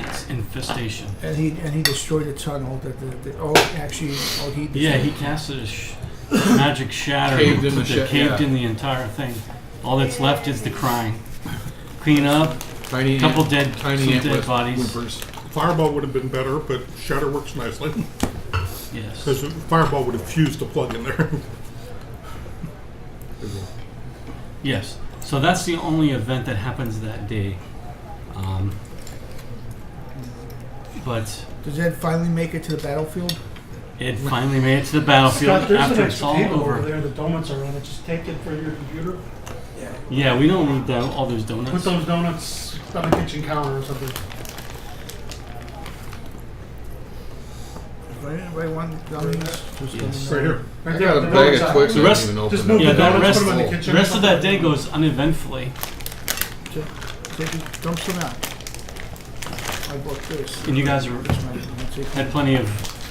ant infestation. And he destroyed the tunnel. He casted a magic shatter. Caved in the entire thing. All that's left is the crying. Clean up. Tiny couple ant, dead, tiny some ant dead with bodies. whimpers. Fireball would have been better, but shatter works nicely. Yes. Because fireball would have fused the plug in there. Yes. So that's the only event that happens that day. But Does Ed finally make it to the battlefield? it finally made it to the battlefield Scott, there's after an it's extra all table over over. there. The donuts are on it. Just take it for your computer. Yeah, we don't need all those Put donuts. those donuts on the kitchen counter or something. Anybody want gummies? Just Yes. Right here. I got a bag of Twix. The I rest- haven't even Just opened move it. the donuts, rest- put them in the the kitchen. rest of that day goes uneventfully. Dump some out. I bought this. And you guys That's had plenty of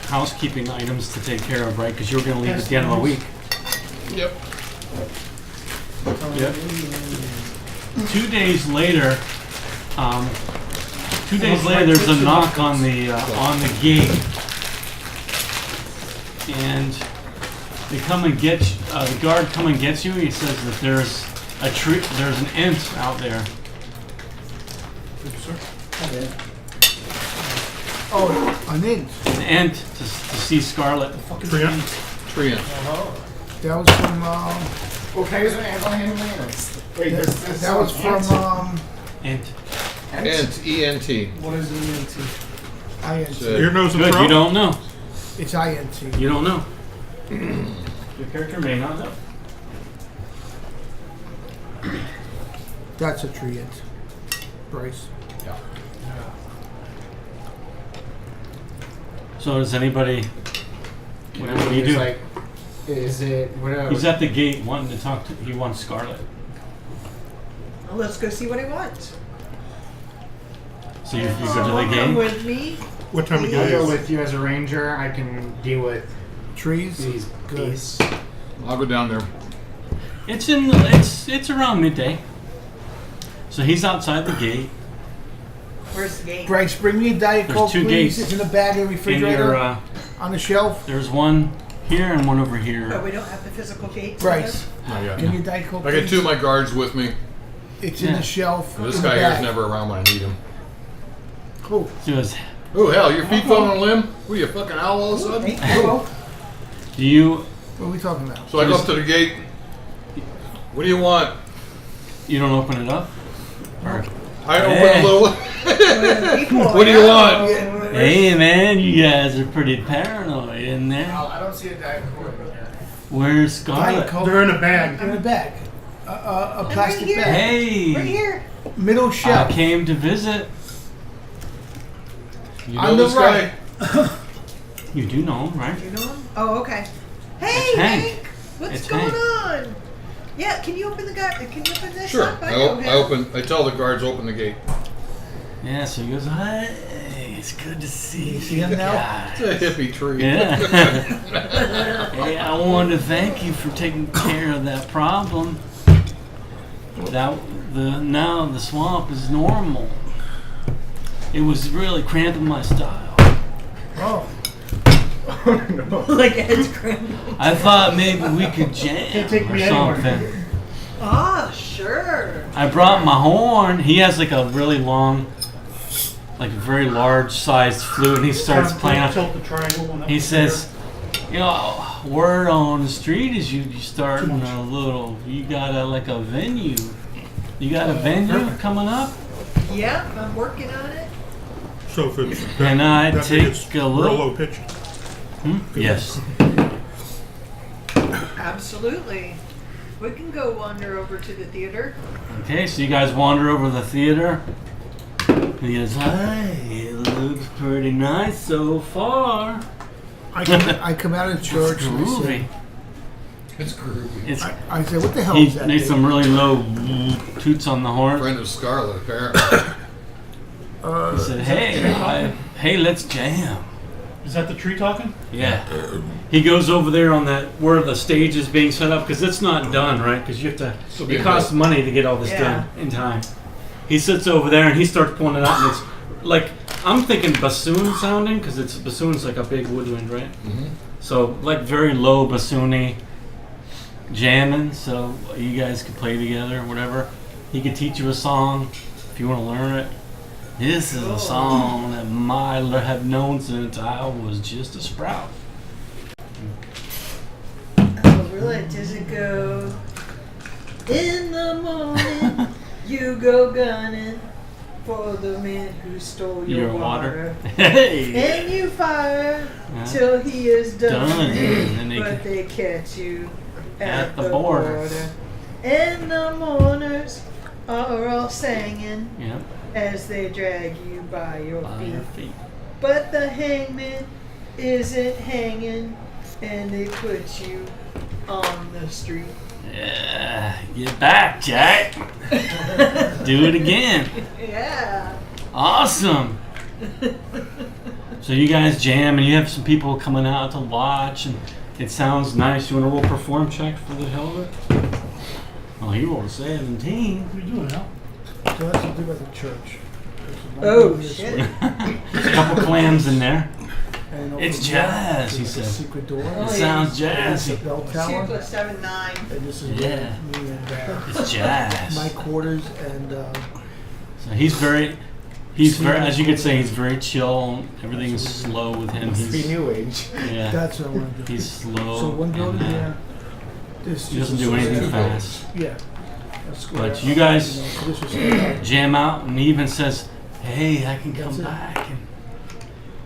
housekeeping items to take care of, right? Because you were going to leave at the end of the week. Yep. Yep. 2 days later, there's a knock on the gate, and they come and get the guard come and gets you. He says that there's an ant out there. Oh, an int. An ant to see Scarlet. Tree ant? Tree ant. That was from Okay, so wait, that was from Ant. Ant. E-N-T. What is the ENT? INT. Ear, nose, and Good. throat? You don't know. It's INT. You don't know. Your character may not know. That's a tree int. Bryce. So does anybody? What do you do? Like, is it whatever? He's at the gate wanting to talk to. He wants Scarlet. Well, let's go see what he wants. So you go to the Come gate. with me. What time of I'll day go is it? with you as a ranger. I can deal with Trees. these Good. beasts. I'll go down there. It's around midday. So he's outside the gate. Where's the gate? Bryce, bring me a Diet There's Coke, two please. gates. It's in the bag in the In refrigerator your, on the shelf. there's one here and one over Oh, here. we don't have the physical gate. Bryce, Not yet. give me a Diet Coke, I got please. two of my guards with me. It's in Yeah. the shelf. This in the guy here is bag. never around when I need him. Cool. So is- Oh hell, your feet falling on a limb? What are you, a fucking owl all of a sudden? Hello. do you What are we talking about? So I go up to the gate. What do you want? don't open it up? Or, I open Hey. a little. What What do you want? hey man, you guys are pretty paranoid in there. I don't see a Diet Coke in here. Where's Diet Scarlet? Coke. They're in a bag. In a bag. A plastic here. bag. Hey, Right here. Middle I shelf. came to visit. You On know the this guy? right. You do know him, right? Do you know him? Oh, okay. Hey, It's Hank. Hank. What's It's going Hank. on? Yeah, can you open the Can you open this Sure. up? I know him. open. I tell the guards open the gate. Yeah, so he goes, hey, it's good to see you. See him now? It's a hippie tree. Yeah. Hey, I wanted to thank you for taking care of that problem. Now the swamp is normal. It was really cramping my style. Oh. Like Ed's grandma. I thought maybe we could jam Can't take or me anywhere. something. Ah, sure. I brought my horn. He has like a really long, like a very large sized flute, and he starts playing. Tilt the triangle one up He there. says, you know, word on the street is you starting a little, you got a venue. You got a venue coming up? Yeah, I'm working on it. So if it's Can I that take it's a real look? low pitch. Yes. Absolutely. We can go wander over to the theater. Okay, so you guys wander over the theater. And he goes, hey, it looks pretty nice so far. I come out of It's church and I groovy. say, It's groovy. It's, I say, what the hell he is that? makes thing?" some really low toots on the horn. Friend of Scarlet, apparently. He said, hey, let's jam. Is that the tree talking? Yeah. He goes over there on that where the stage is being set up because it's not done, right? Because you have to. Still being It costs money to get all this Yeah. done in time. He sits over there and he starts pulling it out, and it's like I'm thinking bassoon sounding because bassoon's like a big woodwind, right? Mm-hmm. So like very low bassoony jamming. So you guys could play together or whatever. He could teach you a song if you want to learn it. This is a song that have known since I was just a sprout. Oh, really? Does it go? In the morning, you go gunning for the man who stole your water. Hey. And you fire Yeah. till he is done. Done, and then But they catch you At the border. And the mourners are all singing Yep. as they drag you by your By feet. your feet. But the hangman isn't hanging, and they put you on the street. Yeah. Get back, Jack. Do it again. Yeah. Awesome. So you guys jam and you have some people coming out to watch and it sounds nice. You want to roll perform check for the hell of it? Oh, he rolled a 17. What are you doing now? So that's to do with the church. Oh, shit. There's a couple clams in there. And over It's here, jazz, he there's a said. secret door. It Oh, sounds There's a jazzy. bell 2 tower. + 7, 9. And this is Yeah. where me and It's jazz. my quarters and So he's very, as you could say, he's very chill. Everything's slow with him. Must be He's, new age. yeah, that's what I want to do. he's slow. So one go to and, here. This he doesn't just do a anything square. fast. Yeah. A square. But you guys You know, so this was jam out and he even says, hey, I can come That's it. back and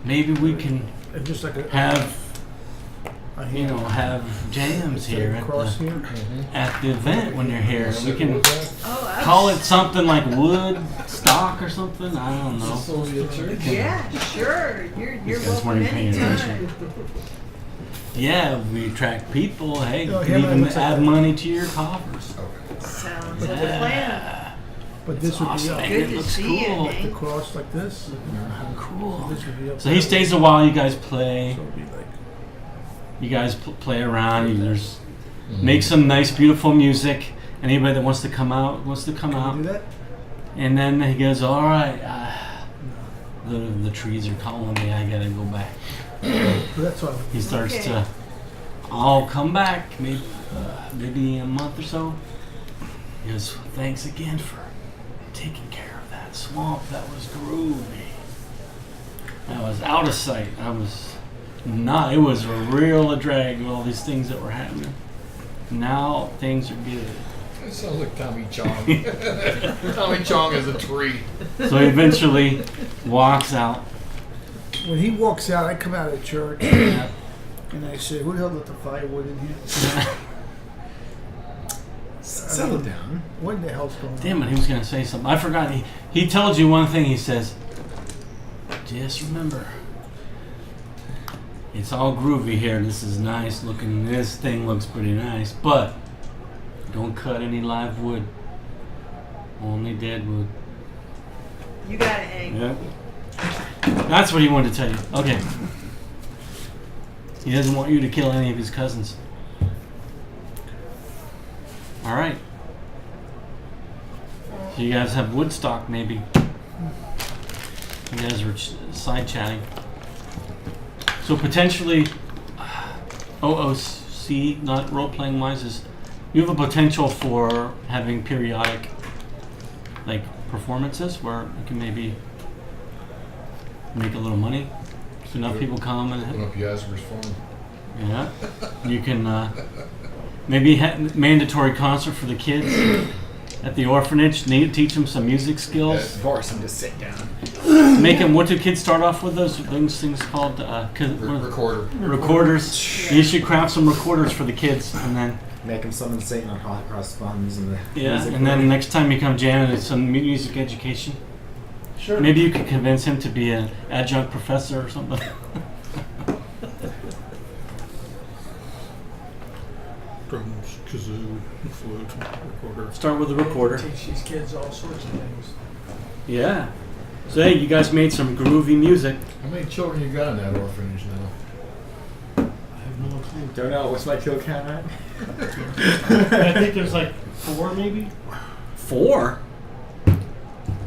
maybe we can and just like a have, a you know, have jams here across here. at the event when you're here. We can Oh, call it something like wood stock or something. I don't know. Yeah, sure. You're These guys welcome weren't paying anytime. Yeah, we attract people. Hey, you Oh, can him even looks like add that. money to your coffers. Sounds like a plan. Yeah. But this would Awesome. be up. Good It to looks see you, cool. Hank. The cross like this. Cool. This would be up. So he stays a while. You guys play. So it'd be like You guys play around. There's make some nice, beautiful music. Anybody that wants to come out wants to come can out. we do that? And then he goes, all right. The trees are calling me. I gotta go back. But that's all. He starts Okay. to. I'll come back. Maybe in a month or so. He goes, thanks again for taking care of that swamp. That was groovy. I was out of sight. I was not. It was a real drag with all these things that were happening. Now things are good. That sounds like Tommy Chong. Tommy Chong is a tree. So he eventually walks out. When he walks out, I come out of church and I say, "Who the hell left the firewood in here? Settle down. What the hell's going on?" Damn it, he was going to say something. I forgot. He told you one thing. He says, just remember, it's all groovy here. This is nice looking. This thing looks pretty nice. But don't cut any live wood. Only dead wood. You got it, Hank. Yeah. That's what he wanted to tell you. Okay. He doesn't want you to kill any of his cousins. All right. So you guys have Woodstock, maybe. You guys were side chatting. So potentially, OOC, not role playing wise, is you have a potential for having periodic, like performances where you can maybe make a little money. So enough people come and Open up Yasmer's phone. yeah, you can maybe mandatory concert for the kids at the orphanage. Teach them some music skills. Force him to sit down. Make them. What do kids start off with? Those things called Recorder. recorders. You should craft some recorders for the kids, and then Make him summon Satan on hot cross buns and the yeah, music and then room. next time you come jamming, it's some music education. Sure. Maybe you could convince him to be an adjunct professor or something. Drums, kazoo, flute, recorder. Start with the recorder. Teach these kids all sorts of things. Yeah. So hey, you guys made some groovy music. How many children you got in that orphanage now? I have no clue. Don't know. What's my kill count at? I think there's like 4 maybe. 4?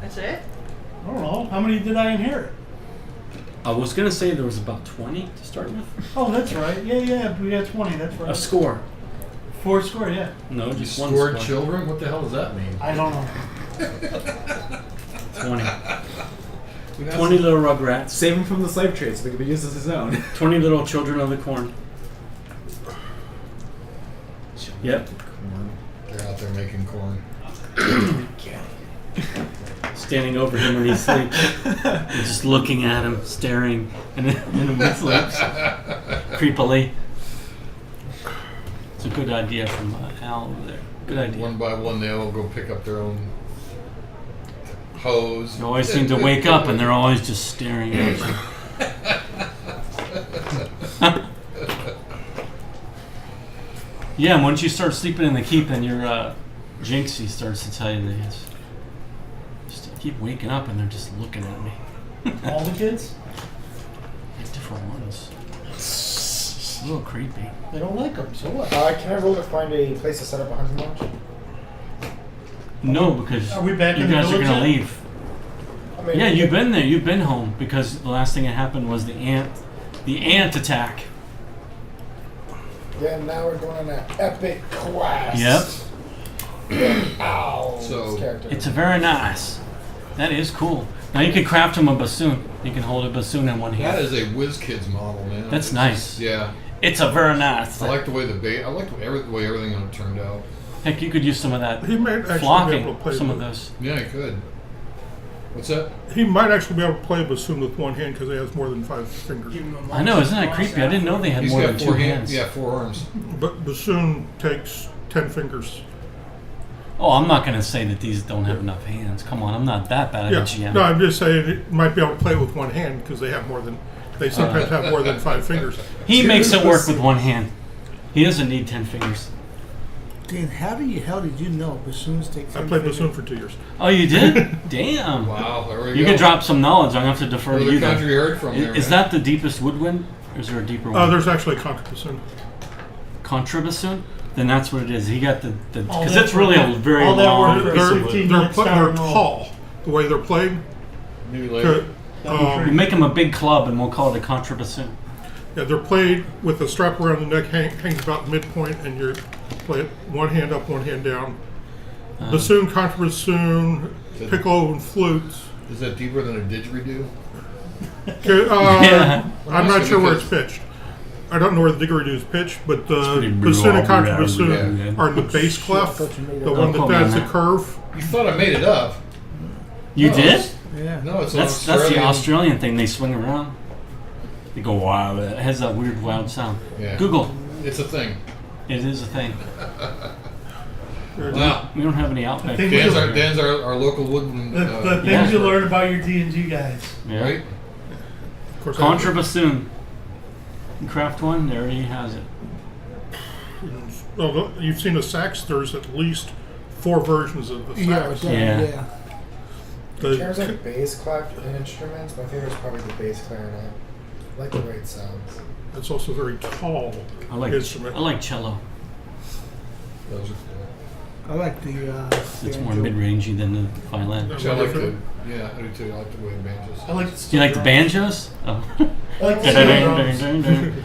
That's it? I don't know. How many did I inherit? I was gonna say there was about 20 to start with. Oh, that's right. Yeah, we got 20. That's right. A score. 4 score, yeah. No, You just one scored score. children? What the hell does that mean? I don't know. 20. 20 little rugrats. Save him from the slave trade so they can be used as his own. 20 little children of the corn. Yep. They're out there making corn. Standing over him when he sleeps. And just looking at him, staring, and then he sleeps. Creepily. It's a good idea from Al over there. Good idea. One by one, they all go pick up their own hose. You always seem to wake up and they're always just staring at you. Yeah, and once you start sleeping in the keep, then your Jinxie starts to tell you that just keep waking up and they're just looking at me. All the kids? Like different ones. A little creepy. They don't like them, so what? Can I roll to find a place to set up a hunting lodge? No, because Are we back you in the guys are village gonna yet? leave. Yeah, you've been there. You've been home because the last thing that happened was the ant attack. Yeah, now we're going on an epic quest. Yep. Ow. So- this character. It's a very nice. That is cool. Now you can craft him a bassoon. You can hold a bassoon in one That hand. is a WizKids model, man. That's It's nice. just- yeah. It's a very nice. I like the way the way everything turned out. Heck, you could use some of that He might actually be flocking. able to play. Some of those. Yeah, I could. What's that? He might actually be able to play a bassoon with one hand because he has more than 5 fingers. I know, isn't that creepy? I didn't know they had He's more got than 2 4 hands. Yeah, 4 arms. But bassoon takes 10 fingers. Oh, I'm not gonna say that these don't have enough hands. Come on, I'm not that bad at a GM. No, I'm just saying it might be able to play with one hand because they have more than. They sometimes have more than 5 fingers. He makes it work with one hand. He doesn't need 10 fingers. Dan, how the hell did you know bassoons take? I played bassoon for 2 years. Oh, you did? Damn. Wow, there we go. You can drop some knowledge. I'm gonna have to defer to Where you the country then. heard from there, Is man. that the deepest woodwind? Or is there a deeper one? There's actually a contrabassoon. Contrabassoon? Then that's what it is. He got the All because that it's really work- a very all that long. work for They're, 15 they're, minutes they're down the road. tall. The way they're played. Maybe later. You make him a big club, and we'll call it a contrabassoon. Yeah, they're played with a strap around the neck, hangs about midpoint, and you play it one hand up, one hand down. Bassoon, contrabassoon, piccolo, and flutes. Is that deeper than a didgeridoo? Yeah. I'm not sure where it's Because- pitched. I don't know where the didgeridoo is pitched, but the pretty bassoon and blah, contrabassoon blah, are in the bass clef, thought you made the it one up. that Oh, has the man. curve. You thought I made it up. You No, did? it's- Yeah. No, it's That's the Australian thing. They swing around. They go wild. It has that weird, wild sound. Yeah. Google. It's a thing. It is a thing. Wow. We don't have any outback. think Dan's we- our, Dan's our local woodland. The things yeah. you learn about your D&G guys. Yeah. Right? Of course, Contrabassoon. You craft one. There he has it. Well, you've seen a sax. There's at least 4 versions of the Yeah, sax. Yeah. yeah. In terms The, of bass clef and instruments, my favorite is probably the bass clarinet. I like the way it sounds. it's also very tall I like. instrument. I like cello. Those are cool. I like the. It's more mid-rangey than the violin. Actually, I like the, yeah, I do too. I like the way the banjos. I like the Do you like the banjos? Oh. I like the Ding, drums. ding, ding, ding.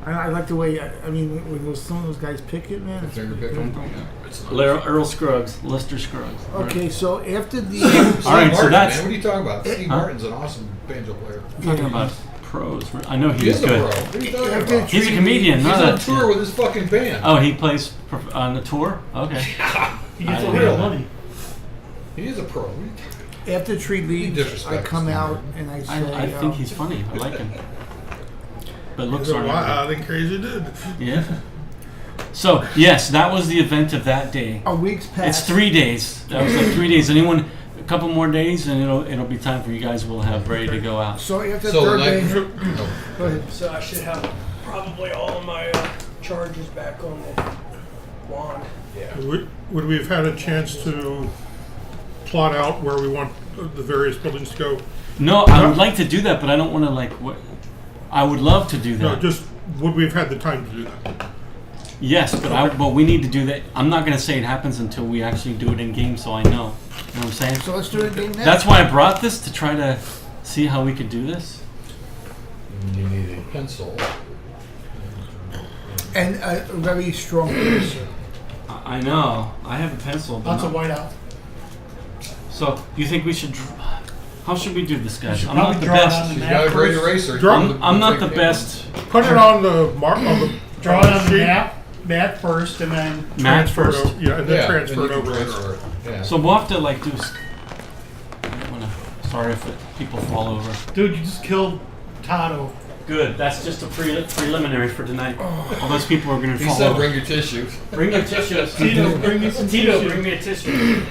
I like the way. I mean, when some of those guys pick it, man. The it's finger pretty picking. cool. Yeah. It's Earl Scruggs, Lester Scruggs. Okay, so after the. All right, so Martin, that's- man, what are you talking about? Steve Huh? Martin's an awesome banjo player. I'm talking about pros. I know He he's is a pro. good. What are you talking After about? He's a comedian, He's not on a tour with his fucking band. Oh, he plays on the tour. Okay. He gets I a don't little know. money. He is a pro. What are you talking After the tree leaves, disrespect I come Steve out Martin. and I say. I think he's funny. I like him. But looks He's a aren't. wild and crazy dude. Yeah. So yes, that was the event of that day. A week's past. It's 3 days. That was like 3 days. Anyone? A couple more days, and it'll be time for you guys. We'll have ready to go out. So after the So third the day. night, no. Go ahead. So I should have probably all of my charges back on the wand. Would we have had a chance to plot out where we want the various buildings to go? No, I would like to do that, but I don't want to like. What? I would love to do that. No, just would we have had the time to do that? Yes, but we need to do that. I'm not going to say it happens until we actually do it in game, so I know. You know what I'm saying? So let's do it again now. That's why I brought this to try to see how we could do this. You need a pencil. And a very strong eraser. I know. I have a pencil. But Lots of not- whiteout. So, you think we should... How should we do this, guys? should I'm not probably the draw it on best. the You map got a great first. eraser. Draw- I'm not the best. Put it on the mark on the Draw it on the sheet, map first, and then Matt transfer it first. over, yeah, and then Yeah, transfer then it you can over. transfer it. Yeah. So we'll have to like do... I don't wanna, sorry if people fall over. dude, you just killed Tato. Good. That's just a preliminary for tonight. All those people are going to He fall said over. bring your tissues. Bring your tissues. Tito, bring me some Tito, tissue. bring me a tissue.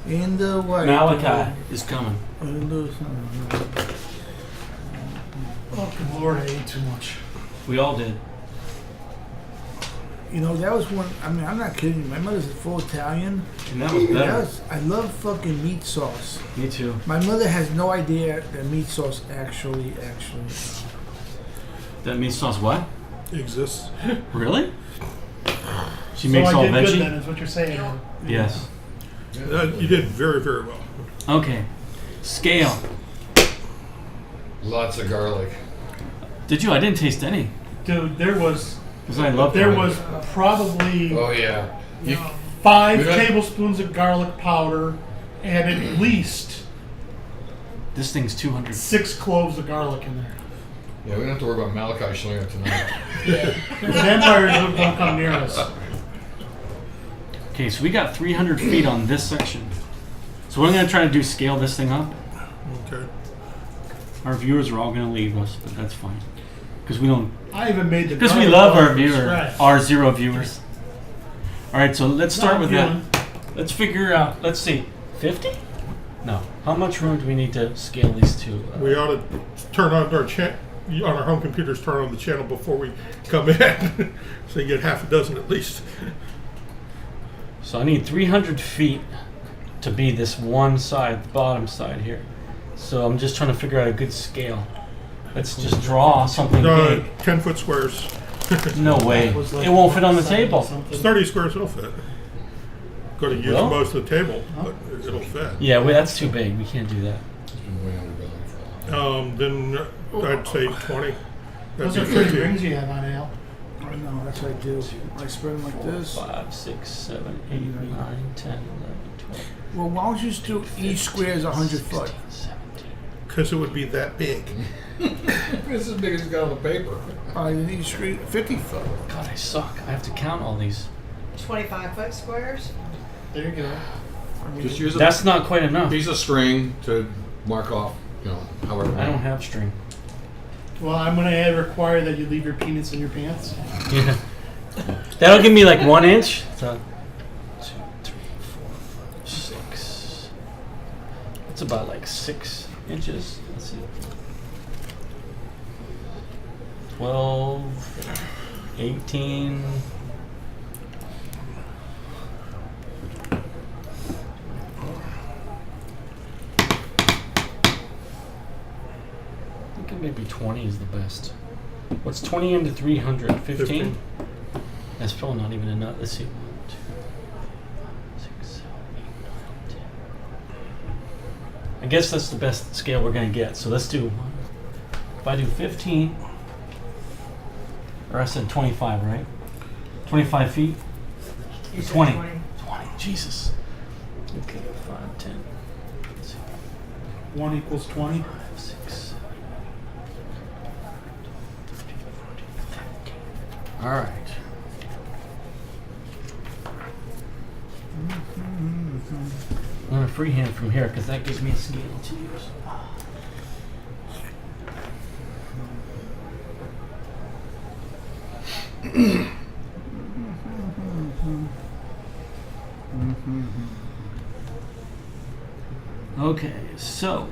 In the white. Malachi is coming. In the Oh, good Lord, I ate too much. We all did. You know, that was one. I mean, I'm not kidding you. My mother's full Italian. And that was better. I love fucking meat sauce. Me too. My mother has no idea that meat sauce actually. That meat sauce what? Exists. Really? She So makes I all did good veggie? then, is what you're saying. Yes. You did very, very well. Okay. Scale. Lots of garlic. Did you? I didn't taste any. Dude, there was Because I love there garlic. was probably Oh yeah. You, 5 We got- tablespoons of garlic powder and at least This thing's 200. 6 cloves of garlic in there. yeah, we don't have to worry about Malachi showing up tonight. The vampires don't come near us. Okay, so we got 300 feet on this section. So what I'm going to try to do is scale this thing up. Okay. Our viewers are all going to leave us, but that's fine. Because we don't... I even made the Because we garlic love powder our from viewers, scratch. our 0 viewers. All right, so let's start with that. Feeling. Let's figure out. Let's see, 50? No. How much room do we need to scale these two? We ought to turn on our on our home computers. Turn on the channel before we come in, so you get half a dozen at least. So I need 300 feet to be this one side, the bottom side here. So I'm just trying to figure out a good scale. Let's just draw something big. 10-foot squares. No way. That was like It won't fit on the 1 table. something. It's 30 squares. It'll fit. Got to use will? most of the table, but it'll fit. Yeah, well, that's too big. We can't do that. It's been way under garlic for a long time. Then I'd say 20. Those That'd are be 30 15. rings you have on, Al. I know, that's what I do. I spread them like 4, this. 5, 6, 7, 8, 9, 10, 11, 12, Well, why don't you just do each square is 100 foot? 17. Because it would be that big. It's as big as it's got on the paper. Then each square 50 foot. God, I suck. I have to count all these. 25-foot squares? There you go. Just use a That's not quite enough. piece of string to mark off, however. I don't have string. Well, I'm going to require that you leave your peanuts in your pants. Yeah. That'll give me like 1 inch. So, 2, 3, 4, 5, 6. It's about like 6 inches. Let's see. 12, 18. I think maybe 20 is the best. What's 20 into 300? 15? 15. That's probably not even enough. Let's see. 1, 2, 6, 7, 8, 9, 10. I guess that's the best scale we're going to get. So let's do, if I do 15, or I said 25, right? 25 feet? You said 20. 20, Jesus. Okay, 5, 10, 6, 1 equals 20. 5, 6, 7, 8, 13, 14, 15. All right. I'm going to freehand from here because that gives me a scale to use. Okay, so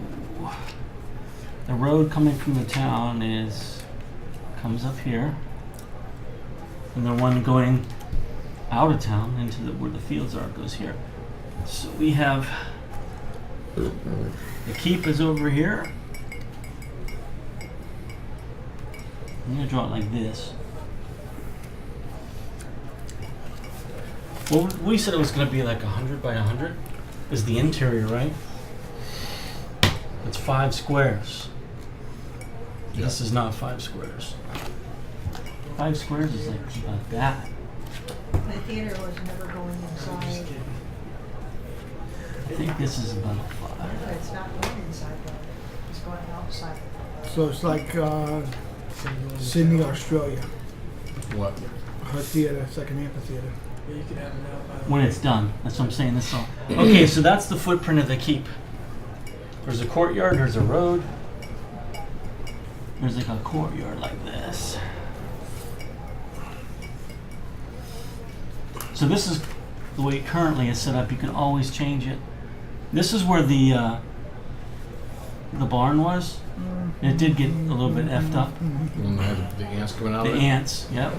the road coming from the town comes up here, and the one going out of town into where the fields are goes here. So we have the keep is over here. I'm gonna draw it like this. Well, we said it was gonna be like 100 by 100. Is the interior, right? It's 5 squares. This is not 5 squares. 5 squares is like about that. The theater was never going inside. I think this is about 5. It's not going inside though. It's going outside. So it's like Sydney, Australia. What? Her theater, it's like an amphitheater. Yeah, you can have it out by the When it's done. That's what I'm saying. This all. Okay, so that's the footprint of the keep. There's a courtyard, there's a road. There's like a courtyard like this. So this is the way it currently is set up. You can always change it. This is where the barn was. It did get a little bit effed up. And they had the ants coming out The of it? ants, yep.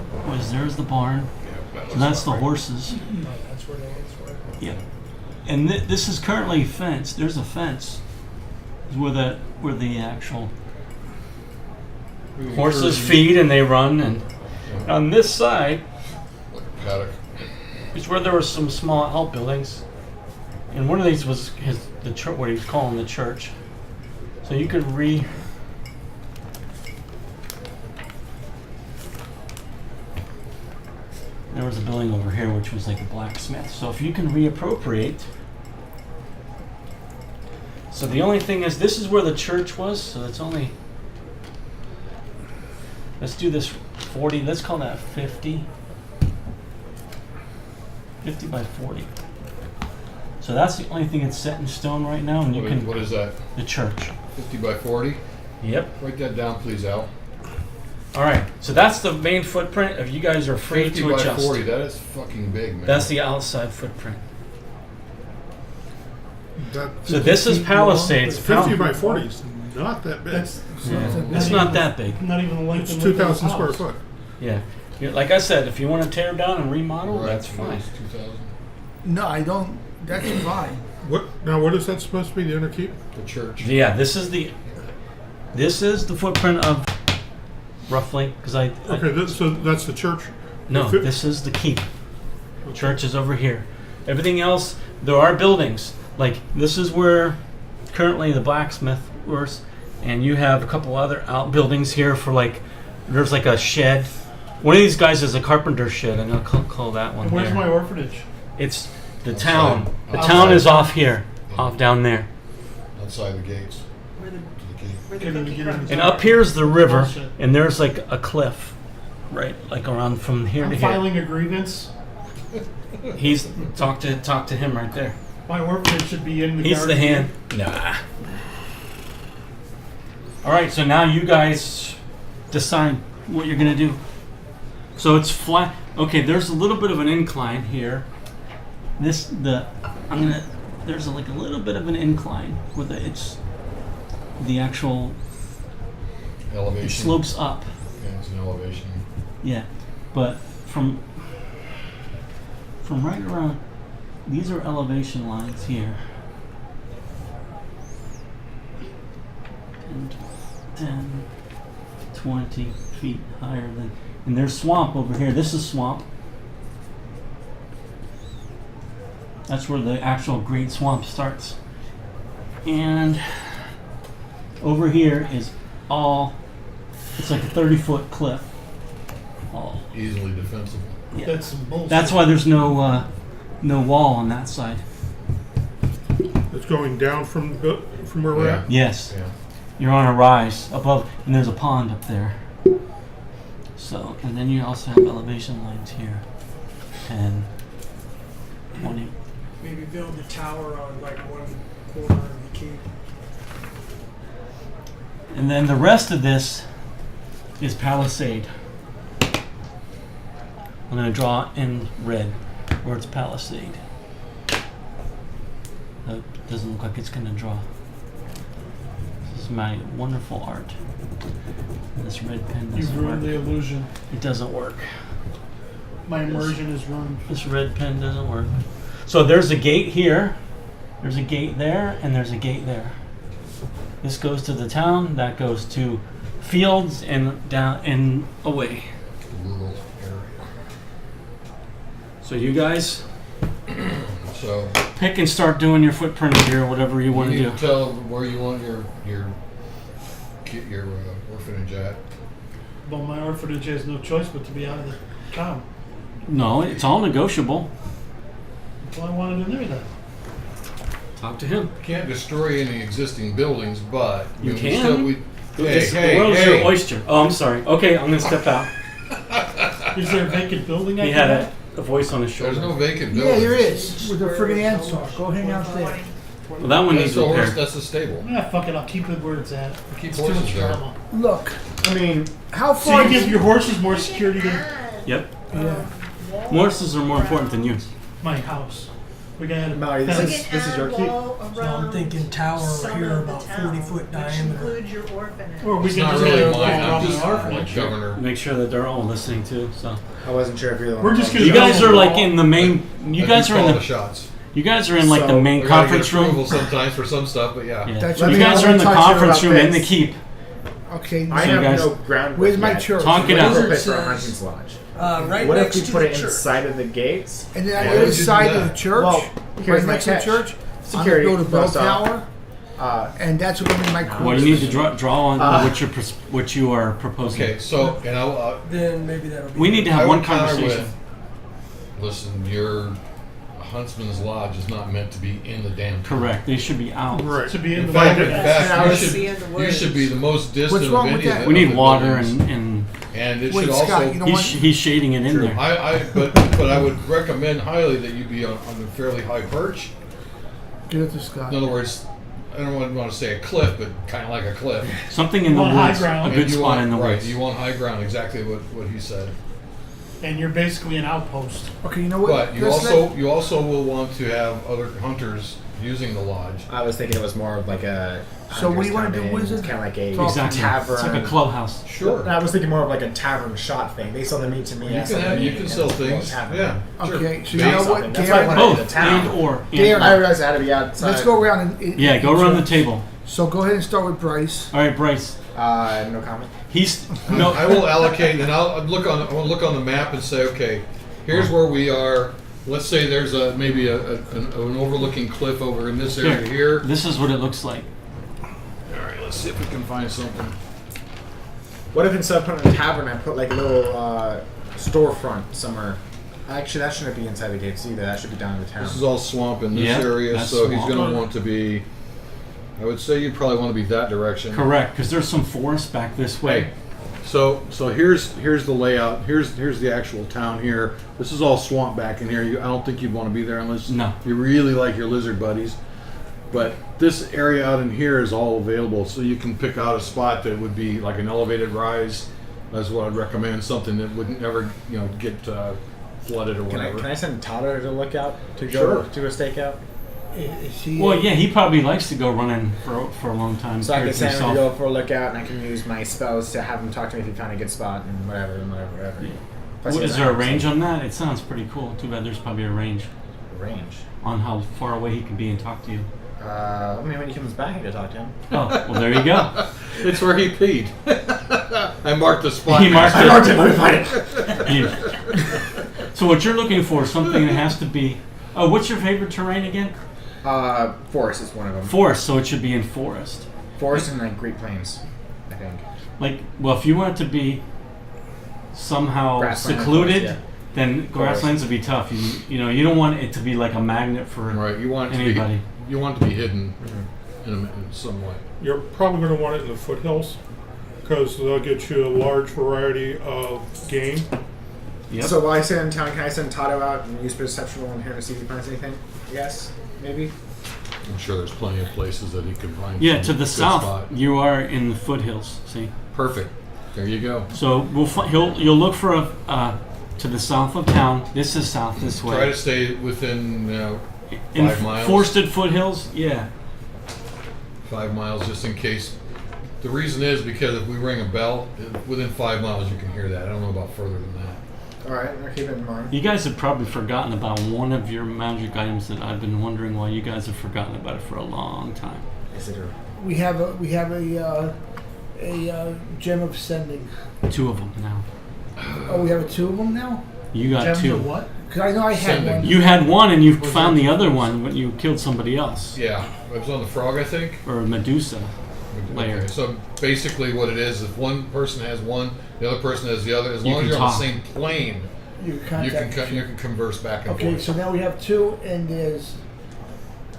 There's the barn. Yeah, So that's the horses. That's where the ants were. Yep. And this is currently fenced. There's a fence. Where the actual horses feed and they run, and on this side Like a paddock. is where there were some small outbuildings, and one of these was the church, what he was calling the church. So you could there was a building over here which was like a blacksmith. So if you can reappropriate. So the only thing is, this is where the church was, so it's only, let's do this 40, let's call that 50. 50 by 40. So that's the only thing that's set in stone right now, and you can, What is that? the church. 50 by 40? Yep. Write that down, please, Al. Alright, so that's the main footprint. If you guys are free 50 to by adjust. 40, that is fucking big, man. That's the outside footprint. That So this is 50 Palisades. 50 by 40 is not that big. That's It's not that big. not even the length It's and width of the 2,000 square house. foot. Yeah. Like I said, if you want to tear down and remodel, Right, that's so fine. it's 2,000. No, I don't. That's fine. What is that supposed to be, the inner keep? The church. Yeah, this is the footprint of roughly, because Okay, so that's the church? no, the this is the keep. Church is over here. Everything else, there are buildings. Like this is where currently the blacksmith works, and you have a couple other outbuildings here for like, there's like a shed. One of these guys is a carpenter shed, and I'll call that one. Where's there. my orphanage? It's the Outside. town. The Outside. town is off here, off down there. Outside the gates. Where the To the gate. where the Okay, then cookie we get crumbles And are. up here's the river, Bullshit. and there's like a cliff, right, like around from here I'm to here. filing a grievance. He's talk to him right there. My orphanage should be in the He's the garden. hand. Nah. All right, so now you guys decide what you're gonna do. So it's flat. Okay, there's a little bit of an incline here. There's like a little bit of an incline with it's the actual Elevation. it slopes up. Okay, it's an elevation. Yeah, but from right around, these are elevation lines here. 10, 20 feet higher than, and there's swamp over here. This is swamp. That's where the actual Great Swamp starts. And over here is it's like a 30-foot cliff. All Easily defensible. Yeah. That's some bullshit. That's why there's no wall on that side. It's going down from where we're at? Yes, Yeah. you're on a rise above, and there's a pond up there. So, and then you also have elevation lines here, 10, 20. Maybe build a tower on like one corner of the keep. And then the rest of this is Palisade. I'm going to draw in red where it's Palisade. That doesn't look like it's going to draw. This is my wonderful art. And this red pen You've doesn't ruined work. the illusion. It doesn't work. My immersion is ruined. This red pen doesn't work. So there's a gate here, there's a gate there, and there's a gate there. This goes to the town, that goes to fields and down and away. Rural area. So you guys So pick and start doing your footprint here, whatever you want to you do. need to tell where you want your keep get your orphanage at? Well, my orphanage has no choice but to be out of the town. No, it's all negotiable. Well, I wanted in there then. Talk to him. You can't destroy any existing buildings, but You we can. Still, we, The world's your oyster. Oh, I'm sorry. Okay, I'm gonna step out. Is there a vacant building He after had that? a voice on his shoulder. There's no vacant Yeah, buildings. there is. With a friggin' handsaw. Go hang out there. Well, that one needs That's the horse. repair. That's the stable. Ah, fuck it. I'll keep it where it's at. Keep It's too horses much there. drama. Look, I mean, how So far you give your horses more security than Yep. Yeah. Horses are more important than you. my house. We got a Mallory, fence. this is your keep. So I'm thinking tower over here about 40-foot diameter. Include your orphanage. Or we It's can not just really go mine. around I'm the just orphanage. governor. Make sure that they're all listening too. So I wasn't sure if you're the one. We're just gonna you go guys on are the like wall. in the main. You I guys keep are in calling the. the shots. You guys are in like the So, main We gotta get conference approval room. sometimes for some stuff, but yeah. Yeah. That's You what guys I are in the wanna talk to you conference about room in the this. keep. Okay, I So have guys- no ground. Where's my yet. church? Talk it What out. is it It for a says- hunting's lodge? Right What if next we to put the it church. inside of the gates? And then Why on the would other you do side of that? the church, Well, right here's my next to the catch. church, Security, I'm gonna build a bell first off. tower, and that's going to be my Well, you need to draw on Uh, what you are proposing. Okay, so and I'll. Then maybe that'll be. We need to I have would one counter conversation. Listen, your huntsman's lodge is not meant to be in the damn town. Correct. They should be out. Right. To be in In the fact, wilderness. you Be should, in the you woods. should be the most distant What's wrong of with any that? of We the need water buildings. and it Wait, should Scott, also. you don't he's shading it in True. there. But I would recommend highly that you be on a fairly high perch. Give it to Scott. In other words, I don't want to say a cliff, but kind of like a cliff. Something in the On high woods. ground. A And good you spot want, in the right, woods. you want high ground, exactly what he said. And you're basically an outpost. Okay, you know what? But you Let's also will want to have other hunters using the lodge. I was thinking it was more of like a. So what do you wanna do, Wizard? Kind of like a Talk. Exactly. tavern. It's like a clubhouse. Sure. I was thinking more of like a tavern shot thing. They sell the meat to me. You I sell the can meat, and sell it's more things. tavern. Yeah. Okay, so Sure. you know Something. what, That's why I Gary? wanted Both the town. and or. Gary, I realized I had to be outside. Let's go around and Yeah, go around the table. So go ahead and start with Bryce. All right, Bryce. No comment. He's No, no. I will allocate, and I will look on the map and say, okay, here's where we are. Let's say there's maybe an overlooking cliff over in this area here. This is what it looks like. All right, let's see if we can find something. What if instead of putting a tavern, I put like a little storefront somewhere? Actually, that shouldn't be inside the gates either. That should be down in the town. This is all swamp in this Yeah, area, that's so he's swamp. going to want to be. I would say you'd probably want to be that direction. Correct, because there's some forest back this way. Hey, so here's the layout. Here's the actual town here. This is all swamp back in here. I don't think you'd want to be there unless No. you really like your lizard buddies. But this area out in here is all available, so you can pick out a spot that would be like an elevated rise. That's what I'd recommend. Something that would never get flooded or Can whatever. I send Tyler to look out to go Sure. to a stakeout? Is he, Well, yeah, he probably likes to go running for a long time. So I here can to send him to himself. go for a lookout, and I can use my spells to have him talk to me if he found a good spot and whatever. Plus, he Is has there a items. range on that? It sounds pretty cool. Too bad there's probably a range Range. on how far away he can be and talk to you. I mean, when he comes back, I can talk to him. Oh, well, there you go. It's where he peed. I marked the spot. He marked I marked it. Let me find it. You- So what you're looking for, something that has to be. Oh, what's your favorite terrain again? Forest is one of them. Forest, so it should be in forest. Forest and like Great Plains, I think. Like, well, if you want it to be somehow Grassland, secluded, forest, then grasslands would be tough. You don't want it to be like a magnet for Right, you want it to anybody. be. You want it to be hidden in some way. You're probably going to want it in the foothills because they'll get you a large variety of game. Yep. So while I sit in town, can I send Tato out and use perception roll in here to see if he finds anything? Yes, maybe. I'm sure there's plenty of places that he can find. Yeah, some to the good south, spot. you are in the foothills. See, Perfect. There you go. so you'll look for a to the south of town. This is south this way. Try to stay within in 5 miles. forested foothills. Yeah. 5 miles, just in case. The reason is because if we ring a bell, within 5 miles you can hear that. I don't know about further than that. All right, I'll keep it in mind. You guys have probably forgotten about one of your magic items that I've been wondering why you guys have forgotten about it for a long time. Is it a we have a gem of sending. 2 of them now. Oh, we have two of them now. You got Gems 2. of what? Because I know I had Sending. one. You had one and you Was found that the other yours? one when you killed somebody else. Yeah, it was on the frog, I think. Or Medusa. layer. Okay, so basically, what it is, if one person has one, the other person has the other. As You long as can you're on the talk. same plane, You you contact. can converse back and Okay, forth. so now we have 2, and there's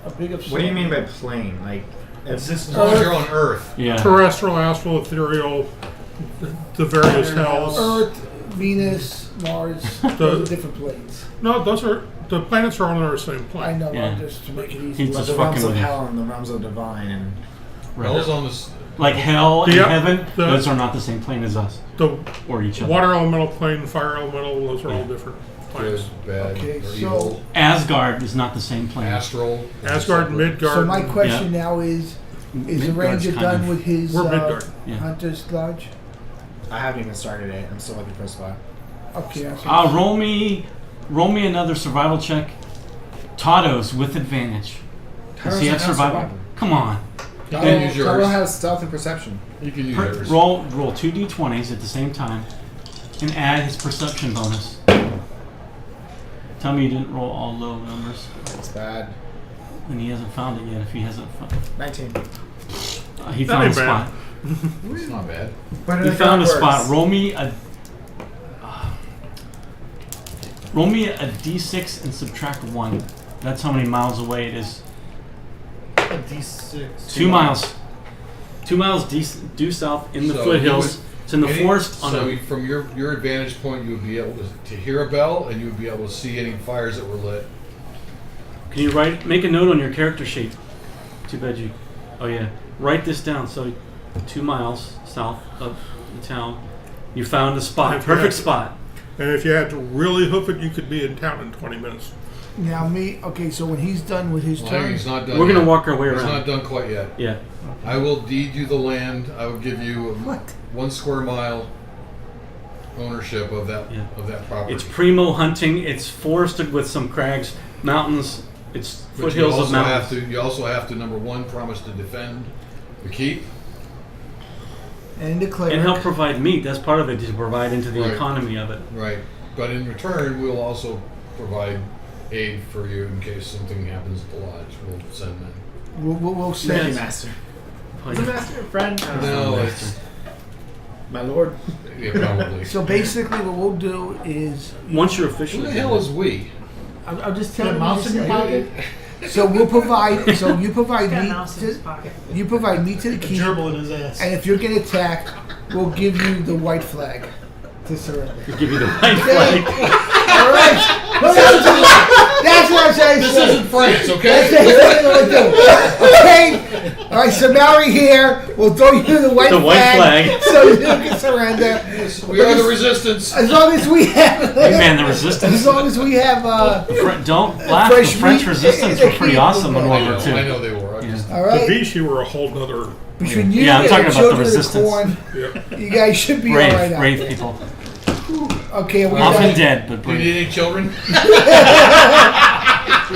a big. What do you mean by plane? Like, Is this As long as you're on Earth, Yeah. Terrestrial, astral, ethereal, the various hells. Earth, Venus, Mars, those are different planes. No, those are the planets are on our same I plane. know, Yeah. just to make it He's easy. like just the realms fucking of with you. hell and the realms of divine, and hell's on this. Like hell and Yep. heaven, The- those are not the same plane as us The or each other. water elemental plane, fire elemental, those are all Yeah. different Good, planes. bad, Okay, or so- evil, Asgard is not the same plane. astral, Asgard, Midgard. So my question now is the Midgard's ranger kind done of- with his We're Midgard. Yeah. Hunter's Lodge? I haven't even started it. I'm still looking for a spot. Okay, I see. Roll me another survival check. Tados with advantage. Does he have survival? Come on. You can use Taro yours. has stealth and perception. You can use yours. Roll 2 d20s at the same time, and add his perception bonus. Tell me you didn't roll all low numbers, That's bad. and he hasn't found it yet. If he hasn't, 19. he That found a ain't bad. spot. It's not bad. But He found a spot. Roll me a d6 and subtract 1. That's how many miles away it is. a D6? 2 miles. 2 miles due south in the So foothills. It's in the forest. On So a, from your advantage point, you would be able to hear a bell, and you would be able to see any fires that were lit. can you make a note on your character sheet? Too bad you. Oh yeah. Write this down. So 2 miles south of the town, you found a spot. If you Perfect had- spot. And if you had to really hoof it, you could be in town in 20 minutes. Now okay, so when he's done with his Well, turn, he's not done. We're gonna yet. walk our way He's around. not done quite yet. Yeah. I will deed you the land. I will give you 1 square mile ownership of that Yeah. property. It's primo hunting. It's forested with some crags, mountains. It's But foothills you of also mountains. you also have to number 1 promise to defend the keep. and declare. And help provide meat. That's part of it, to provide into the Right. economy of it. Right. But in return, we'll also provide aid for you in case something happens at the lodge. We'll send men. We'll Thank say you, master. Is the master a friend? No, it's My lord. yeah, probably. So basically, what we'll do is Once you're Who officially the hell is we? I'll just Got tell a you. mouse in your pocket? So we'll provide. So you provide Got a meat. mouse in his To, pocket. you provide meat to the A keep, gerbil in his ass. and if you're getting attacked, we'll give you the white flag to surrender. to give you the white flag. All right. That's what I'm saying. This sir. isn't France, That's okay? exactly what we do. Okay? All right, so now we're here. We'll throw you the white The white flag. so you can surrender. We are the resistance. As long as we have. Hey man, the resistance. As long as we have. Don't laugh. fresh The French meat resistance in were the pretty keep. awesome in I World know, War II. I know they were. I just, All The right. Vichy were a whole nother. Between you Yeah, I'm and talking the about the children of the resistance. corn, Yeah. you guys should be all Brave, right now. brave people. Okay, we Often got. dead, but do you brave. need any children?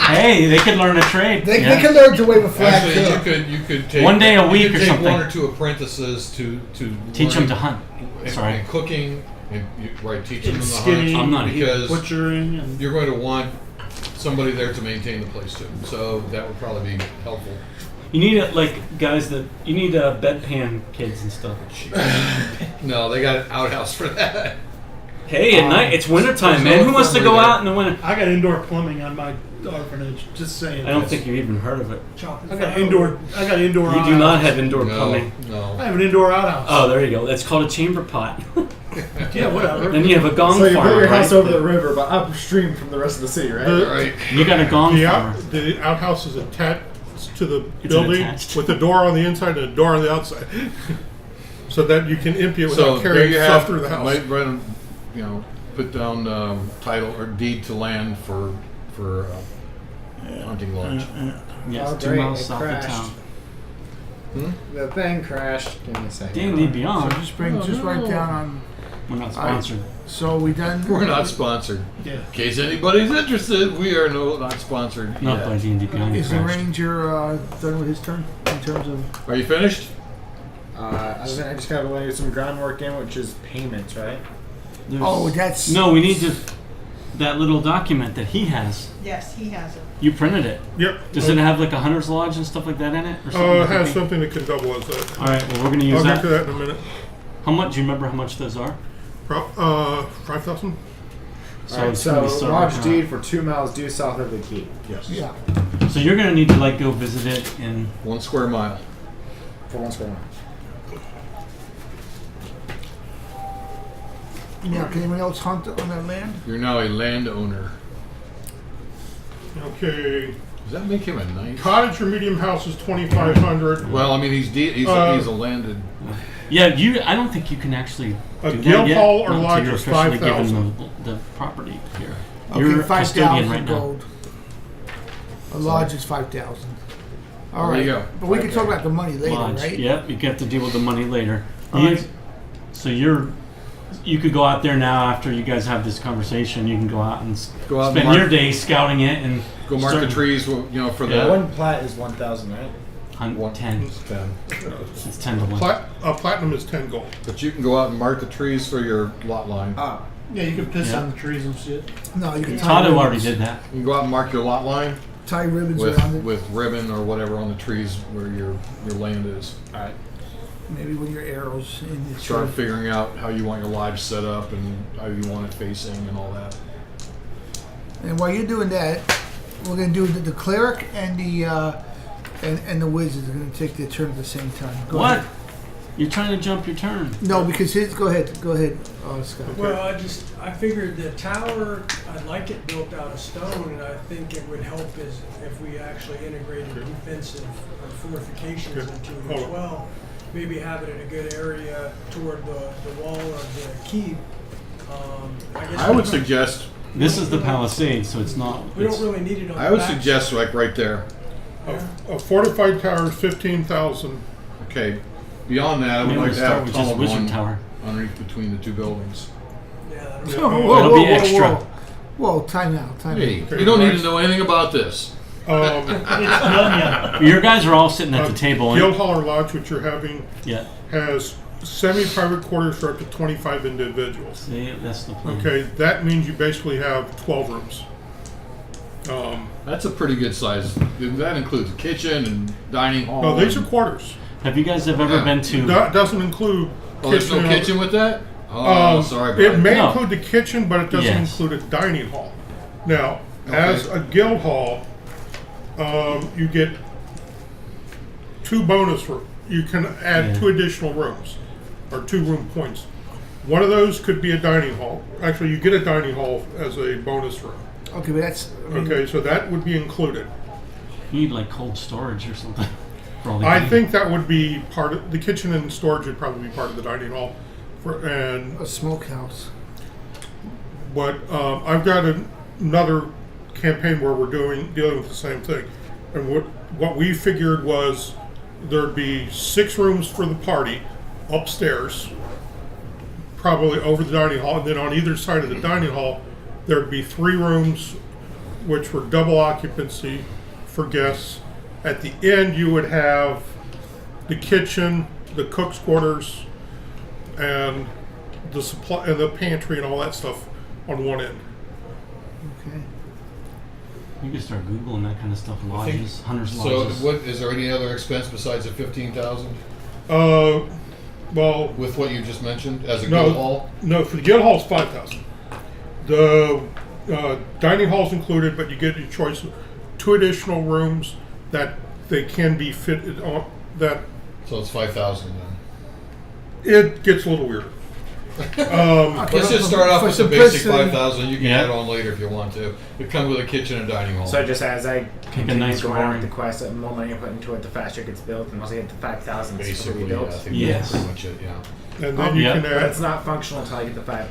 Hey, they could learn a trade. They yeah. can learn to wave a flag Actually, too. you could take One day a you week could or take something. 1 or 2 apprentices to Teach them learn to hunt. and, Sorry. and cooking and teaching them And to skinning, hunt I'm not because butchering, and you're going to want somebody there to maintain the place too. So that would probably be helpful. You need guys that you need bedpan kids and stuff. No, they got an outhouse for that. Hey, at night it's wintertime, there's man. no Who wants to infirmary go there. out in the winter? I got indoor plumbing on my orphanage. Just saying. I don't think you've even heard of it. Chocolate I got fire. indoor. I got indoor. You do not have indoor No, plumbing. I no. have an indoor outhouse. Oh, there you go. It's called a chamber pot. Yeah, whatever. Then you have a gong So you farmer, put your house right? over the river, but upstream from the rest of the city, right? The- Right. You got a gong farmer. The outhouse is attached to the It's building attached. with a door on the inside and a door on the outside, so that you can empty it So without there carrying you stuff have. through the house. Might run, put down title or deed to land for hunting lodge. Yes, Oh, 2 great, miles it south crashed. of town. The thing crashed. Give me a second. D&D So Beyond. just write down on. We're not sponsored. So we done. We're not sponsored. Yeah. In case anybody's interested, we are not sponsored. Not yet. by D&D Beyond. Is the crashed. ranger done with his turn in terms of? Are you finished? I just gotta lay some groundwork in, which is payments, right? There's- Oh, that's. No, we need to. that little document that he has. Yes, he has it. You printed it. Yep. Does it have like a hunter's lodge and stuff like that in it? Or something It that has could be- something that can double as that. All right. Well, we're gonna use I'll that. get to that in a minute. How much? Do you remember how much those are? 5,000. Alright, it's gonna be so starting lodge out. deed for 2 miles due south of the keep. Yes. Yeah. So you're gonna need to like go visit it in. 1 square mile. For 1 square mile. Now, can anyone else hunt on that land? You're now a landowner. Okay. Does that make him a knight? Cottage or medium house is 2,500. Well, I mean, he's he's a landed. Yeah, I don't think you can actually A do that guild yet. hall or not until lodge you're is officially given 5,000. the property here. Okay, You're a 5,000 custodian right now. gold. A lodge is 5,000. All There right. you go. But we can Right talk there. about the money later, Lodge. right? Yep, you have to deal with the money later. All right. So you could go out there now after you guys have this conversation. You can go out and Go out and spend mark- your day scouting it and Go mark the start- trees, for Yeah. the 1 plat is 1,000, right? 10. 10. It's 10 to 1. Platinum is 10 gold. But you can go out and mark the trees for your lot line. Ah. Yeah, you can piss Yeah. on the trees and shit. No, you can tie Tato ribbons. already did that. You can go out and mark your lot line Tie ribbons around it. with ribbon or whatever on the trees where your land is. Alright. Maybe with your arrows in the Start tree. figuring out how you want your lodge set up and how you want it facing and all that. And while you're doing that, we're going to do the cleric and the and the wizards are going to take their turn at the same time. Go What? ahead. You're trying to jump your turn. No, because his. Go ahead, Scott. Well, I figured the tower, I'd like it built out of stone, and I think it would help if we actually integrated defensive fortifications Good. into it Hold as on. well. Maybe have it in a good area toward the wall of the keep. I would suggest This is the palisade, so it's not. We it's- don't really need it on I the would back suggest side. like right there. A fortified tower is 15,000. Okay. Beyond that, I would Maybe like we to start have a with just tunnel Wizard going Tower. underneath between the two buildings. Yeah, that'll Yeah. be- Whoa, It'll be extra. Whoa, time out. Hey, Okay, you don't need Bryce. to know anything about this. It's done yet. Your guys are all sitting at the table. Guild And, Hall or Lodge, which you're having, yeah. has semi-private quarters for up to 25 individuals. See, that's the plan. Okay, that means you basically have 12 rooms. That's a pretty good size. That includes a kitchen and dining hall. No, these are and- quarters. Have you guys ever Yeah. been to? That doesn't include Oh, there's no and- kitchen with that? Oh, sorry about It may No. include the kitchen, but it doesn't Yes. include a dining hall. Now, Okay. as a guild hall, you get 2 bonus rooms. You can add Yeah. 2 additional rooms, or 2 room points. One of those could be a dining hall. Actually, you get a dining hall as a bonus room. Okay, but that's. Okay, so that would be included. You need like cold storage or something. For all the I game. think that would be part of the kitchen and storage would probably be part of the dining hall. And A smokehouse. but I've got another campaign where we're dealing with the same thing, and what we figured was there'd be 6 rooms for the party upstairs, probably over the dining hall, and then on either side of the dining hall there'd be 3 rooms which were double occupancy for guests. At the end you would have the kitchen, the cook's quarters, and the supply and the pantry and all that stuff on one end. Okay. You can start googling that kind of stuff. think- Lodges, hunters So, lodges. what is there any other expense besides the 15,000 Well, with what you just mentioned as a No. guild hall? no, for the guild hall it's 5,000. The dining hall's included, but you get your choice of 2 additional rooms that they can be fitted on. That So it's 5,000 then. it gets a little weird. Let's just start off for with the basic simplicity- 5,000. You can Yeah. add on later if you want to. It comes with a kitchen and dining hall. So just as I continue nice going on roaring. with the quest, the more money I put into it, the faster it gets built, and once I get to 5,000, it's supposed to be Basically, yeah, I built. think Yes. that's pretty much it, yeah. And then you yeah. can But add. it's not functional until I get to 5.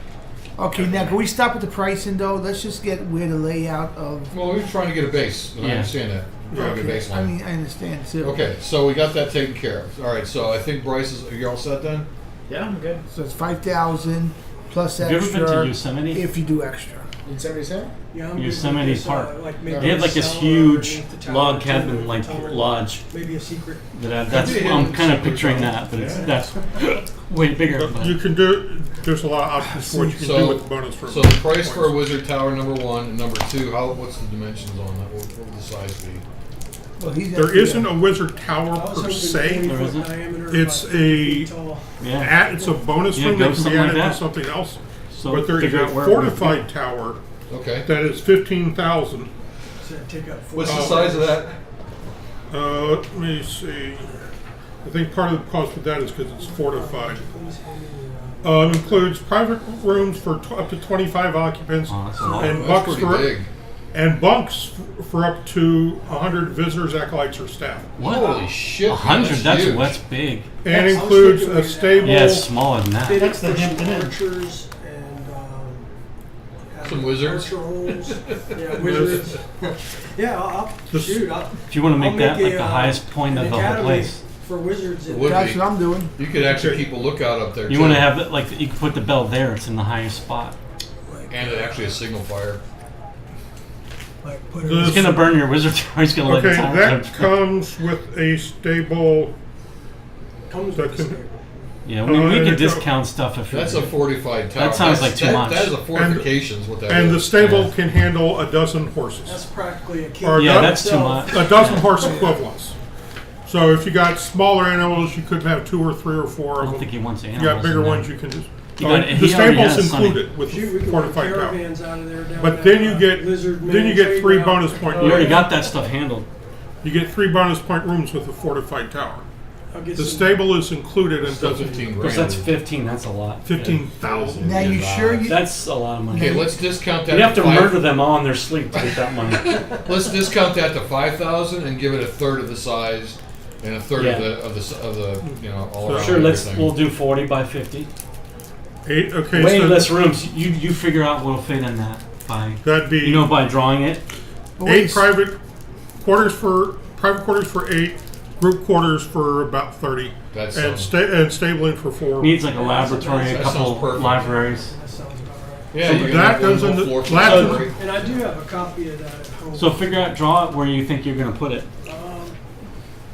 Okay, now can we stop at the pricing though? Let's just get where the layout of. Well, we're trying to get a base, and I Yeah. understand that. We're trying to get a Okay, I baseline. mean, I understand too. Okay, so we got that taken care of. All right, so I think Bryce is. You're all set then. Yeah, I'm good. So it's 5,000, plus Have you ever been to extra Yosemite? if you do extra. Yosemite Sam? Yeah, I'm Yosemite good with this, Park. like maybe They have a like this cellar huge underneath the tower, log too, cabin, like tower, lodge. Maybe a secret. That's I'm kind of picturing that, but that's way bigger. But But you can do. There's a lot of options for what you can do with the bonus room. So the price for a wizard tower, number one, and number two. What's the dimensions on that? What will the size be? Well, he's There isn't a wizard tower I was per hoping se. 20 There foot isn't? diameter, It's about 50 feet a- tall. yeah. It's a bonus Yeah, room go that can be something like added that. to something else. So But there is figure a out where it would fortified tower Okay. that is 15,000. So take up What's the 40 size of that? Let me see. I think part of the cost with that is because it's fortified. It includes private rooms for up to 25 occupants Oh, that's a lot. and That's bunks pretty for big. and bunks for up to 100 visitors, acolytes, or staff. What? Holy shit! man, 100? That's huge. what's big. And Yes, I was includes thinking a maybe stable. Yeah, it's smaller than that. Fitted That's the for some Hampton Inn. archers and have Some wizards. archer holes. Yeah, wizards. Yeah, I'll This- shoot. If you want to make I'll that make like a, the highest point an of the whole academy place, for wizards. Would That's be. what I'm doing. You could actually keep a lookout up there. you too. want to have it like you can put the bell there. It's in the highest spot. and actually a signal fire. Like put The- He's gonna burn your wizard tower. He's gonna Okay, let the tower that comes with a stable. comes that with the can- stable. Yeah, we and can it- discount stuff if That's a fortified tower. That sounds like That's- too much. That is a fortifications. What that And the is. stable Yeah. can handle a dozen horses. That's practically a key. Or Yeah, that- that's too much. A dozen horse equivalents. So if you got smaller animals, you could have 2 or 3 or 4 I of don't them. think he wants You animals. got bigger in there. ones, you can just. He got- the he already stable's has Sonny. included with Shoot, we the can run fortified tower. caravans out of there down But that, then you get lizard then you man get trade 3 route. bonus point You already rooms. got that stuff handled. You get 3 bonus point rooms with a fortified tower. I'll get The some- stable is included and Still doesn't 15 Because grand. that's 15. That's a lot. 15,000. Now you sure you? That's a lot of money. Okay, let's discount that. You have to five- murder them all in their sleep to get that money. Let's discount that to 5,000 and give it a third of the size and a third Yeah. of the all around. Sure, everything. we'll do 40 by 50. 8. Okay, Way so less rooms. You figure out what'll fit in that by that'd be by drawing it. 8 private quarters for 8, group quarters for about 30, That and sounds- stabling for 4. Needs like a laboratory, a That couple sounds perfect. libraries. That sounds about right. Yeah, So you're gonna that have one goes whole into floor for lab- library. And I do have a copy of that at home. So figure out, draw it where you think you're gonna put it.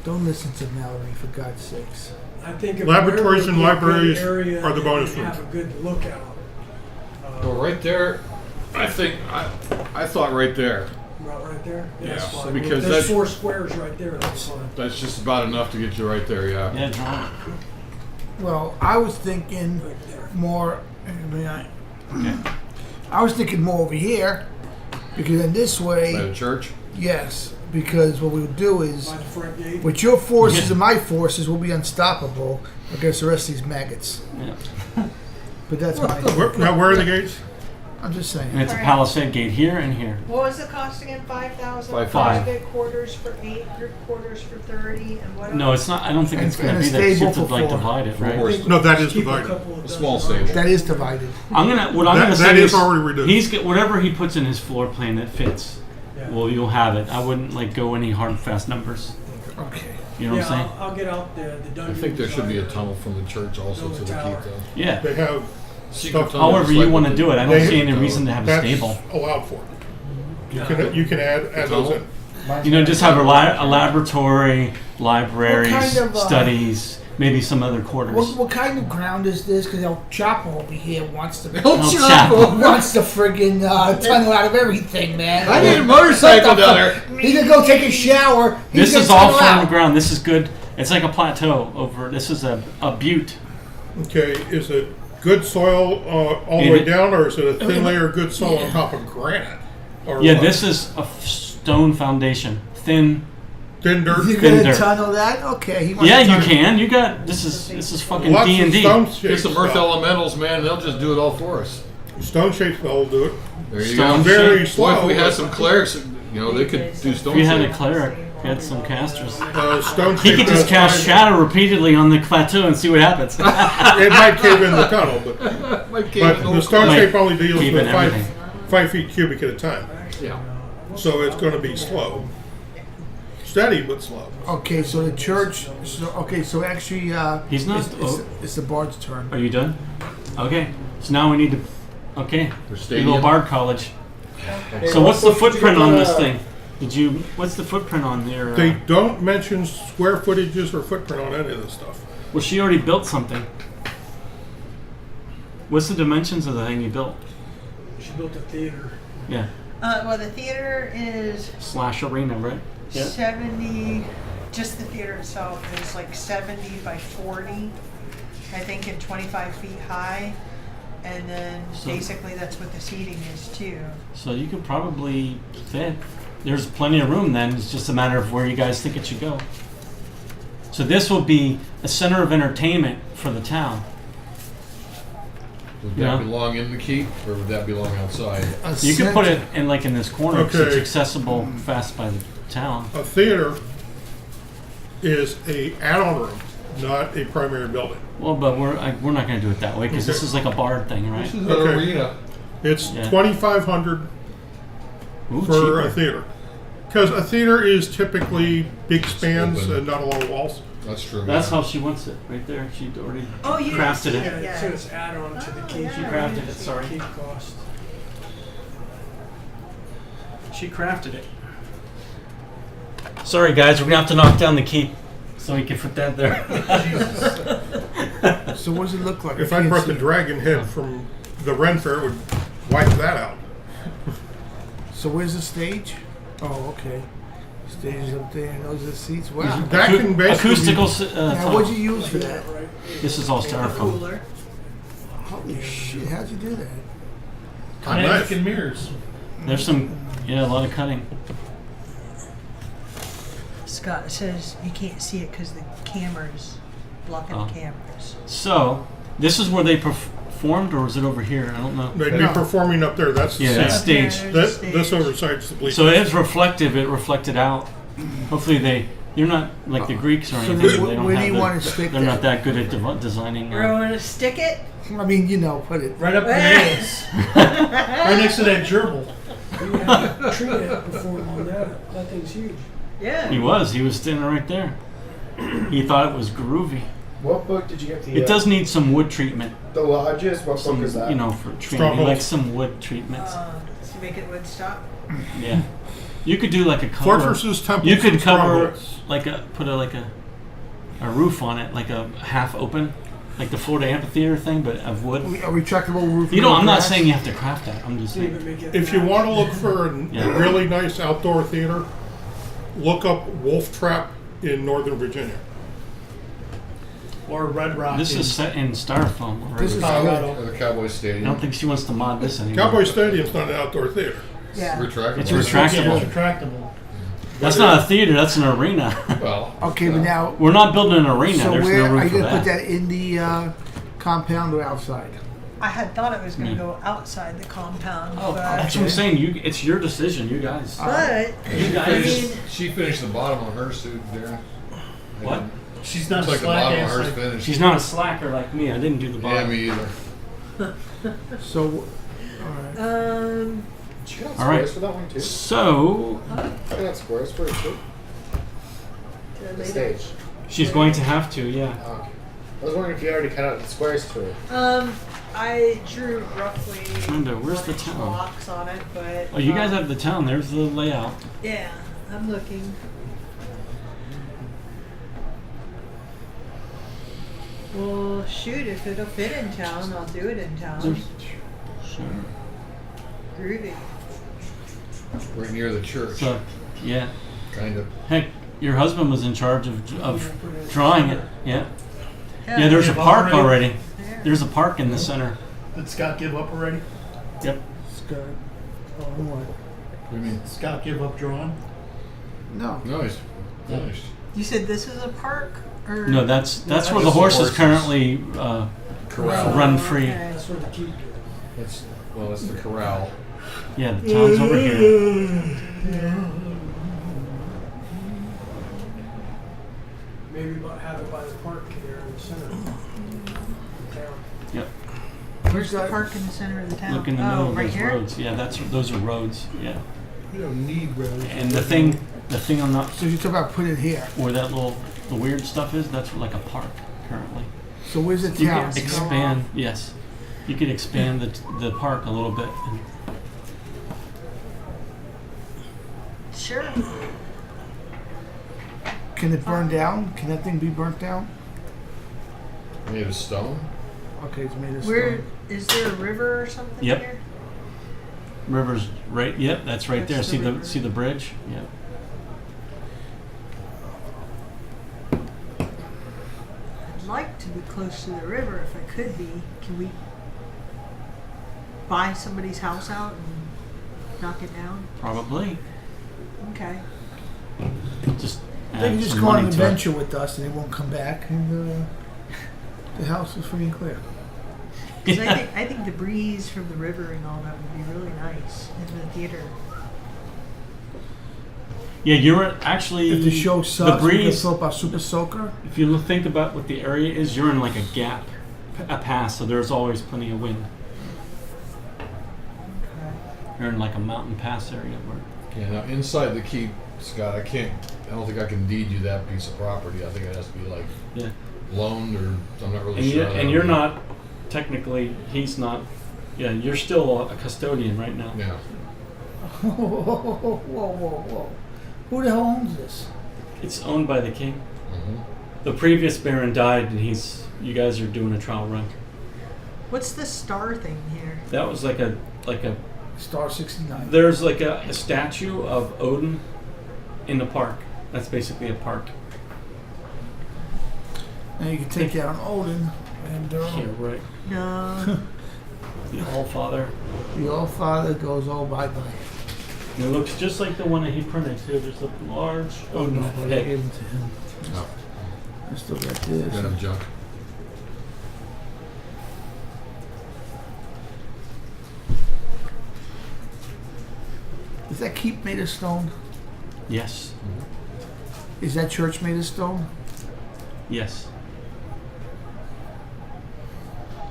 Don't listen to Mallory, for God's sakes. I think if Laboratories and wherever would be a libraries good area are the that bonus would rooms. Have a good lookout. Well, right there, I think I thought right there. Right there. Yeah, That's so fine. because There's that's- 4 squares right there. That's fine. That's just about enough to get you right there. Yeah. Yeah, draw it. Well, I was thinking Right there. more. I was thinking more over here, because in this By way, the church. yes. Because what we'll do is, By the front gate. with your forces and my forces, we'll be unstoppable against the rest of these maggots. Yeah. But that's my. Now, where are the gates? I'm just saying. And it's a Alright. palisade gate here and here. What was the cost again? 5,000? 5,000. Private quarters for 8, group quarters for 30, and what No, else? it's not. I don't think it's And gonna a be that. You stable have to for like 4. divide it, For right? horses. No, that is Keep divided. a small dozen stable. That is divided. I'm gonna say That is is already reduced. he's get whatever he puts in his floor plan that fits. Yeah. Well, you'll have it. I wouldn't like go any hard and fast numbers. Okay. You know what I'm saying? I'll get out the I dungeon. think there should be a design. tunnel from the church also to the keep though. Yeah. They have Secret stuff. tunnel. However just you like want to with do it. I don't They- see any reason to have a That's stable. allowed for. You can add those in. Mine's You know, just have a not- laboratory, libraries, What kind of, studies, maybe some other quarters. What kind of ground is this? Because El Chapo over here wants to. El Chapo. wants to friggin' tunnel out of everything, man. I need a motorcycle down there. He's gonna go take a shower. He's This gonna is all tunnel firm out. ground. This is good. It's like a plateau over. This is a butte. Okay, is it good soil all the way It- down, or is it a thin layer of good soil on top of granite? Or Yeah, what? this is a stone foundation, thin. thin dirt. You're Thin gonna dirt. tunnel that? Okay. He wants Yeah, to you tunnel- can. You got this is fucking Lots D of and D. stone Get shaped some Earth stuff. elementals, man. They'll just do it all for us. Stone shaped will do it. There you Stone go. Very shape. slow. Boy, if we had some clerics, they could do If stone you had a shape. cleric, you had some casters. Stone He shaped could just cast shadow repeatedly on the plateau and see what happens. It might cave in the tunnel, but the stone Might shape only deals cave with in 5 everything. 5 feet cubic at a time. Yeah. So it's going to be slow. Steady, but slow. Okay, so the church. So actually, He's not- It's the bard's turn. Are you done? Okay. So now we need to. Okay. Their Big stadium. old Bard College. Hey, So what's the what book did you footprint get on the- this thing? What's the footprint on there? They don't mention square footages or footprint on any of this stuff. Well, she already built something. What's the dimensions of the thing you built? She built a theater. Yeah. Well, the theater is / arena, right? Yeah. 70. Just the theater itself is like 70 by 40, I think, and 25 feet high. And then So- basically that's what the seating is too. So you could probably fit. There's plenty of room then. It's just a matter of where you guys think it should go. So this will be a center of entertainment for the town. Would Yeah. that belong in the keep, or would that belong outside? You could put it in like in this corner because it's Okay. accessible fast by the town. A theater is a add-on room, not a primary building. Well, but we're not going to do it that way because this Okay. is like a Bard thing, right? This is an Okay. arena. It's Yeah. $2,500 Ooh, for cheaper. a theater. Because a theater is typically big spans open. and not a lot of walls. That's true. That's yeah. how she wants it, right there. She already Oh, you crafted see it. it. Yeah, so it's add-on to the Oh, keep. yeah. She crafted it. Sorry, Keep cost. she crafted it. Sorry, guys, we're gonna have to knock down the keep so we can put that there. So what does it look like? If I can't brought see the it. dragon head from the Ren Fair, it would wipe that out. So where's the stage? Oh, okay. Stage is up there, and those are the seats. Wow. That can basically Acoustical. Now, what'd you use for that? This is all styrofoam. Cooler. Holy shit! How'd you do that? Nice. and mirrors. There's some, a lot of cutting. Scott says you can't see it because the camera's blocking Oh. the cameras. So, this is where they performed, or is it over here? I don't know. They'd be No. performing up there. That's the Yeah, that's stage. stage. There's a This stage. overside's the bleachers. So it's reflective. It reflected out. Hopefully you're not like the Greeks or So anything. where- They don't where do have you the- want to stick They're that? not that good at designing. Where I want to stick it? I mean, put it. Right up the nails. Right next to that gerbil. We had a tree head before on that. That thing's huge. Yeah. He was standing right there. He thought it was groovy. What book did you get the? It does need some wood treatment. The Lodges. What Some, book is that? for treatment. He Stronghold. likes some wood treatments. To make it wood stop. Yeah. You could do like a cover. Fortresses, temples, You could and cover strongholds. put a roof on it, like a half open, like the Florida amphitheater thing, but of wood. A retractable roof. You know, with I'm not grass. saying you have to craft that. I'm just Leave saying. it, make it If you match. want to look for a Yeah. really nice outdoor theater, look up Wolf Trap in Northern Virginia. Or Red Rock. This is set in styrofoam already. This is Colorado. Or the Cowboy I Stadium. don't think she wants to mod this anymore. Cowboy Stadium's not an outdoor theater. Yeah. Retractable. It's Yeah, retractable. it's retractable. That's not a theater. That's an arena. Well. Okay, but now, We're not building an arena. so There's where no room are you for gonna that. put that in the compound or outside? I had thought it was going to Yeah. go outside the compound, Oh, but, that's what I'm saying. It's your decision, you guys. but You I guys. mean, She finished the bottom of her suit there. What? She's not Looks like the slack bottom of ass. hers Like, finished. She's not a slacker like me. I didn't do the Yeah, bottom. me either. So, all right. Did you got All right. squares for that one too? So I got squares for it too. The stage. she's going to have to, yeah. Oh, okay. I was wondering if you already cut out the squares to it. I drew roughly Linda, where's the 1-inch town? blocks on it, but Oh, you guys have the town. There's the layout. yeah, I'm looking. Well, shoot, if it'll fit in town, I'll do it in town. Sure. Groovy. Right near the church. So, yeah. Kind of. Heck, your husband was in charge of drawing it. Yeah. Yeah, Yeah, there's a Give up park already? already. there. There's a park in the center. Did Scott give up already? Yep. Scott. Oh, what? What do you mean? Scott give up drawing? No. No, he's finished. You said this is a park? Or? No, that's where That's the the horses horses. currently Corral. run free. Okay. That's where the keep is. That's the corral. Yeah, the town's over here. Maybe have it by the park here in the center. of town. Yep. Where's the park in the center of the town? Look in the middle oh, of right those here? roads. Yeah, those are roads. Yeah. You don't need roads. And the thing I'm not So you talk about putting it here. where the weird stuff is. That's like a park currently. So where's the You town? can expand. Yes. You could expand the park a little bit. And Sure. Can it burn down? Can that thing be burnt down? Made of stone. Okay, it's made of Where stone. is there a river or something Yep. here? river's right. Yep, that's right there. That's the river. See the bridge? Yep. I'd like to be close to the river if I could be. Can we buy somebody's house out and knock it down? Probably. Okay. Just They can add just some go on money an to it. adventure with us and they won't come back, and the house is free and clear. 'Cause I think the breeze from the river and all that would be really nice in the theater. Yeah, you're actually If the show sucks, we can breeze. throw up our super soaker. If you think about what the area is, you're in like a gap, a pass, so there's always plenty of wind. Okay. You're in like a mountain pass area where. Yeah. Now inside the keep, Scott, I don't think I can deed you that piece of property. I think it has to be like Yeah. loaned, or I'm not really And, sure. and you're not technically. He's not. Yeah, you're still a custodian right now. Yeah. Whoa, whoa, whoa, whoa. Who the hell owns this? It's owned by the king. Mm-hmm. The previous baron died, and you guys are doing a trial run. What's the star thing here? That was like a. Star 69. There's like a statue of Odin in the park. That's basically a park. And you can take down Odin and Here, right. No. The All-Father. the All-Father goes all bye-bye. And it looks just like the one that he printed too. There's a large Oh Odin no, I head. gave him to him. No. I still got this. Kind of junk. Is that keep made of stone? Yes. Is that church made of stone? Yes.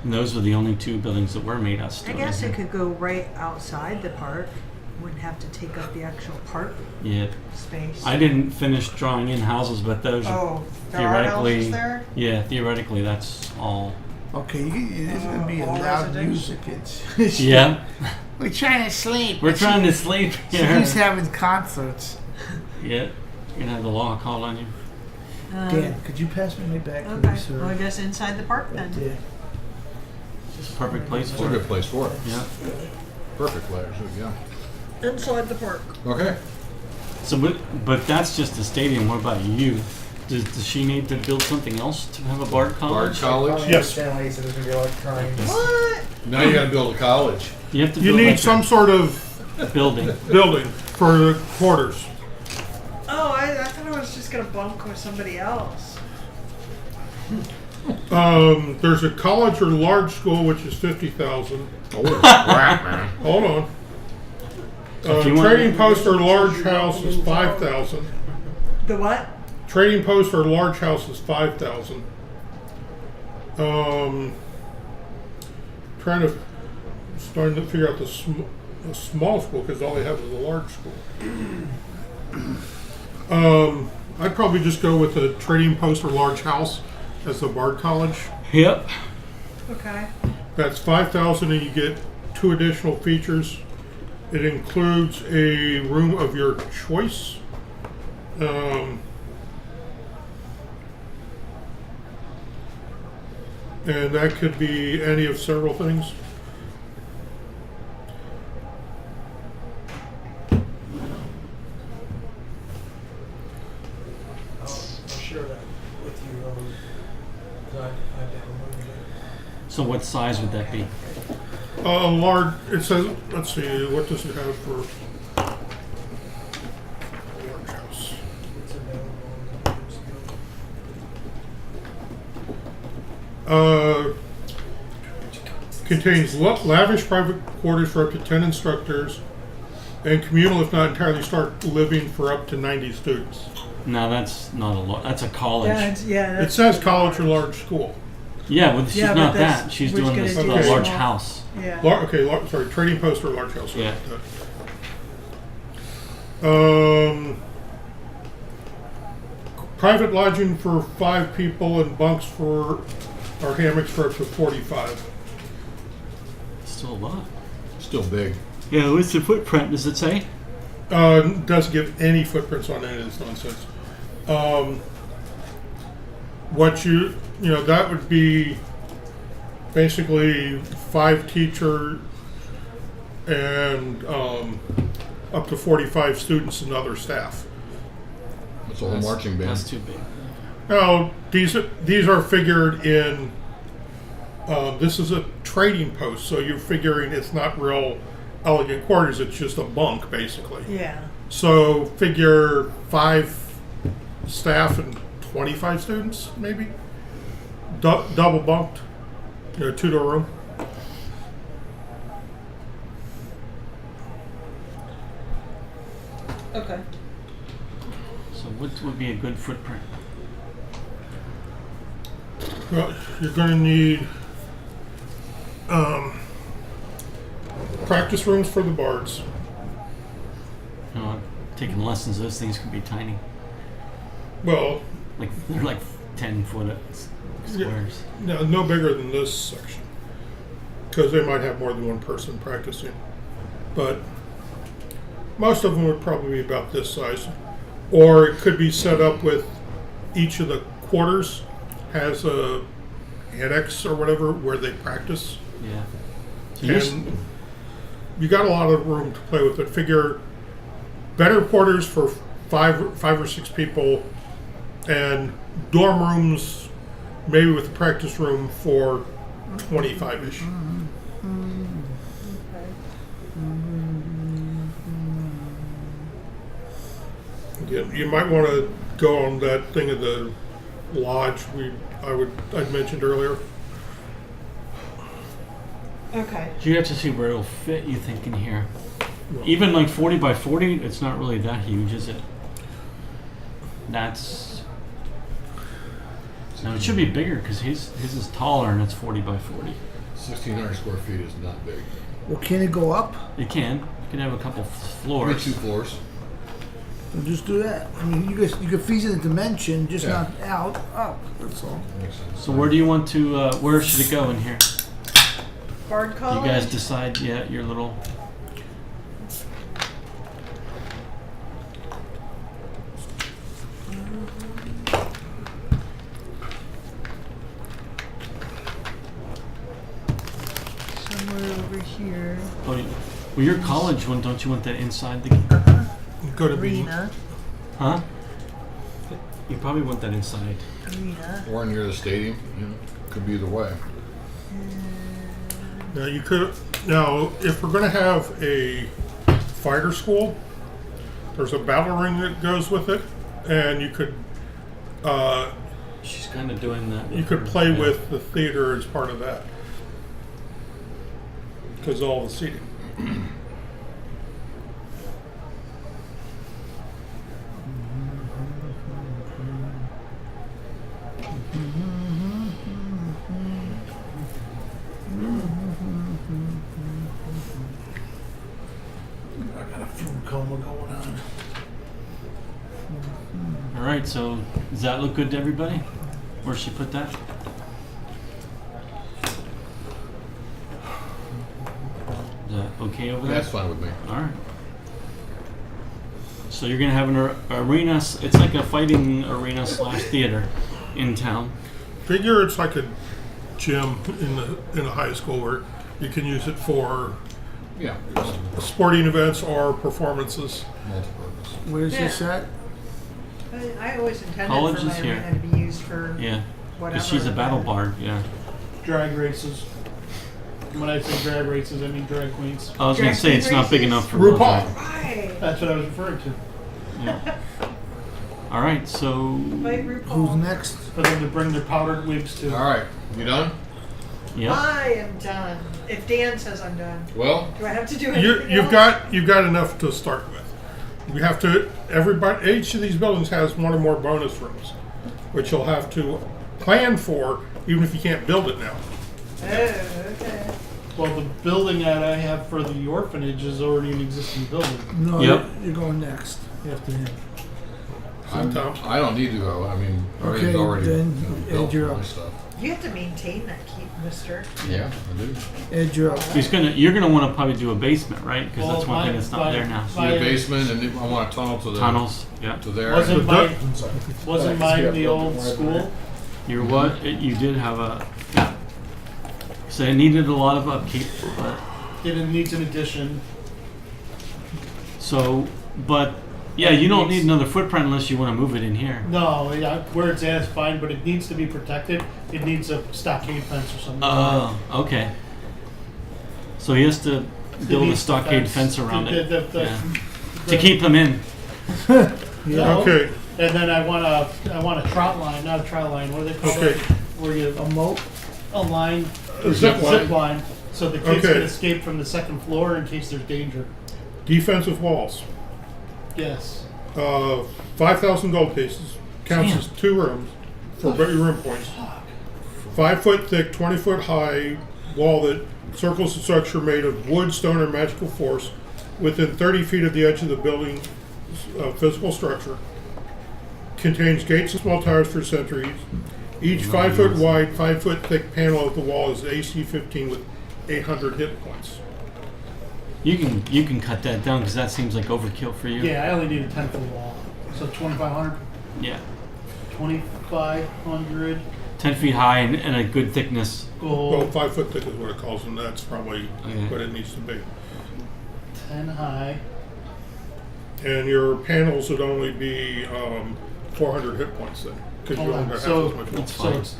And those were the only two buildings that were made out of I stone. guess it could go right outside the park. Wouldn't have to take up the actual park Yeah. space. I didn't finish drawing in houses, but those are Oh, there are theoretically. houses there? Yeah, theoretically that's all. Okay, it is going to be a All loud residential? music. It's Yeah. We're trying to sleep. We're trying to sleep She here. keeps having concerts. Yeah. You're gonna have the law called on you. Dan, could you pass me my bag, Okay. please, sir? Well, I guess inside the park Right then. there. It's a perfect place It's a for good it. place for it. Yeah. Perfect players. Yeah. Inside the park. Okay. So, but that's just the stadium. What about you? Does she need to build something else to have a Bard Bard college? College. I Yes. understand why you said there's gonna be a lot of crying. What? Now you got to build a college. You have to You build need like some sort of a building. building for the quarters. Oh, I thought I was just gonna bunk with somebody else. There's a college or large school which is 50,000. Holy crap, man. Hold on. If you want- Trading post or large house is 5,000. The what? Trading post or large house is 5,000. Starting to figure out the small school because all they have is a large school. I'd probably just go with a trading post or large house as the Bard College. Yep. Okay. That's 5,000, and you get 2 additional features. It includes a room of your choice. And that could be any of several things. I'll share that with you. 'Cause I downloaded it. So what size would that be? Large. It says. Let's see. What does it have for large house? It's available on the Contains lavish private quarters for up to 10 instructors, and communal, if not entirely, start living for up to 90 students. No, that's not a lot. That's a college. It says college or large school. Yeah, well, she's Yeah, but not that's- that. She's we're doing gonna this do a the large small- house. Yeah. Sorry, trading post or large house. Yeah. Private lodging for 5 people and bunks or hammocks for up to 45. still a lot. Still big. Yeah, what's the footprint? Does it say? Doesn't give any footprints on any of this nonsense. What you know, that would be basically 5 teacher and up to 45 students and other staff. That's a whole marching band. That's too big. Now, these are figured in. This is a trading post, so you're figuring it's not real elegant quarters. It's just a bunk, basically. Yeah. So figure 5 staff and 25 students, maybe. Double bunked, 2-door room. Okay. So what would be a good footprint? Well, you're going to need practice rooms for the bards. You know, taking lessons, those things can be tiny. Well, Like they're like 10-foot squares. no bigger than this section, because they might have more than one person practicing. But most of them would probably be about this size, or it could be set up with each of the quarters has a annex or whatever where they practice. Yeah. So you're And you got a lot of room to play with it. Figure better quarters for five or 6 people, and dorm rooms maybe with a practice room for 25-ish. You might want to go on that thing of the lodge I'd mentioned earlier. Okay. you have to see where it'll fit, you think, in here. Even like 40 by 40, it's not really that huge, is it? That's... No, it should be bigger because his is taller and it's 40 by 40. 1,600 square feet is not big. Well, can it go up? It can. You can have a couple Maybe floors. 2 floors. We'll just do that. I mean, you could freeze it in dimension, just Yeah. not out, up. That's all. Makes sense. So where do you want to, where should it go in here? Bard You college. guys decide, your little... Somewhere over here. Oh, well, your college one, don't you want that inside the... Go to be Arena. Huh? You probably want that inside. Arena. Or near the stadium. Could be either way. Now you could. Now, if we're going to have a fighter school, there's a battle ring that goes with it, and you could She's kind of doing that. you could play with the theater as part of that, because all the seating. I got a food coma going on. All right, so does that look good to everybody? Where she put that? Is that okay over there? That's fine with me. All right. So you're gonna have an arena. It's like a fighting arena / theater in town. Figure it's like a gym in a high school where you can use it for Yeah. sporting events or performances. Multi-purpose. Where's this at? I always intended College for my is here. arena to be used for Yeah, whatever. because she's a battle bard. Yeah. Drag races. When I say drag races, I mean drag queens. I was gonna Drag say it's not big races? enough for RuPaul. drag. Right. That's what I was referring to. Yeah. All right, so Like Who's RuPaul. next? For them to bring their powdered wigs to. All right. You done? yeah. I am done. If Dan says I'm done, Well, do I have to do anything You've else? got enough to start with. We have to. Each of these buildings has one or more bonus rooms, which you'll have to plan for, even if you can't build it now. Oh, okay. Well, the building that I have for the orphanage is already an existing building. No, Yep. you're going next after him. Tom? I don't need to go. I mean, Okay, everything's already then, built Ed, you're for my up. stuff. You have to maintain that keep, mister. Yeah, I do. Ed, you're up. You're gonna want to probably do a basement, right? Because Well, that's one thing that's not there now. See the basement, and then I want a tunnel to the Tunnels. Yeah. to there. Wasn't The wasn't mine the old school? You're what? You did have a. Yeah. So it needed a lot of upkeep, but It needs an addition. so, but yeah, you don't need another footprint unless you want to move it in here. No, yeah, where it's at is fine, but it needs to be protected. It needs a stockade fence or something. Oh, okay. So he has to It build a needs the stockade fence around The- it the- yeah. to keep them in. No. Okay. And then I want a trot line, not a trot line. What do they call Okay. it? Where you a moat, a line, A zip line. line, so the kids Okay. can escape from the second floor in case there's danger. Defensive walls. Yes. 5,000 gold pieces. Counts Damn. as 2 rooms for room points. 5 foot thick, 20 foot high wall that circles the structure made of wood, stone, or magical force within 30 feet of the edge of the building's physical structure. Contains gates and small towers for sentries. Each 5 foot wide, 5 foot thick panel of the wall is AC 15 with 800 hit points. You can cut that down because that seems like overkill for you. Yeah, I only need a 10-foot wall, so 2,500. Yeah. 2,500 10 feet high and a good thickness. Well, gold, 5 foot thick is what it calls them. That's probably Okay. what it needs to be. 10 high. And your panels would only be 400 hit points then, because you Hold only on, got half so- as much. That's So fine. it's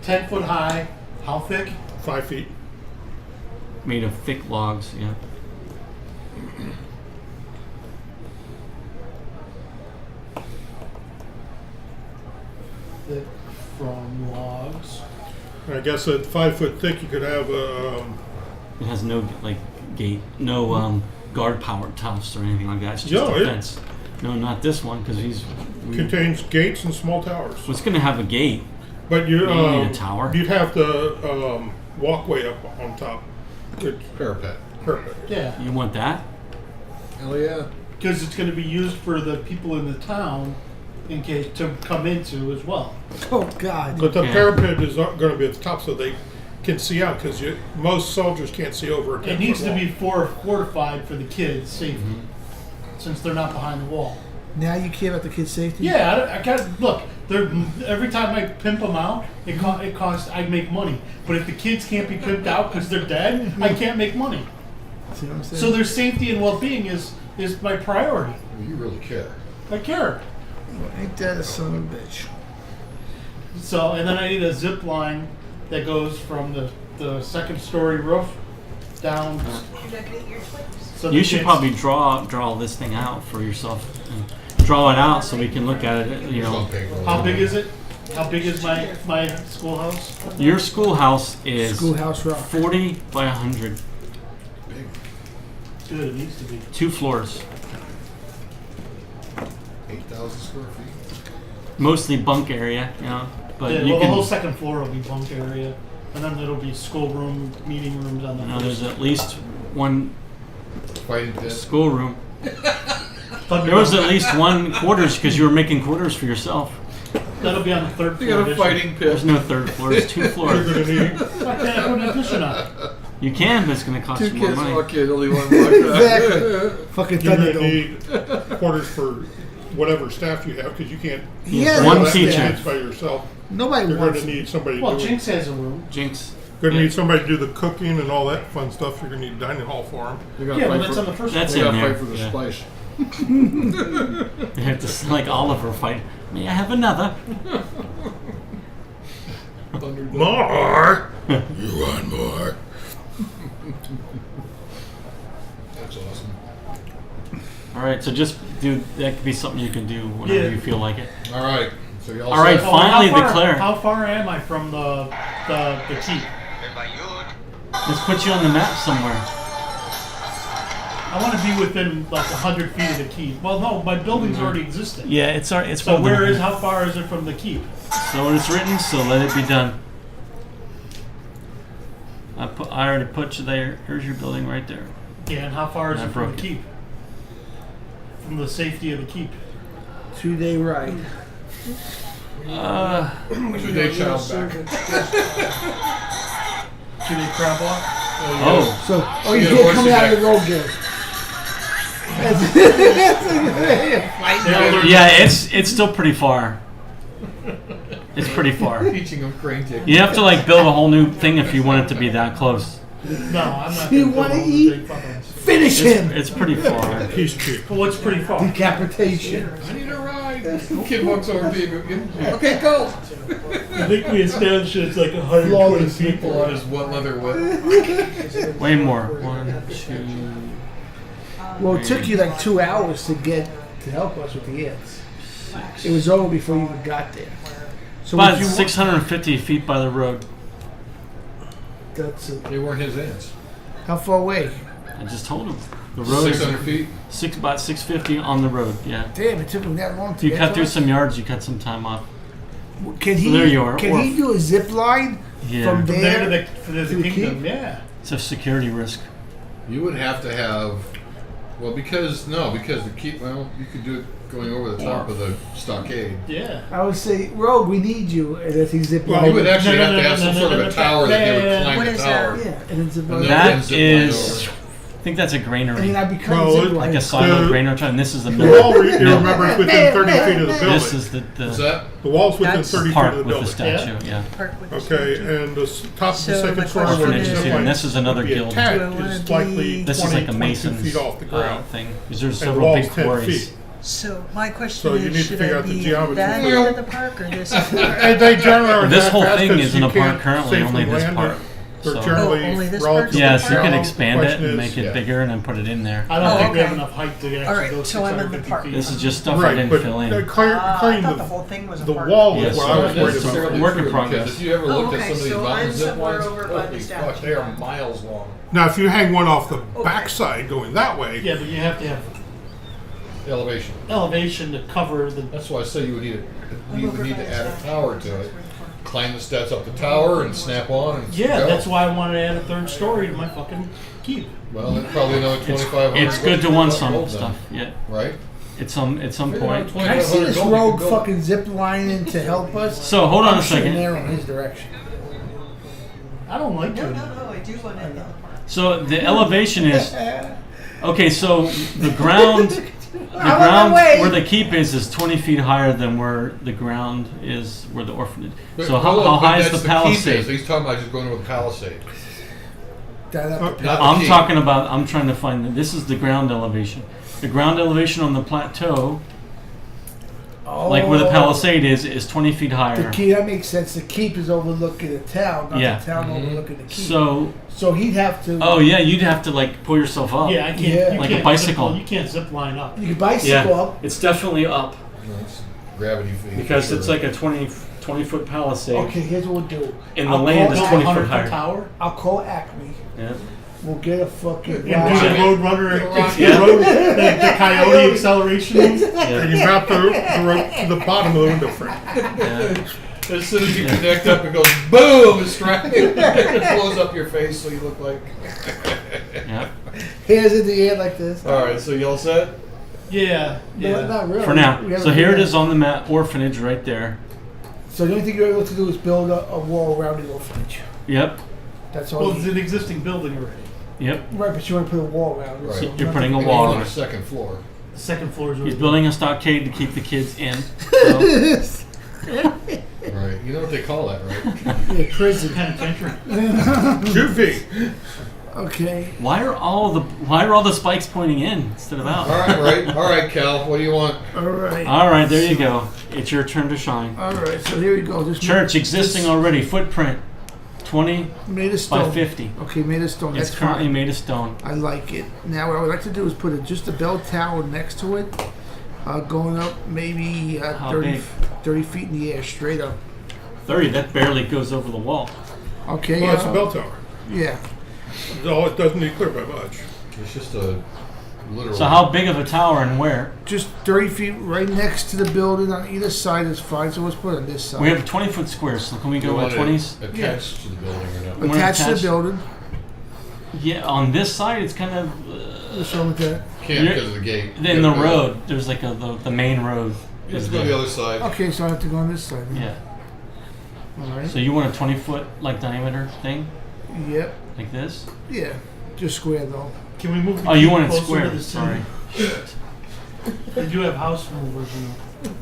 10 foot high. How thick? 5 feet. Made of thick logs, yeah. Thick from logs. I guess at 5 foot thick, you could have a. It has no like gate, no guard power tufts or anything like that. It's just Yeah, a it- fence. No, not this one because Contains gates and small towers. What's going to have a gate? But you You need a tower? You'd have the walkway up on top. It's Parapet. perfect. Yeah, You want that? Hell yeah. because it's going to be used for the people in the town in case to come into as well. Oh, God. But the Okay. parapet is going to be at the top so they can see out because most soldiers can't see over a 10 It needs foot to be wall. fortified for the kids' safety, since they're not behind the wall. Now you care about the kids' safety? Yeah, I got look. Every time I pimp them out, it costs. I make money. But if the kids can't be pimped out because they're dead, I can't make money. See what I'm saying? So their safety and well-being is my priority. You really care. I care. Ain't that a son of a bitch? So and then I need a zip line that goes from the second story roof down. You're not gonna eat your twins. So You the should kids- probably draw this thing out for yourself. And draw it out so we can look at it. You know, How big is it? How big is my schoolhouse? your schoolhouse is Schoolhouse Rock. 40 by 100, Good, it needs to be. 2 floors, 8,000 square feet. mostly bunk area. You know, but Yeah, you well, the whole can. second floor will be bunk area, and then there'll be schoolroom, meeting rooms on the You know, there's first. at least one Fighting pit. schoolroom. There was at least one quarters because you were making quarters for yourself. That'll be on the third You floor. got a addition. fighting There's pit. no third floor. It's 2 You're floors. going to need Why can't I put an addition on it? You can, but it's going to cost 2 you more kids, money. okay, only one block. Exactly. Fucking you're going to Thunderdome. need quarters for whatever staff you have because you can't Yeah, One do that teacher. dance by yourself. Nobody You're going wants to need somebody Well, to do. Jinx has a room. Jinx. Going to yeah. need somebody to do the cooking and all that fun stuff. You're going to need a dining hall for them. They're gonna Yeah, but fight that's for, on the first That's they in gotta there. fight for the Yeah. splash. They have to, like Oliver fight. May I have another? More. You want more? That's awesome. All right, so just do that. Could be something you can do whenever Yeah. you feel like it. All right. So y'all All right, set? finally how far, declare. How far am I from the keep? Let's put you on the map somewhere. I want to be within like 100 feet of the keep. Well, no, my building's already existing. Yeah, it's already. It's So how far is it from the keep? So it's written. So let it be done. I already put you there. Here's your building right there. Yeah, and how far is I it from broke the it. keep? From the safety of the keep. 2-day ride. 2-day child back. 2-day crab walk. Oh, So, you Yeah, can't horse come is out of back. the road again. yeah, it's still pretty far. It's pretty far. Teaching them crane tickets. You have to like build a whole new thing if you want it to be that close. No, I'm not. You gonna wanna go eat? big fucking- Finish him! It's pretty far. He's cheap. But what's pretty far? Decapitation. I need a ride. Kid walks over to you. Okay, go. I think we established it's like 120 Flawless people. On his what leather whip. Way more. 1, 2. Well, it took you like 2 hours to help us with the ants. It was over before you even got there. So About would you 650 feet by the road. That's They weren't his ants. how far away? I just told him. The road 600 feet. is about 650 on the road. Yeah. Damn, it took him that long If to you get cut to through us? some yards, you cut some time off. Can he? there you are, Can or- he do a zip line Yeah. from From there there? to the to the kingdom, keep? yeah. It's a security risk. You would have to have, because the keep. Well, you could do it going over the top of the stockade. Yeah. I would say, Rogue, we need you, and if he zip Well, line. you would actually No, have no, to no, have some no, sort no, of no, a tower no, that they no, would no, climb what the is tower. Yeah, and then zip And line. then- That zip line is, I think that's a I mean, granary. I become No, zip it- line. Like a siloed The- granary truck, and this is the The middle. wall, you remember, is within 30 feet of the building. This is the What's that? The wall's within That's 30 feet park of the with the building. statue. Yeah. Park with the Okay, statue. and the top of the So second my story question where the is- zip And line this is another would be guild. attached Do I wanna is likely be- This is 20, like a 22 mason's feet off the ground. thing. Because there's And the several wall's big 10 quarries. feet. So my question So you is, need to should figure I out the be geometry that for end it. of the park or this? And they generally are This that whole fast thing 'cause isn't you a park can't currently, only safely this land part. it. They're So- generally Oh, only this relatively Yes, you part? could narrow. expand it Question and is- make it yeah. bigger and then put it in there. I don't Oh, think we have okay. enough height to actually Alright, go so I'm in the 650 park. feet. This is just stuff I Right, didn't but fill in. I clearing thought the the whole thing was a the park. wall Yes, is what I so was worried this is about. a work in Because progress. if you ever looked okay, at some of these so mountain I'm zip somewhere lines, over by holy the fuck, statue they are then. miles long. Now, if you hang one off the Okay. backside going that way, Yeah, but you have to have Elevation. elevation to cover the. That's why I say you would need to add a tower to it. Climb the steps up the tower and snap on and Yeah, go. that's why I wanted to add a third story to my fucking keep. Well, that's probably another 2,500. It's good to want some gold then, stuff. Yeah. right? At some Figure point. out Can I see 2,500 this gold, you Rogue could build. fucking zip line in to help us? So hold on I'm a shooting second. arrow in his direction. I don't like No, to. no, I do want it in the park. So the elevation is okay. So the ground, the I'm on ground my way. where the keep is 20 feet higher than where the ground is where the orphanage. But So hold how on, but high is that's the keep palisade? He's talking about just going over the palisade. That up Okay. the Not the I'm keep. talking about. I'm trying to find. This is the ground elevation. The ground elevation on the plateau, like where the palisade is 20 feet The higher. key, that makes sense. The keep is overlooking the town, not Yeah. the town Mhm. overlooking the keep. So, he'd have to. oh yeah, you'd have to like pull yourself up. Yeah, I can't. Yeah. You Like a can't bicycle. You can't zip line up. You can bicycle Yeah, up. it's definitely up No, it's gravity feed. because for it's sure. like a 20 foot palisade, Okay, here's what we'll do. and the I'll land call is Acme. 20 foot 100 higher. tower. I'll call Acme. Yeah. We'll get a fucking And do ride. the road runner, Yeah. the coyote acceleration move. and Yeah. you mount the rope to the bottom of the window frame. Yeah. As soon as you connect up, it goes boom, it strikes. It blows up your face so you look like. Yeah. Hands in the air like this. All right, so you all set? Yeah, No, yeah. not really. For now. We haven't So here done it that. is on the map, orphanage right there. So the only thing you're able to do is build a wall around the orphanage. Yep. That's all. Well, you it's an existing building already. Yep. Right, but you want to put a wall around it. Right. So You're nothing- putting a And wall on on the it. second floor. The second floor is. He's already building a stockade to keep the kids in. So, Right. You know what they call that, right? Yeah, prison. penitentiary. Juvie. Okay. why are all the spikes pointing in instead of out? All right, Cal. What do you want? All right. All right, there you go. It's your turn to shine. All right. So here we go. This Church existing already. Footprint 20 made of by stone. 50. Okay, made of stone. It's That's currently fine. made of stone. I like it. Now what I would like to do is put just a bell tower next to it, going up maybe How 30, big? 30 feet in the air, straight up. 30. That barely goes over the wall. Okay. Well, it's a bell tower. Yeah. No, it doesn't need clear by much. It's just a literal. So how big of a tower and where? Just 30 feet right next to the building on either side is fine. So let's put it on this side. We have 20-foot squares. So can we You go want with it 20s? attached to the building or not? wanna attached to attach- the building. Yeah. On this side, it's kind of What's wrong with that? Can't because of the gate. in the road. There's like the main road. Let's go to the other side. Okay, so I have to go on this side. Then. Yeah. All right. So you want a 20-foot like diameter thing, Yep. like this? Yeah. Just square though. Can we move the Oh, you key want it closer square? to the Sorry. center? They do have house movers, you know.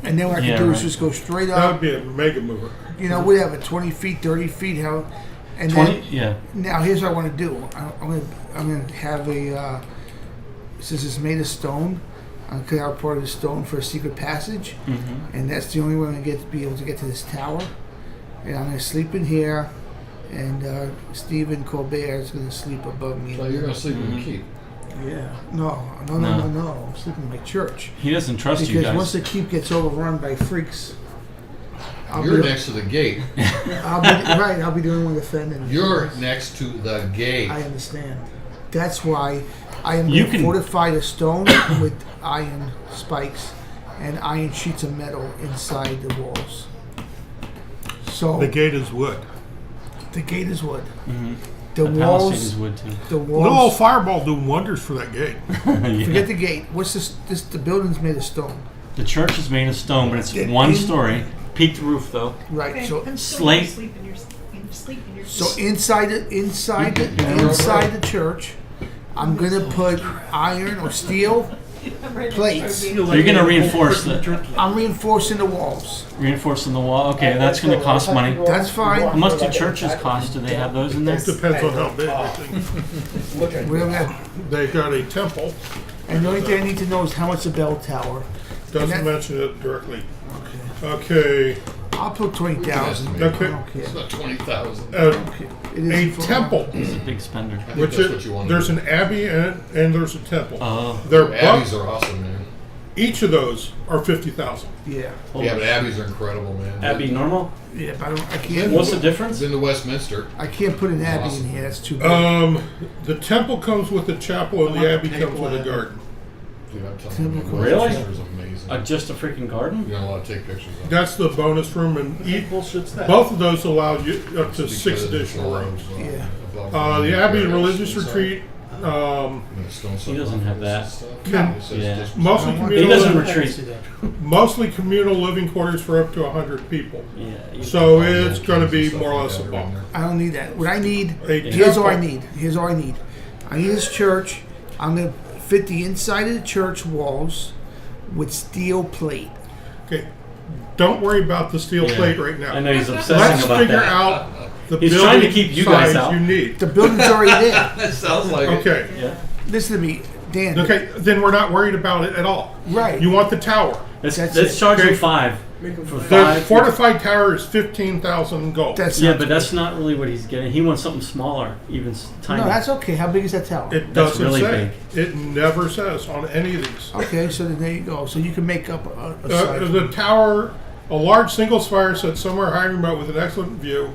And then what I can Yeah, do is right. just go straight That up. would be a mega mover. You know, whatever, 20 feet, 30 feet, how. And 20? then Yeah. now here's what I want to do. I'm gonna have a since it's made of stone, I'm gonna cut out part of the stone for a secret passage, Mm-hmm. and that's the only way I'm gonna be able to get to this tower. And I'm gonna sleep in here, and Stephen Colbert is gonna sleep above me. So you're gonna sleep in the keep. Yeah. No. No. I'm sleeping in my church. He doesn't trust you Because guys. once the keep gets overrun by freaks, You're next to the gate. I'll be the only one defending. You're next to the gate. I understand. That's why I am You going to can- fortify the stone with iron spikes and iron sheets of metal inside the walls. So The gate is wood. the gate is wood. Mhm. The The palisade walls. is wood too. The Little walls. fireball doing wonders for that gate. Yeah. Forget the gate. What's this? The building's made of stone. The church is made of stone, but it's It one is- story, peaked roof though. Right. Okay, So I'm still slate- gonna sleep in your sleep in your So inside the church, I'm gonna put iron or steel. I'm ready to plates. start So you're gonna reinforce I'm reinforcing the walls. reinforcing the wall. Okay, that's gonna cost money. That's fine. How much do churches cost? Do they have those in there? It depends on how big. I think. We're gonna, They got a temple. and the only thing I need to know is how much the bell tower. Doesn't that- mention it directly. Okay. I'll put 20,000. Okay. I don't care. It's not 20,000. It A isn't for- temple, He's a big spender. I think which that's is, what you want. there's an abbey and there's a temple. Oh, They're Abbeys both, are awesome, man. each of those are 50,000. Yeah, Yeah, but Abbeys are incredible, man. Abbey normal. yeah, but I can't. What's the difference? It's in the Westminster. I can't put an abbey Awesome. in here. That's too big. The temple comes with a chapel and the abbey comes with a garden. Dude, I'm telling you, Temple the Really? Westminster is amazing. Just a freaking garden? You're not allowed to take pictures of it. That's the bonus room, and Bullshit's that. both of those allow you up to Because 6 of the additional floor, rooms. Yeah. The Abbey Religious Retreat, He doesn't have that. Yeah. mostly I want- He communal, doesn't I didn't retreat. see that. mostly communal living quarters for up to 100 people. Yeah. So it's going to be more or less a bump. I don't need that. What I need. A Here's all I temple. need. Here's all I need. I need this church. I'm gonna fit the inside of the church walls with steel plate. Okay, don't worry about the steel Yeah. plate right now. I know he's obsessing Let's about figure that. out the He's building trying to keep you guys size out. you need. The building's already there. That sounds like it. Okay, Yeah. Listen to me, Dan. okay, then we're not worried about it at all. Right. You want the tower. Let's That's charge Okay. him 5 Make 'em for fly. The 5. fortified tower is 15,000 gold. That's Yeah, not- but that's not really what he's getting. He wants something smaller, even tiny. no. That's okay. How big is that tower? It That's doesn't really say. It never says on any of these. Okay, so then there you go. So you can make up a size. The tower, a large single spire set somewhere high and remote with an excellent view,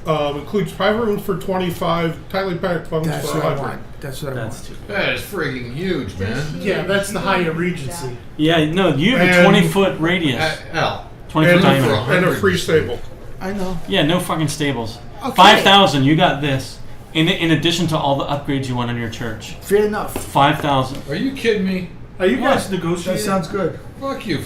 includes private rooms for 25, tightly packed rooms That's for what I 100. want. That's what I want. That's too. That is friggin' huge, man. Yeah, that's the Hyatt Regency. Yeah, no, you have a And- 20-foot radius. Al, 20-foot And, diameter. and a free stable. I know. Yeah, no fucking stables. Okay. 5,000. You got this. In addition to all the upgrades you want on your church. Fair enough. 5,000. are you kidding me? Are you guys That negotiating? sounds good. Fuck you.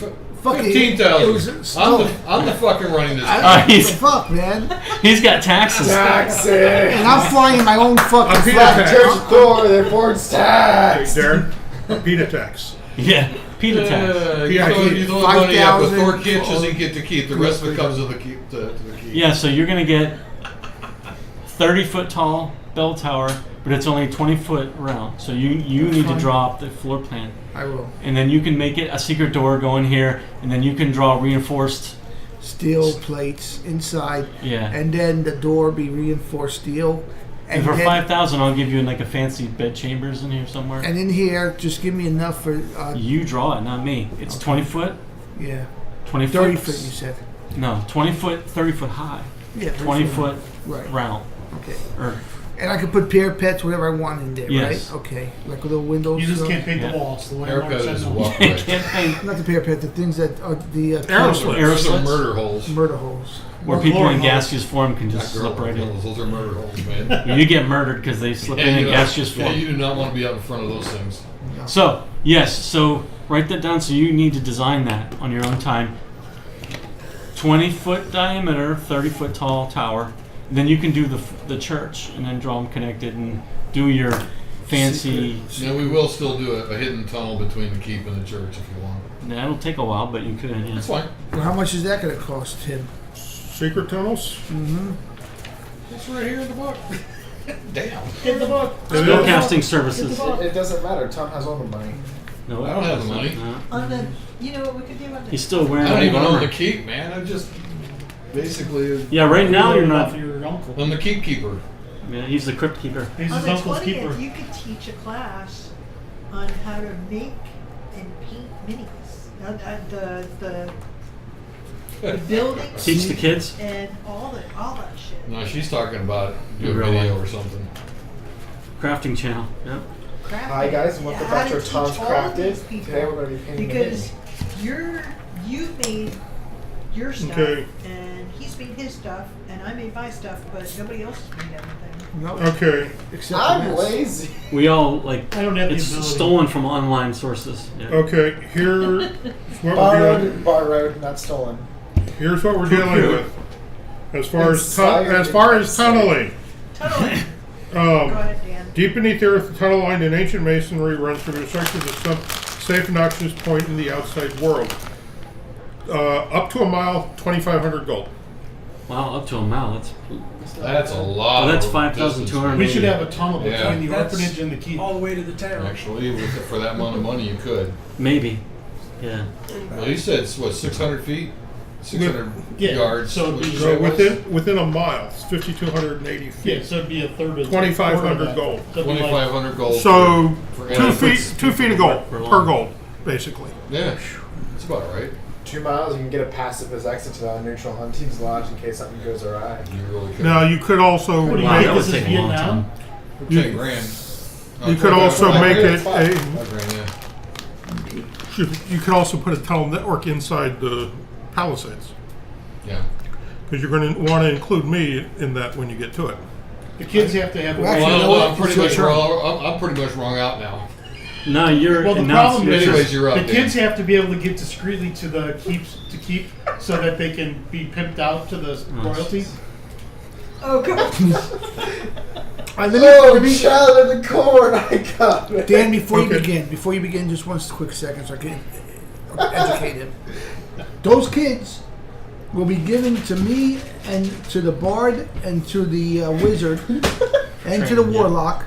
Fuck it. 15,000. It was I'm the fucking running this. What the He's fuck, man? he's got taxes. And I'm flying my own fucking A Peter flag. tax. door, therefore it's Hey, taxed. Darren, a PETA tax. Yeah, Peter tax. You Yeah, throw the money up, but 5,000 Thor Kitch doesn't get to keep. The rest of it comes to the keep. To the keep. Yeah, so you're gonna get 30-foot tall bell tower, but it's only 20-foot round. So you need to fine. draw up the floor plan, I will. and then you can make it a secret door go in here, and then you can draw reinforced. Steel plates inside, Yeah. and then the door be reinforced steel. And for then- 5,000, I'll give you like a fancy bed chambers in here somewhere. And in here, just give me enough for You draw it, not me. It's 20 foot, yeah, 20 30 foot. foot. You said. No, 20 foot, 30 foot high, Yeah, 20 foot Right. round. Okay. Or And I can put parapets, whatever I want in there, Yes. right? Okay. Like little windows. You just so- can't paint Yeah. the walls. The landlord Haircut said is no. walkway. can't paint Not the parapet, the things that are the Arrow close- slits. arrow Those are slits murder holes. murder holes. where Or people in glory holes. gaseous form can Not just girl slip right in. holes. Those are murder holes, man. You get murdered because they slip in you gaseous yeah, form. you do not want to be out in front of those things. So yes, so Write that down. So you need to design that on your own time. 20-foot diameter, 30-foot tall tower. Then you can do the church and then draw them connected and do your fancy. Yeah, we will still do a hidden tunnel between the keep and the church if you want. Yeah, it'll take a while, but you could. Yeah. That's fine. Well, how much is that going to cost, Tim? Secret tunnels? Mm-hmm. It's right here in the book. Damn. In the book. Spellcasting services. It doesn't matter. Tom has all the money. No, I don't have the money. No. On the, you know what we could do on the. He's still wearing. I don't even armor. own the keep, man. I'm just basically Yeah, right now you're Off not. your uncle. I'm the keep keeper. Yeah, he's the crypt keeper. He's On his the uncle's keeper. 20th, you could teach a class on how to make and paint minis. The buildings Teach the kids. and all that shit. No, she's talking about do a Real video life. or something. Crafting channel. Yep. Crafting. Hi guys, and welcome How back to to teach Tom's all of these Crafted. people, Today we're going to be painting because the you made your stuff Okay. and he's made his stuff and I made my stuff, but nobody else has made everything. No. Okay. Except I'm for this. lazy. We all like. I don't have the It's ability. stolen from online sources. Yeah. Okay, here's what we're doing. Borrowed, not stolen. Here's what we're dealing with. As far as Inspired tunneling. Totally. Go ahead, Dan. Deep beneath the earth, the tunnel line in ancient masonry runs from the structure to some safe and access point in the outside world. Up to a mile, 2,500 gold. Wow, up to a mile. That's a lot. Well, that's of 5,200. We should have a tunnel between Yeah. the That's orphanage and the keep. All the way to the town. Actually, for that amount of money, you could. Maybe. Yeah. Well, he said what, 600 feet, 600 Yeah, yards. so it'd be- was- So within a mile, it's 5,280 feet. Yeah, so it'd be a third of 2,500 gold. So it'd be like- 2,500 gold. So for 2 feet of gold For long. per gold, basically. Yeah, that's about right. 2 miles, you can get a passive as exit to the neutral hunting's lodge in case something goes awry. You really could. Now you could also What do you Wow, make that would this as take a long Vietnam? time. 10 grand. you could also make it 5 grand, yeah. you could also put a tunnel network inside the Palisades Yeah. because you're going to want to include me in that when you get to it. The kids have to have a Well, actually, way. you know Well, what? I'm pretty It's your much turn. wrong. I'm pretty much wrong out now. No, you're. Well, the now it's- problem is, Anyways, you're up, the Dan. kids have to be able to get discreetly to the keep so that they can be pimped out to the royalty. Oh, come on. Oh, child in the corn, I got it. Dan, before Okay. you begin, just one quick second so I can educate him. Those kids will be given to me and to the bard and to the wizard and to the warlock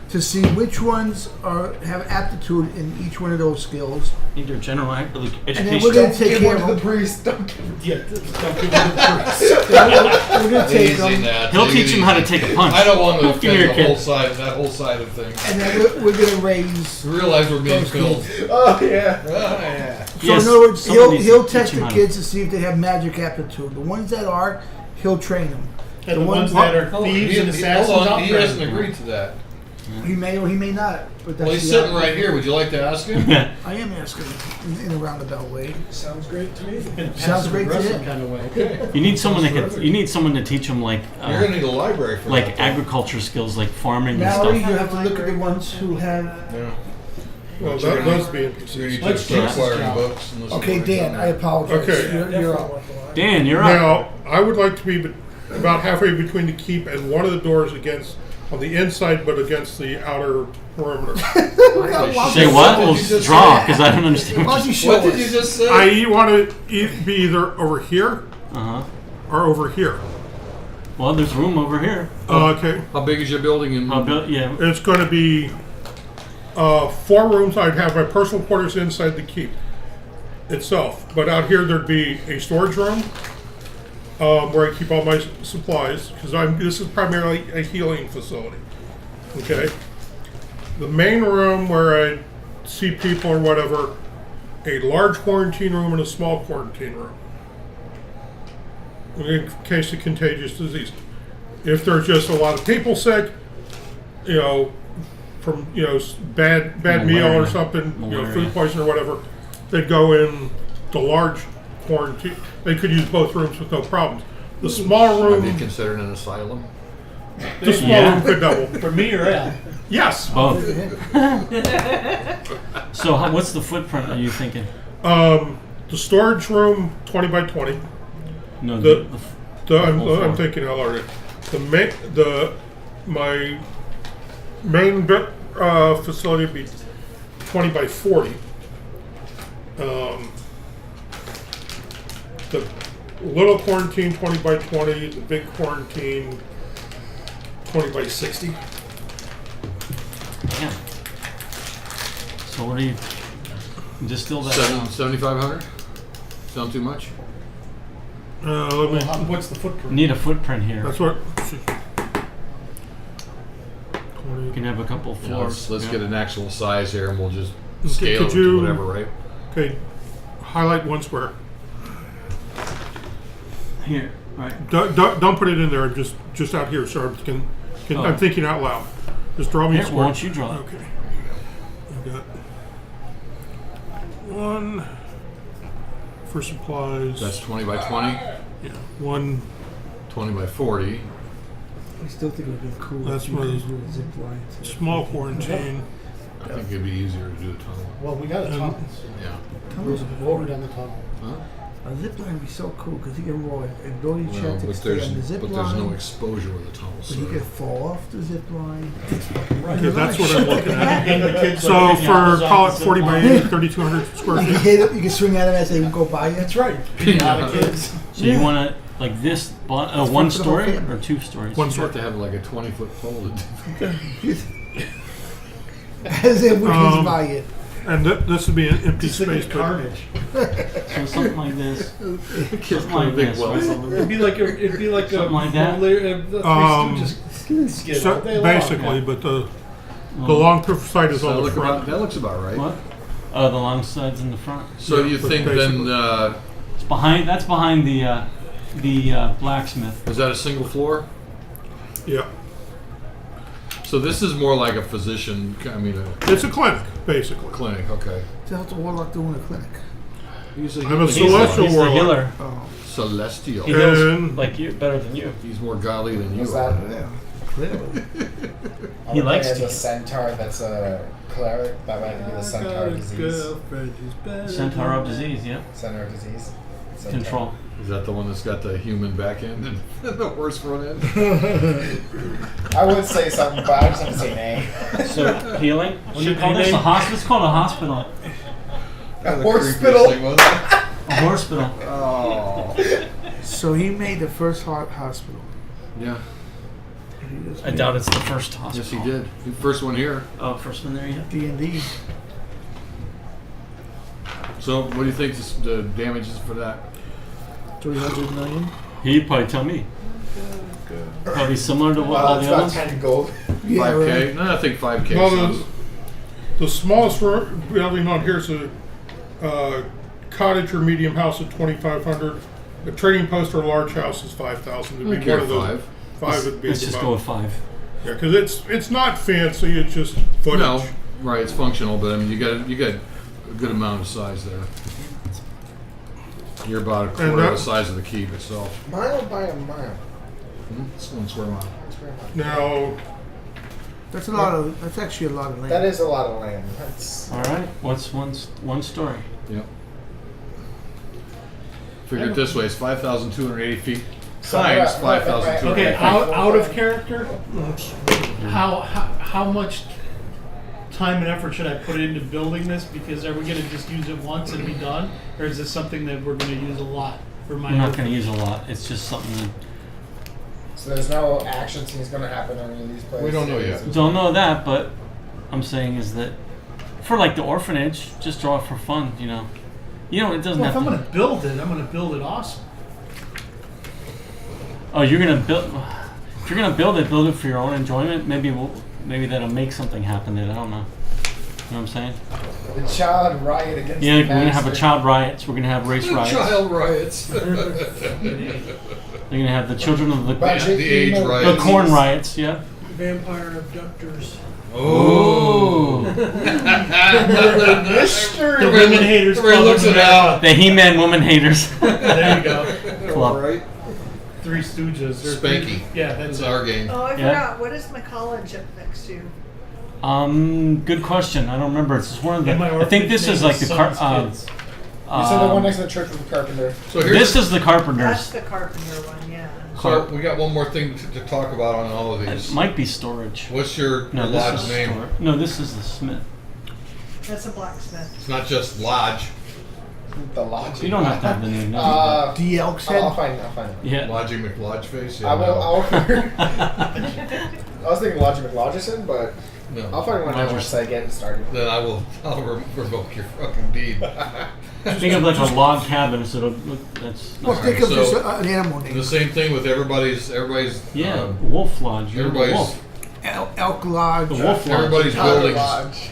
to see which ones have aptitude in each one of those skills. Need your general education. And then we're going to take Give care one of to them. the priest. Don't give Yeah, don't give them the priest. We're going to take Easy them. now. He'll Take teach it him how to easy. take a punch. I don't want to Give me your offend the whole kid. side, that whole side of things. And then we're going to raise. We realize we're being Those filled. kids. Oh, yeah. Oh, yeah. So Yes, in other words, someone needs he'll to test teach him the how to- kids to see if they have magic aptitude. The ones that are, he'll train them. And the ones that are thieves and assassins Hold on, out he there. hasn't agreed to that. He may or he may not. But that's Well, he's the sitting outcome. right here. Would you like to ask him? I am asking in a roundabout way. Sounds great to me. In a Sounds great to passive-aggressive him. kind of way. Okay. You need someone that could. You need someone to teach him like You're gonna need a library for like that. though. agriculture skills, like farming and Mallory, you stuff. have to look at the ones who have. Yeah. Well, You're that gonna- does be You're interesting. gonna need Let's to start fix this acquiring job. books. and listen Okay, to what Dan, he's I done. apologize. Okay. You're up. Dan, you're up. Now, I would like to be about halfway between the keep and one of the doors on the inside, but against the outer perimeter. Say what? What did Well, you just draw, say? because I don't understand. Why don't you show What did us? you just say? I want to be either over here Uh huh. or over here. Well, there's room over here. Okay. How big is your building? In I'll build. Yeah. It's going to be 4 rooms. I'd have my personal quarters inside the keep itself. But out here, there'd be a storage room where I keep all my supplies, because this is primarily a healing facility. Okay? The main room where I see people or whatever, a large quarantine room and a small quarantine room, in case of contagious disease. If there's just a lot of people sick, from bad meal or Malaria. something, Malaria. food poisoning or whatever, they'd go in the large quarantine. They could use both rooms with no problems. The small Are they room, considered an asylum? the small Yeah. room could double. For me or Al? Yes. Both. So what's the footprint are you thinking? The storage room, 20 by 20. No, I'm whole floor. thinking out already. My main facility would be 20 by 40. The little quarantine 20 by 20. The big quarantine 20 by 60. Yeah. So what do you distill that down? 7,500. Sound too much? Let me. What's the footprint? Need a footprint here. That's what. You can have a couple You know, floors. let's Yeah. get an actual size here, and we'll just Okay, scale could it you- to whatever, right? Okay, highlight one square. Here, right. Don't put it in there. Just out here. Sorry, Oh. I'm thinking out loud. Just draw me a Here, square. why don't you draw it? Okay. I've got one for supplies. That's 20 by 20, yeah. One. 20 by 40. I still think it would be cool. That's if you one of could those do a zip line. Small quarantine. I think it'd be easier to do a tunnel. Well, we got a tunnel. Yeah. Tunnels are What we boring. done the tunnel? Huh? A zip line would be so cool because he can roll an ability Well, check to but stay there's on the zip but line. there's no exposure with a tunnel. but So he could fall off the zip line. Okay, that's what I'm looking at. And the kids So like hanging for out call it on the 40 by zip 80, 3,200 square You can feet. hit it, you can swing at him as they go by you. That's right. Pinata kids. So you want to like this one fun for the whole story family. or 2 stories? One you have sort. to have like a 20-foot pole. As they whiz by you. And this would be an empty Just think space. of But carnage. So something like this. Kids Something like this. wells right? on them. It'd be like a Something like that? The Three Stooges skit so all day long. basically, but the long side is So on the look front. that looks about right. What? Oh, the long sides in the front. So you but think basically- then It's behind. That's behind the blacksmith. is that a single floor? Yeah, So this is more like a physician. I mean, a it's a clinic basically. clinic. Okay. What's the warlock doing in a clinic? He's a, I'm a he's celestial He's the warlock. healer. Oh, celestial. He heals And- like you, better than you. He's more godly than you Was are. that? yeah. Clearly. I He would likes play as to. a centaur that's a cleric. That might be the centaur disease. Centaur of disease. Yeah. Centaur disease. Centaur. Control. Is that the one that's got the human back end and the horse front end? I would say something, but I just have to say nay. So healing. What do you Should call be this? A named- hospital. It's called a hospital. A hospital. A hospital. Oh. So he made the first hospital. Yeah. He just I doubt it's the first hospital. Yes, he did. The first one here. Oh, first one there. Yeah. D&D. So what do you think the damage is for that? 300 million. He'd probably tell me. Probably similar to what all It's the about others. 10 gold. Yeah, 5K? right. No, I think 5K. No, sounds- the smallest building on here is a cottage or medium house at 2,500. A trading post or a large house is 5,000. It'd I be care one of those. 5. 5 would be Let's just about- go with 5. Yeah, because it's not fancy. It's just footage. No, right. It's functional, but I mean, you got a good amount of size there. You're about a quarter of that- the size of the keep itself. Mile by a mile. It's 1 square mile. Now, That's a lot of. That's actually a lot of land. That is a lot of land. That's All right. What's one story? Yep. Figure it this way: it's 5,280 feet So times right, 5,280. Okay, Right. out of character. How much time and effort should I put into building this? Because are we going to just use it once and be done, or is this something that we're going to use a lot for my? I'm not going to use a lot. It's just something that so there's no action scenes going to happen on any of these places. We don't know yet. don't know that, but I'm saying is that for like the orphanage, just draw it for fun. You know, it doesn't Well, if have I'm to. going to build it, I'm going to build it awesome. Oh, you're gonna build. If you're gonna build it for your own enjoyment. Maybe that'll make something happen. That I don't know. You know what I'm saying? The child riot against Yeah, the we're gonna have a master. child riots. We're gonna have race riots. Child riots. They're gonna have the children of the Budget The age emo- riot. the corn riots. Yeah. Vampire abductors. Oh. The women haters Everybody club looks in it America. out. The He-Man woman haters. There you go. Club. All right. Three Stooges. Or Spanky. Yeah, that's That's it. our game. Oh, I Yeah. forgot. What is my college up next to? Good question. I don't remember. It's one of the. And my I think this is like the son's kids. You said the one next to the church with the carpenter. So here's This is the That's carpenters. the carpenter one, yeah. So we got one more thing to talk about on all of It these. might be storage. What's your No, lodge this is name? No, this is the smith. That's a blacksmith. It's not just lodge. The lodging. You don't have to have the name. No. The Elks I'll Head. find it. I'll find it. Yeah. Lodging McLodgeface? Yeah, I will. no. I was thinking Lodging McLodgeson, but I'll No. find one out once I get started. Then I'll revoke your fucking deed. Think of like a log cabin, so it'll look, that's Well, not think right. of just So- an animal name. The same thing with everybody's. Yeah, wolf lodge. You're the everybody's wolf. Elk Lodge. The wolf lodge. everybody's Tyler buildings. Lodge.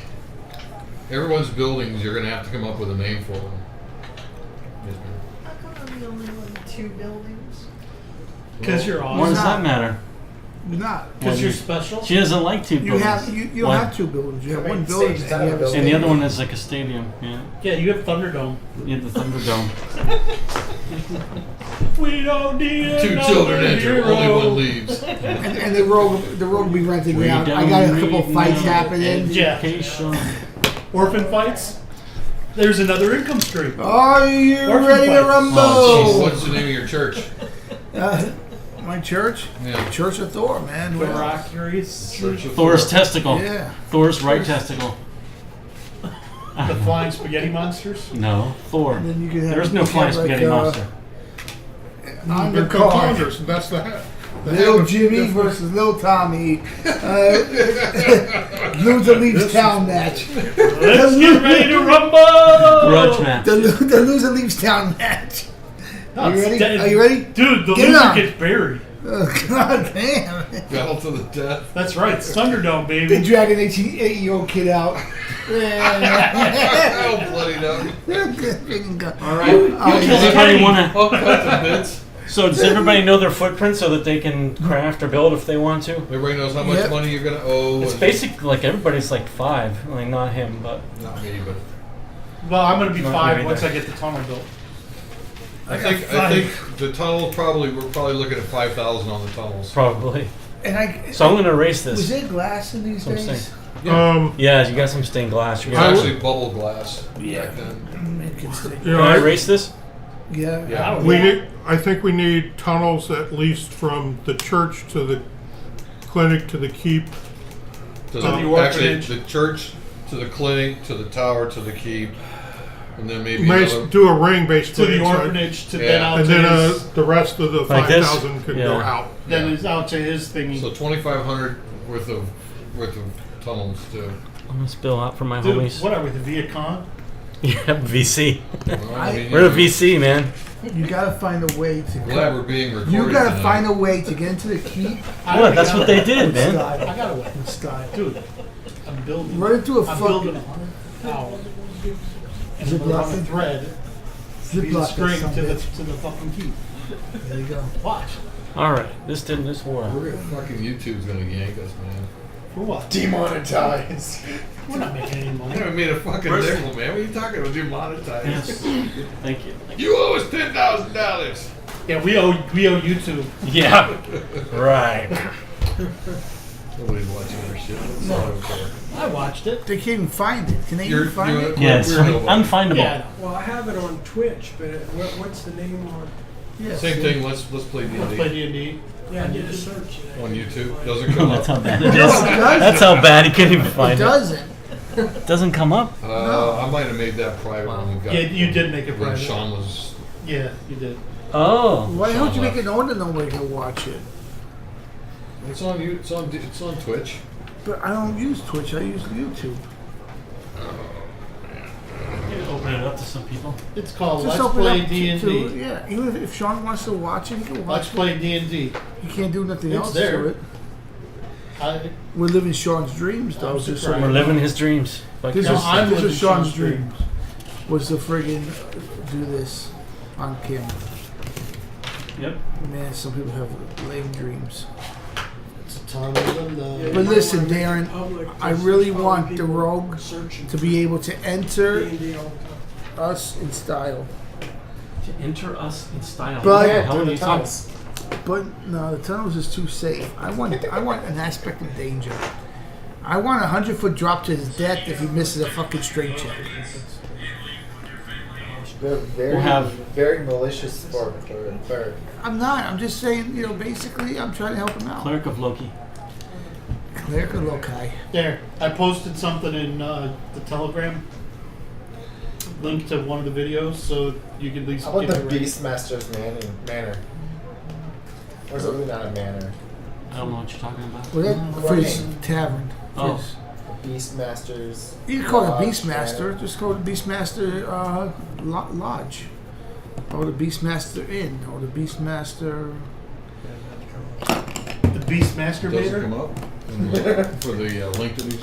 Everyone's buildings. You're gonna have to come up with a name for them. Yes, ma'am. How come I'm the only one with 2 buildings? Because you're Why awesome. does that matter? You're not. Because Well, you're you- special. She doesn't like two You buildings. have you don't One. have 2 buildings. You have I mean, one building. stage, And, not you a have building. And the other one is like a stadium. Yeah. Yeah, you have Thunderdome. You have the Thunderdome. We don't need 2 children enter. Only one leaves. and the road will be rented We out. I don't got a couple need fights no happening. Yeah. Education. Orphan fights. There's another income stream. Are you Orphan ready to fights. rumble? Oh, What's the name of your church? My church? Yeah. Church of Thor, man. The Well, Rockeries. Church of Thor's Thor. testicle. yeah. Thor's right testicle. The flying spaghetti monsters. No, Thor. And then you could have There's no you flying have, like, spaghetti monster. On They're the called card. Condors, and that's the hat. The Little hat was Jimmy different. versus Little Tommy. Loser leaves town match. Let's get ready to rumble. Grudge match. The loser leaves town match. Are you ready? Dead. Are you ready? Dude, the Get it loser on. gets buried. Oh, God damn. Battle to the death. That's right. It's Thunderdome, They baby. drag an 8-year-old kid out. Oh, bloody no. All right. Does Kenny. everybody want to? I'll cut the bits. So does everybody know their footprint so that they can craft or build if they want to? Everybody knows how much Yep. money you're gonna owe. It's and- basically like everybody's like 5, like not him, but Not me, but Well, I'm gonna be Not 5 me once either. I get the tunnel built. I think the tunnel we're probably looking at 5,000 on the tunnels. probably. And So I'm gonna erase was this. there glass in these That's what I'm days? Yeah, you got some stained glass. It You was got- actually bubble glass Yeah. back then. You Can know, I erase this? Yeah. Yeah. I think we need tunnels at least from the church to the clinic to the keep. To the actually, orphanage. the church, to the clinic, to the tower, to the keep, and then maybe May another. do a ring To basically. the inside. orphanage, to Yeah. then out And to then his, the rest of the Like this? 5,000 could go Yeah. out. then it's out to his thingy. So 2,500 worth of tunnels too. I'm gonna spill out for my Dude, homies. what are we, the Viet Cong? Yeah, VC. Well, I mean, We're the VC, man. You gotta find a way to. Glad we're being recorded. You gotta tonight. find a way to get into the keep. What? That's what they did, man. I got a way. In style. Dude, I'm building. Run into a I'm fucking building a 100 tower. And Zip we're on a locking? thread. Zip Be the lock that string son to of a the bitch. fucking keep. There you go. Watch. All right, this war. We're gonna fucking YouTube's gonna yank us, man. For what? Demonetized. We're not making any I money. haven't made a fucking Where's- nickel, man. What are you talking about? Demonetized. Yes. Thank you. You owe us $10,000. Yeah, we owe YouTube. Yeah. Right. Nobody's watching our shit. That's all I don't care. I watched it. They can't even find it. Can they You're- even find you're- it? Yeah, it's We're nobody. unfindable. Yeah. Well, I have it on Twitch, but what's the name on? Yeah. Same thing. Let's play Let's play D&D D&D. Yeah, I did a search. and on I- YouTube. Doesn't come That's how up. bad it is. No, it doesn't. That's how bad he couldn't even It find it. doesn't. It doesn't come up. I might have made that private when we got. Yeah, you did make it when private. Sean was. Yeah, you did. Oh. Why don't you Sean make it known that nobody can watch it? It's on you. It's on Twitch. But I don't use Twitch. I use YouTube. Open it up to some people. It's called Just Let's open Play up to- D&D. yeah, even if Sean wants to watch it, he can watch Let's it. Play D&D. He can't do nothing It's else there. to it. I, We're living Sean's dreams, though. I'm Just so surprised. We're you living know. his dreams. Like This No, is I'm this living is Sean's Sean's dreams. Was to friggin' do this on camera. Yep. Man, some people have lame dreams. it's a ton of them. Yeah, you But might listen, wanna make it Darren, public, I 'cause really there's probably want the people rogue searching to be able to enter D&D all the time. us in style. To enter us in style. But- What the Yeah, hell do are the you talking? tunnels. But no, the tunnels is too safe. I want an aspect of danger. I want a 100-foot drop to his death if he misses a fucking straight check. They're very, We'll have- very malicious sport for I'm not. I'm just saying, basically, I'm trying to help him out. Cleric of Loki. Cleric of Loci. There, I posted something in the Telegram. Link to one of the videos, so you can at least How about get the it ready. Beastmaster's manor? Or is it really not a manor? I don't know what you're talking about. Well, that for his tavern. Oh. His- Beastmaster's. You can call it Lodge, Beastmaster. manor. Just call it Beastmaster Lodge. Or the Beastmaster Inn. Or the Beastmaster... The Beastmaster Does it Vader. come up for the link that we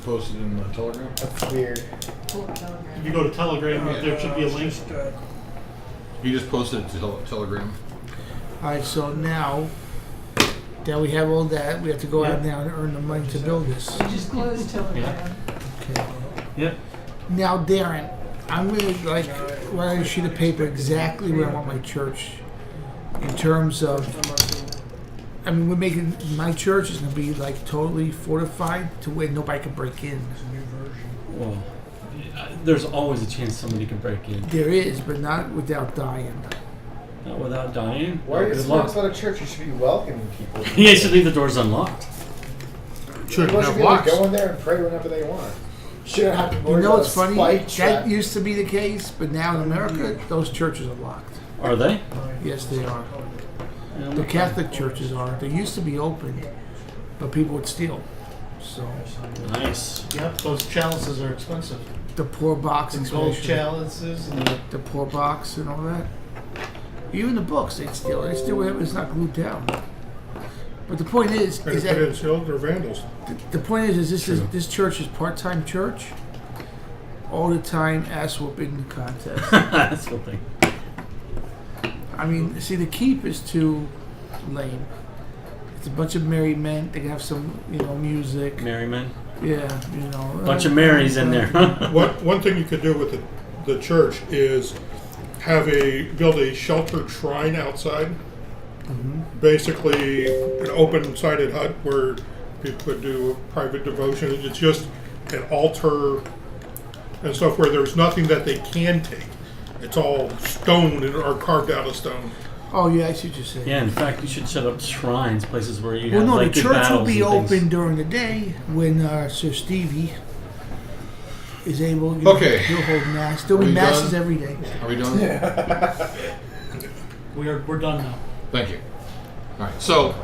posted in the Telegram? That's weird. If you go to Telegram, there should be a link. You just posted it to Telegram. Alright, so now that we have all that, we have to go out now and earn the money to build this. We just closed Telegram. Yeah. Okay. Yep. Now, Darren, I'm going to write on a sheet of paper exactly where I want my church in terms of, we're making, my church is going to be totally fortified to where nobody can break in. Well, there's always a chance somebody can break in. There is, but not without dying. Not without dying. Why are you Good smart luck. about a church? You should be welcoming people. You should leave the doors unlocked. Shouldn't People have should be able to locks. go in there and pray whenever they want. Shouldn't have to You worry know about what's a funny? spike trap. That used to be the case, but now in America, those churches are locked. Are they? Yes, they are. Yeah, The Catholic churches are. They used to be open, but people would steal. So, Nice. Yep, those chalices are expensive. the poor box The gold especially. chalices and The poor box and all that. Even the books, they'd steal. They steal whatever is not glued down. But the point is And if that it is sealed, they're vandals. the point is this church is part-time church. All the time, ass whooping contest. That's the thing. I mean, see, the keep is too lame. It's a bunch of married men. They can have some, music. Merryman. Yeah, Bunch of Marys in there. One thing you could do with the church is build a sheltered shrine outside. Basically, an open-sided hut where people could do private devotion. It's just an altar and stuff where there's nothing that they can take. It's all stone or carved out of stone. Oh, yeah, I see what you're saying. Yeah, in fact, you should set up shrines, places where you Well, have no, like the good church will battles be and things. open during the day when Sir Stevie is able. Okay. He'll hold mass. There'll Are be we masses done? every day. Are we done? we're done now. Thank you. All right. So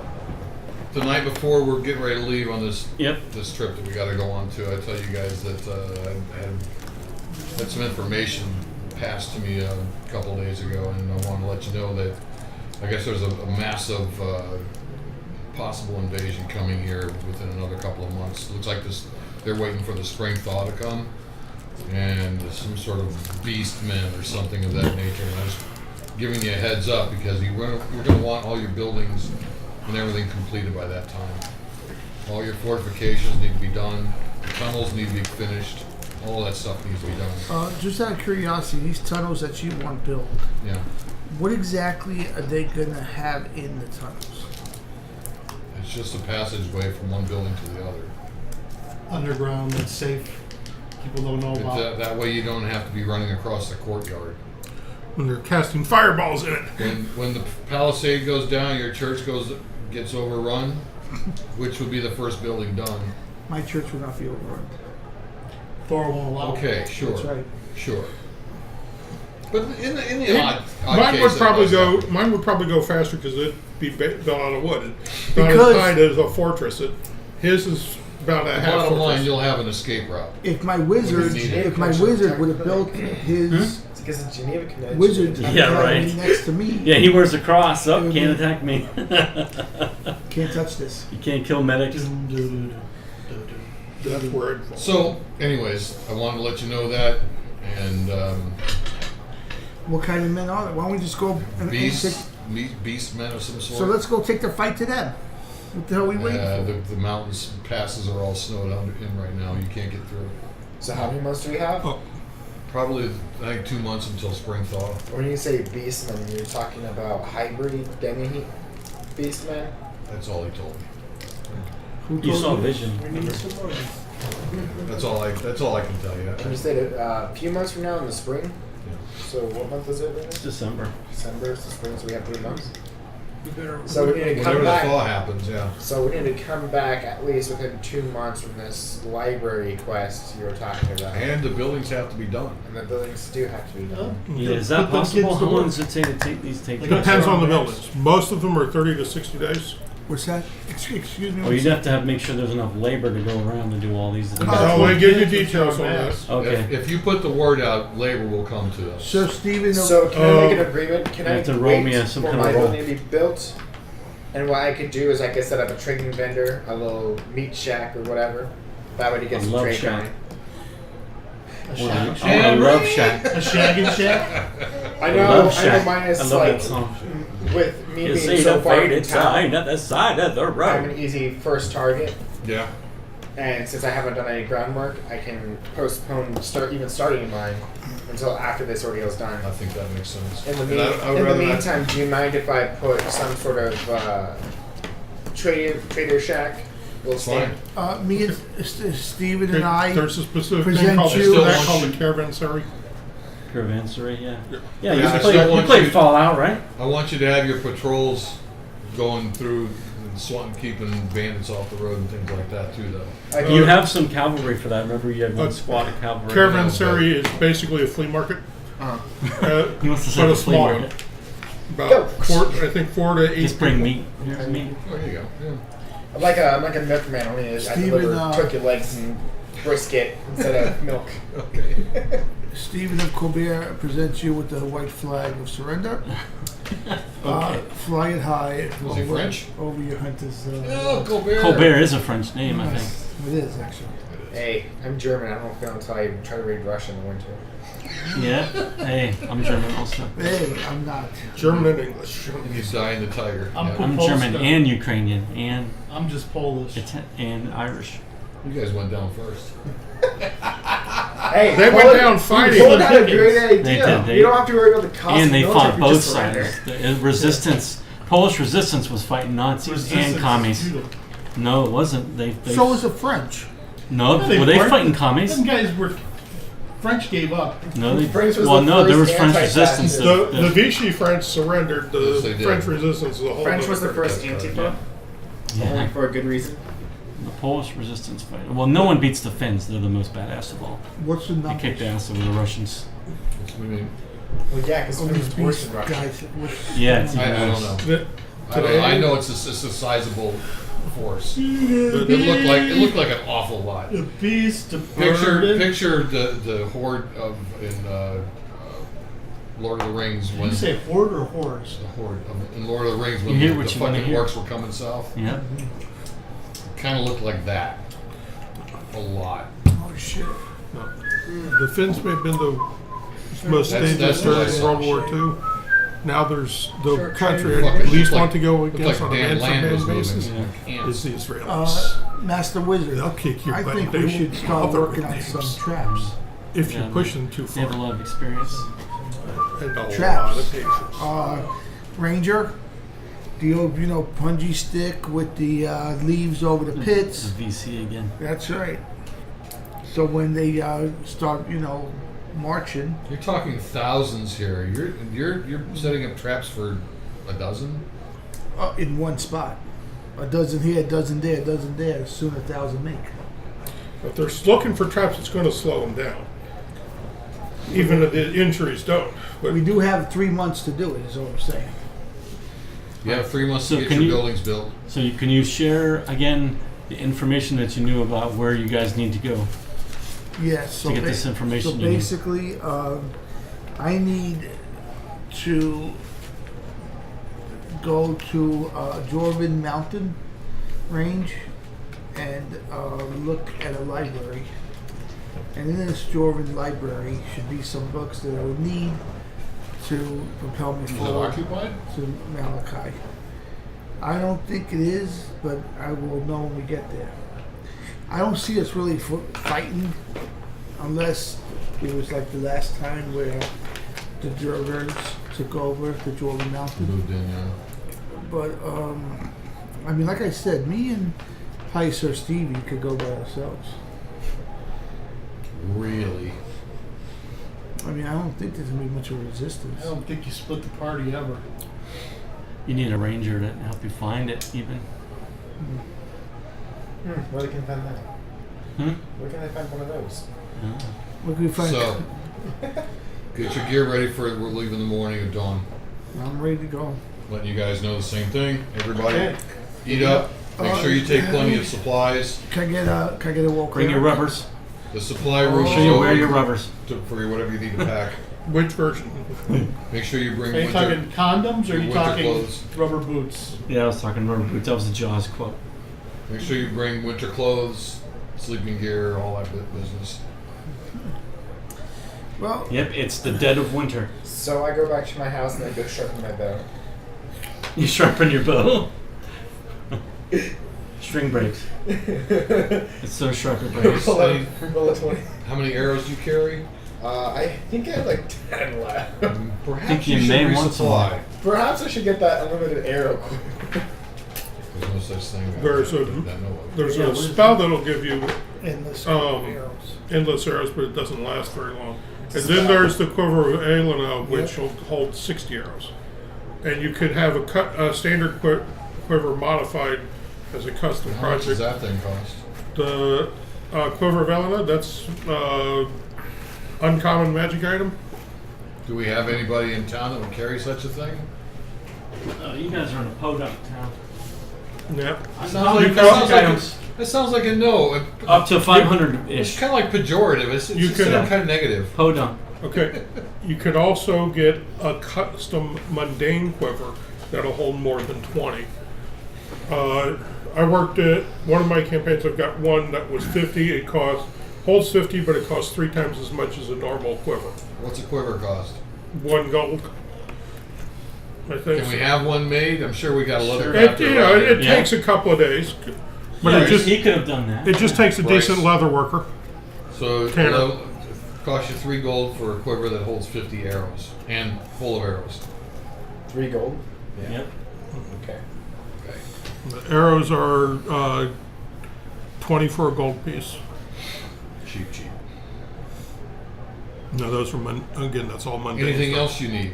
the night before we're getting ready to leave on this this trip that we got to go on to, I tell you guys that I had some information passed to me a couple of days ago, and I want to let you know that I guess there's a massive possible invasion coming here within another couple of months. Looks like they're waiting for the spring thaw to come, and some sort of beast men or something of that nature. And I was giving you a heads up because you're going to want all your buildings and everything completed by that time. All your fortifications need to be done. The tunnels need to be finished. All that stuff needs to be done. Just out of curiosity, these tunnels that you want built, Yeah. what exactly are they going to have in the tunnels? It's just a passageway from one building to the other. Underground, that's safe. People don't know about. That way you don't have to be running across the courtyard. When they're casting fireballs in it. When the palisade goes down, your church gets overrun, which would be the first building done. My church will not be overrun. Thor won't allow. Okay, sure. That's right. Sure. But in the odd Mine case would that probably does go. happen. Mine would probably go faster because it'd be built out of wood. It's not Because- as tight as a fortress. His is about a half Bottom line, fortress. you'll have an escape route. If my wizard, would have built his It's because of Geneva Convention. wizard Yeah, right. next to me, Yeah, he wears a cross. Oh, can't attack me. can't touch this. You can't kill medics. That's where it falls. So, anyways, I wanted to let you know that, and What kind of men are they? Why don't we just go and beast take, men of some sort. so let's go take the fight to them. What the hell are we waiting for? the mountains passes are all snowed in right now. You can't get through. So how many months do we have? Probably, I think 2 months until spring thaw. When you say beastmen, you're talking about hybrid demi beastmen? That's all he told me. Who You told saw you? vision. We need some money. That's all I can tell you. I just said a few months from now in the spring. So what month is it right It's now? December. December is the spring, so we have 3 months. You better. So we need to Whenever come the back. fall happens, yeah. So we need to come back at least within 2 months from this library quest you were talking about. And the buildings have to be done. And the buildings do have to be done. Yeah, is that Put them possible? kids to How long work. does it take to take these take? Depends on the buildings. Most of them are 30 to 60 days. What's that? Excuse me. Or you'd have to make sure there's enough labor to go around and do all these. So they give you details on Mass. that. Okay. If you put the word out, labor will come to us. So, Stephen, So can I make an agreement? Can You I have to roll wait me some for kind of my roll. building to be built? And what I could do is I could set up a trading vendor, a little meat shack or whatever. That way to get A some love trade shack. going. I love Shack. A shagging shack? I I know, love I know Shack. mine I is love like that song. with me You being see so the far in faded town, sign at the side of the I'm road. an easy first target. Yeah. And since I haven't done any groundwork, I can postpone starting mine until after this ordeal is done. I think that makes sense. In the, And I would in the rather not- meantime, do you mind if I put some sort of trader shack? Little stand. me and Stephen and I. There's a specific present thing called, you- that called a caravanserai. Caravanserai, yeah. Yeah, Yeah, I you still played, you want played you- Fallout, right? I want you to have your patrols going through and swatting, keeping bandits off the road and things like that too, though. I You can- have some cavalry for that. Remember, you had one Uh, squad of cavalry. Caravanserai is basically a flea market. He wants to But set a the flea small market. About Go. 4 to 8 Just bring people. meat. Here's meat. Oh, there you go. Yeah. I'm like a milkman, only I Steven, deliver turkey legs and brisket instead of milk. Okay. Stephen of Colbert presents you with the white flag of surrender. Fly it high Was he French? over your hunter's. Oh, Colbert. Colbert is a French name, I think. It is actually. Hey, I'm German. I don't feel until I try to read Russian in the winter. Yeah. Hey, I'm German also. Hey, I'm not. German and English. He's dying the tiger. I'm Yeah. cool. I'm Polska. German and Ukrainian and I'm just Polish. and Irish. You guys went down first. Hey, They went down fighting. Poland had a great idea. They did, they- you don't have to worry about the cost. And of they military fought if you both just surrender. sides. The resistance, Polish resistance was fighting Nazis Resistance and is commies. futile. No, it wasn't. They So was the French. no, They were they weren't. fighting commies? Them guys were. French gave up. No, they. France was Well, the no, there was first French anti-fascist. resistance. The Vichy French surrendered. Yes, they The did. French resistance is a whole French was the different- first Antifa, yeah, only for a good reason. the Polish resistance fight. Well, no one beats the Finns. They're the most badass of all. What's the They number? kicked ass over the Russians. I mean, Well, yeah, because Oh, Finns these worse beast than Russia. guys. Yeah, it's I even don't worse. know. The- I know it's a sizable force. It looked like an awful lot. The beast, the Picture burden. the horde of in Lord of the Rings Did when you say horde or horse? the horde in Lord of the Rings You when hear the what you wanna fucking hear. orcs were coming south. Yeah. Kind of looked like that. A lot. Oh shit. The Finns may have been the most That's- dangerous that's what I during saw. World War II. Now there's the Sure, country Fucking I at least looked want to go looked against like on a damn land was man-for-man basis moving. Yeah. is the Israelis. Master Wizard. They'll kick your I butt. think They we will should start bother working with on some names. traps. If you're Yeah, pushing too They have a far. lot of experience. And a Traps. lot of patience. Ranger. The old, punji stick with the leaves over the It's pits. VC again. That's right. So when they start, marching, You're talking thousands here. You're setting up traps for a dozen. in one spot. A dozen here, a dozen there, a dozen there. Soon 1,000 make. If they're looking for traps, it's going to slow them down. Even if the injuries don't. But We do have 3 months to do it, is all I'm saying. You have 3 months So to get can your you- buildings built. So can you share again the information that you knew about where you guys need to go Yes. So to get this So information? you need? basically, I need to go to Jorvin Mountain Range and look at a library. And in this Jorvin library should be some books that I would need to propel me Is it forward occupied? to Malachi. I don't think it is, but I will know when we get there. I don't see us really fighting unless it was like the last time where the Germans took over the Jordan Mountain. Moved in, yeah. But, like I said, me and Probably Sir Stevie could go by ourselves. Really? I mean, I don't think there's gonna be much of a resistance. I don't think you split the party ever. You need a ranger to help you find it, even. Where can I find that? Where can I find one of those? Where can we find So, get your gear ready for it. We're leaving in the morning at dawn. I'm ready to go. Letting you guys know the same thing. Everybody, Okay. eat up. Make sure you take plenty of supplies. Can I get a walk? Bring your rubbers. The supply room. Make sure you wear your rubbers. For whatever you need to pack. Which version? Make sure you bring Are you winter, talking condoms or are you winter talking clothes. rubber boots? Yeah, I was talking rubber boots. That was a Jaws quote. Make sure you bring winter clothes, sleeping gear, all that business. Well, Yep, it's the dead of winter. So I go back to my house and I go sharpen my bow. You sharpen your bow. String breaks. It's so sharp it breaks. Roll a 20. How many arrows do you carry? I think I have like 10 left. Perhaps think you you should may want resupply. Perhaps I should get that unlimited arrow quick. There's no such thing. There's a- that I know of. There's Yeah, a what is spell that'll give you endless arrows. Endless arrows, but it doesn't last very long. And then there's the Quiver of Elena, which will hold 60 arrows. And you could have a standard quiver modified as a custom How much does project. that thing cost? The Quiver of Elena, that's uncommon magic item. Do we have anybody in town that would carry such a thing? You guys are in a podunk town. Yeah. That sounds like a no. Up to It's 500-ish. kind of like pejorative. It's You just could- kind of negative. Podunk. Okay. You could also get a custom mundane quiver that'll hold more than 20. I worked at one of my campaigns. I've got one that was 50. It holds 50, but it costs 3 times as much as a normal quiver. What's a quiver cost? 1 gold. I think. Can we have one made? I'm sure we got a leather It, crafter you know, around it here. takes a couple of days, but Yeah, it just he could have done that. takes a Price. decent leather worker. So Tanner. it'll cost you 3 gold for a quiver that holds 50 arrows and full of arrows. 3 gold? Yep. Okay. Okay. The arrows are 20 for a gold piece. Cheap. No, those are again. That's all mundane. Anything stuff. else you need?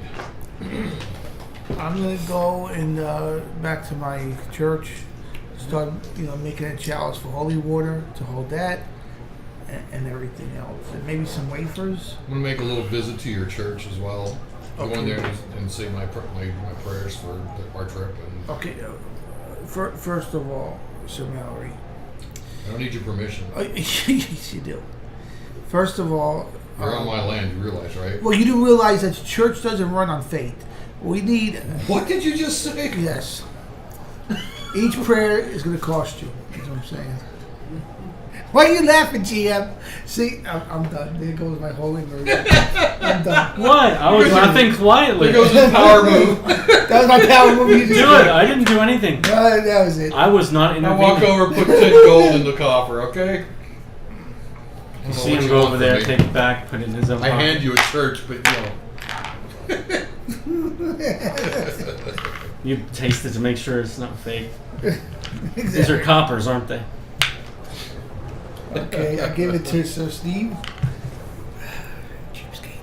I'm gonna go and back to my church, start making a chalice for holy water to hold that, and everything else, and maybe some wafers. I'm gonna make a little visit to your church as well. Go in there and say my prayers for our trip. And Okay. First of all, Sir Mallory, I don't need your permission. yes, you do. First of all, You're on my land. You realize, right? well, you do realize that the church doesn't run on faith. We need What did you just say? yes. Each prayer is going to cost you. That's what I'm saying. Why are you laughing, GM? See, I'm done. There goes my whole immersion. I'm done. What? I was laughing quietly. There goes his power move. That was my power move. You just Do it. I didn't do anything. that was it. I was not I walk intervening. over, put 10 gold in the coffer, okay? You see him go over there, take it back, put it in his own I pocket. hand you a church, but You taste it to make sure it's not fake. These are coppers, aren't they? Okay, I give it to Sir Steve. Cheapskate.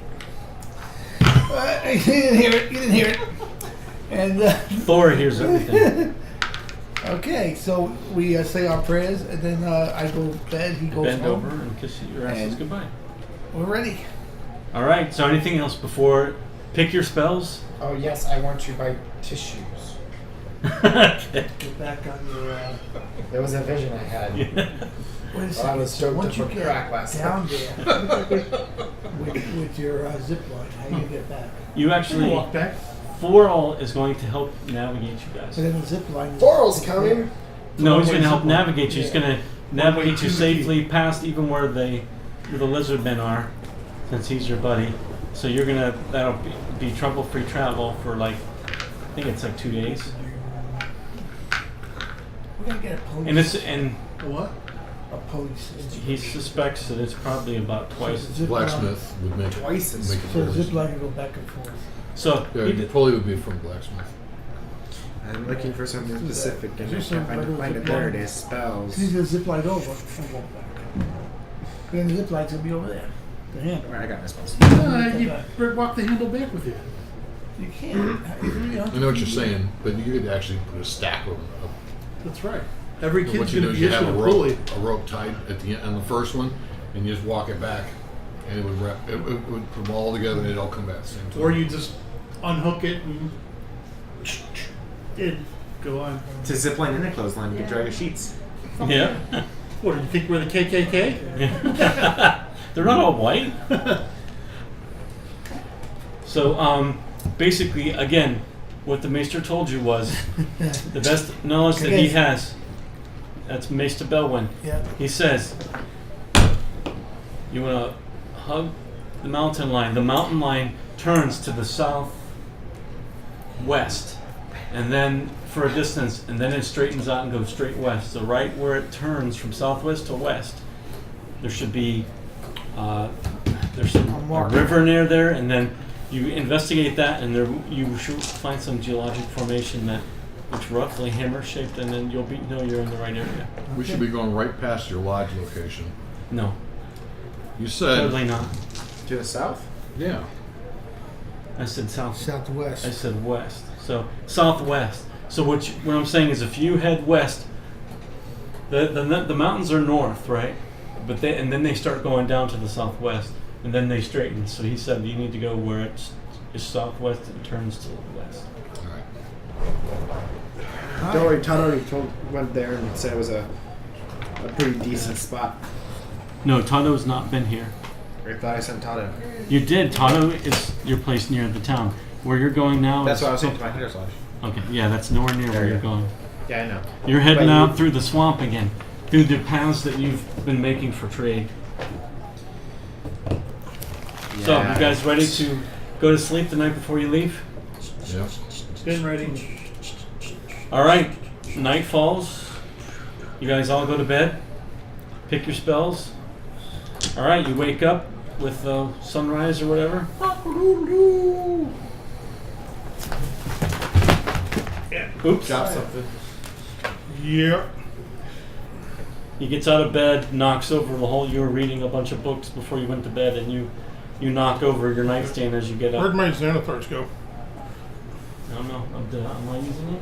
You didn't hear it. You didn't hear it. And Thor hears everything. okay, so we say our prayers, and then I go to bed. He goes Bend home. over and kiss your asses And- goodbye. We're ready. All right. So anything else before pick your spells? Oh, yes, I want to buy tissues. Okay. Get back on your. There was a vision I had. Wait a Well, I second. was So stoked once to you put get crack last down there with your zip line, how do you get back? You actually, Walk back. Floral is going to help navigate you guys. So then the zip line. Thoral's coming! No, he's going to help Zip line. navigate you. He's going to navigate you safely past even where the lizard men are, since he's your buddy. So you're gonna that'll be trouble-free travel for I think it's 2 days. We're gonna get a police. And What? a police. he suspects that it's probably about twice. Zip line. blacksmith would make it. Twice as make it So worse. zip line can go back and forth. So Yeah, it probably would be from blacksmith. I'm looking for something specific and I Just can't some find it. There it is. Spells. He's gonna zip line over and walk back. Then the zip line's gonna be over there. The handle. Alright, I got my spells. You walk the handle back with you. You can't. I know what you're saying, but you could actually put a stack of them. That's right. Every But kid's what you do going to is be you have issued a a pulley. rope tied at the end on the first one, and you just walk it back, and it would wrap. It would put them all together, and it'd all come back at the same time. Or you just unhook it and go on. To zip line and a clothesline, you can drag your sheets. Yeah. What, do you think we're the KKK? They're not all white. So, basically, again, what the Maester told you was the best knowledge that he has. That's Maester Belwyn. Yeah. He says, you want to hug the mountain line. The mountain line turns to the southwest, and then for a distance, and then it straightens out and goes straight west. So right where it turns from southwest to west, there should be there's a river near there, and then you investigate that, and there you should find some geologic formation that it's roughly hammer shaped, and then you'll know you're in the right area. We should be going right past your lodge location. No, You said, totally not. To the south? yeah. I said south. Southwest. I said west. So southwest. So what I'm saying is, if you head west, the mountains are north, right? But then they start going down to the southwest, and then they straighten. So he said you need to go where it's southwest and turns to the west. All right. Todd already went there and said it was a pretty decent spot. No, Toto's not been here. I thought I sent Todd in. You did. Toto is your place near the town. Where you're going now? That's is what I was saying to my hunter's lodge. Okay, yeah, that's nowhere near where There you you're go. going. Yeah, I know. You're heading But out you- through the swamp again, through the paths that you've been making for trade. So, you guys ready to go to sleep the night before you leave? Yeah. Been ready. All right, night falls. You guys all go to bed. Pick your spells. All right, you wake up with sunrise or whatever. Oops. Drop something. Yeah. He gets out of bed, knocks over the whole. You were reading a bunch of books before you went to bed, and you knock over your nightstand as you get up. Where'd my Xanathars go? I don't know. Am I using it?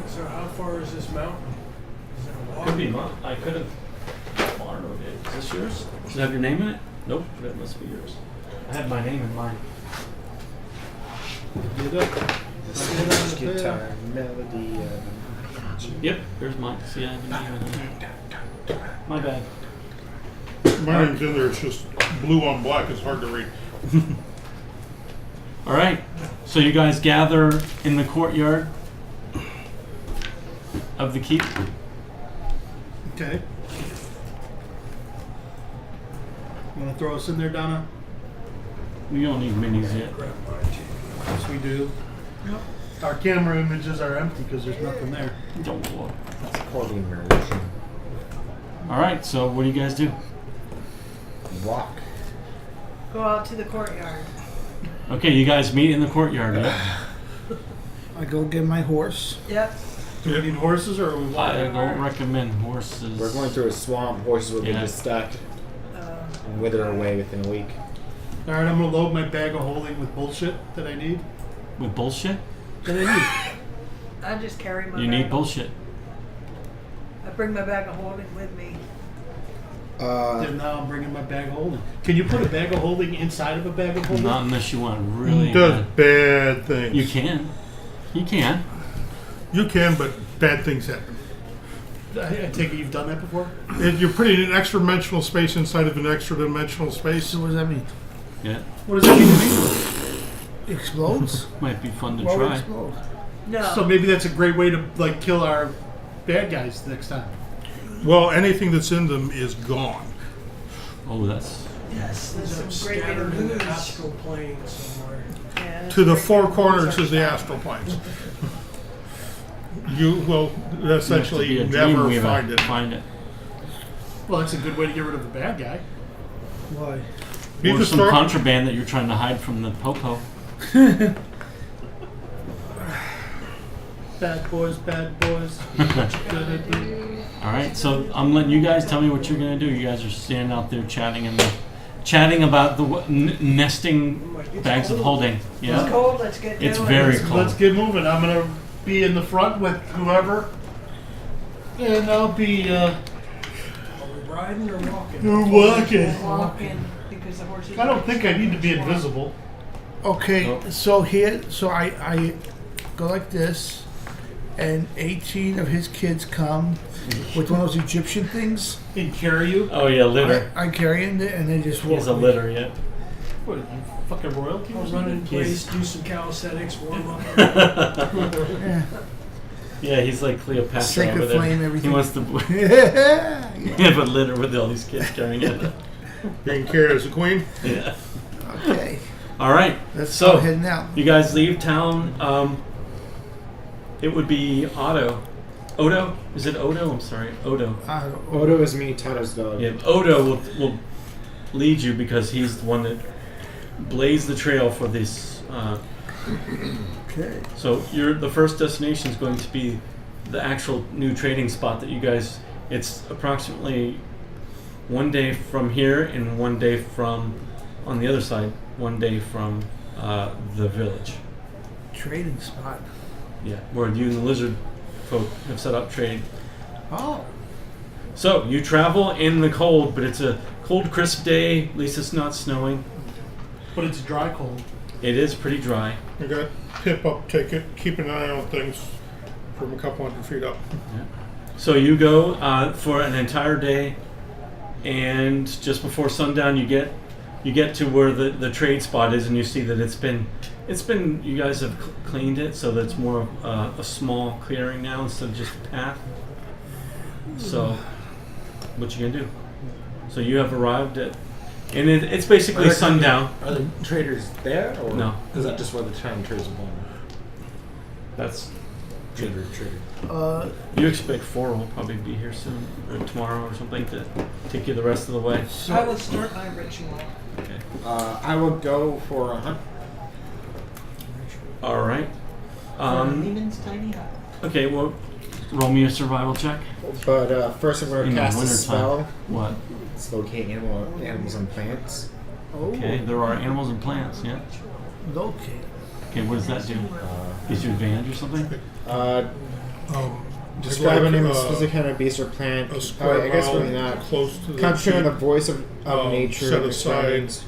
So how far is this mountain? Is it a walk? Could be mine. I could have borrowed it. Is this yours? Does it have your name in it? Nope. That must be yours. I have my name in mine. Get up. This guitar melody. Yep. There's mine. See, I have a name in it. My bad. My name's in there. It's just blue on black. It's hard to read. All right. So you guys gather in the courtyard of the keep. Okay. You want to throw us in there, Donna? We don't need minis yet. Yes, we do. Yep. Our camera images are empty because there's nothing there. Don't look. That's called the immersion. All right. So what do you guys do? Walk. Go out to the courtyard. Okay, you guys meet in the courtyard. Yeah? I go get my horse. Yep. Do we need horses or are we I walking? don't recommend horses. We're going through a swamp. Horses will be Yeah. just stuck Uh, and wither away within a week. All right, I'm gonna load my bag of holding with bullshit that I need. With bullshit? That I need. I just carry my You bag. need bullshit. I bring my bag of holding with me. Then now I'm bringing my bag of holding. Can you put a bag of holding inside of a bag of holding? Not unless you want really Does bad. bad things. You can. You can. You can, but bad things happen. I take it you've done that before? You're putting an extra dimensional space inside of an extra dimensional space. So what does that mean? Yeah. What does that mean to me? Explodes? Might be fun to Why would it try. explode? No. So maybe that's a great way to like kill our bad guys next time. Well, anything that's in them is gone. Oh, that's. yes, there's Some some great way to scattered in the lose. astral plane somewhere. Yeah, that's To the great four way to corners lose of the our astral planes. You will You have essentially to be a never dreamweaver find to it. Find it. Well, that's a good way to get rid of the bad guy. Why? You Or can some start- contraband that you're trying to hide from the popo. Bad boys, bad boys. What you gonna do? All right, so I'm letting you guys tell me what you're gonna do. You guys are standing out there chatting about the nesting bags of holding. It's Yeah, cold. Let's get it's going. very cold. Let's get moving. I'm gonna be in the front with whoever, and I'll be Are we riding or walking? Walking because the horses. I don't think I need to be invisible. Okay, so I go like this, and 18 of his kids come with one of those Egyptian things. And carry you. Oh yeah, litter. I carry in there, and they just walk. He's a litter, yeah. What are you, fucking royalty? I'll run in place, do some calisthenics, warm up. Yeah. Yeah, he's like Cleopatra Sacred over there. flame, everything. He wants to Yeah. have a litter with all these kids carrying it. Being carried as a queen. Yeah. Okay, All right. let's So- go heading out. You guys leave town. It would be Odo. Is it Odo? I'm sorry, Odo. Odo is me, Tato's dog. Yeah, Odo will lead you because he's the one that blazed the trail for this. Okay. So the first destination is going to be the actual new trading spot that you guys. It's approximately 1 day from here and 1 day from on the other side. 1 day from the village. Trading spot. Yeah, where you and the lizard folk have set up trade. Oh. So you travel in the cold, but it's a cold, crisp day. At least it's not snowing. But it's dry cold. It is pretty dry. I got Pip up, take it, keep an eye on things from a couple hundred feet up. So you go for an entire day, and just before sundown, you get to where the trade spot is, and you see that it's been you guys have cleaned it so that it's more of a small clearing now instead of just a path. So what you gonna do? So you have arrived at, and it's basically sundown. Are the traders there, or No. is that just where the traders are born? That's Trader. you expect 4 will probably be here soon or tomorrow or something to take you the rest of the way. I will start my ritual. Okay. I will go for a hunt. All right. Lehman's tiny hut. Okay. Well, roll me a survival check. But first I'm going In to the cast a winter spell. time. What? It's locate animals and plants. Okay. There are animals and plants. Yeah. Locate. Okay. What does that do? Gives you advantage or something? Describe I'd an like, specific kind of beast or plant. A square I guess mile really not. close to the Concentrate on the sheep, voice of nature. set and aside surroundings.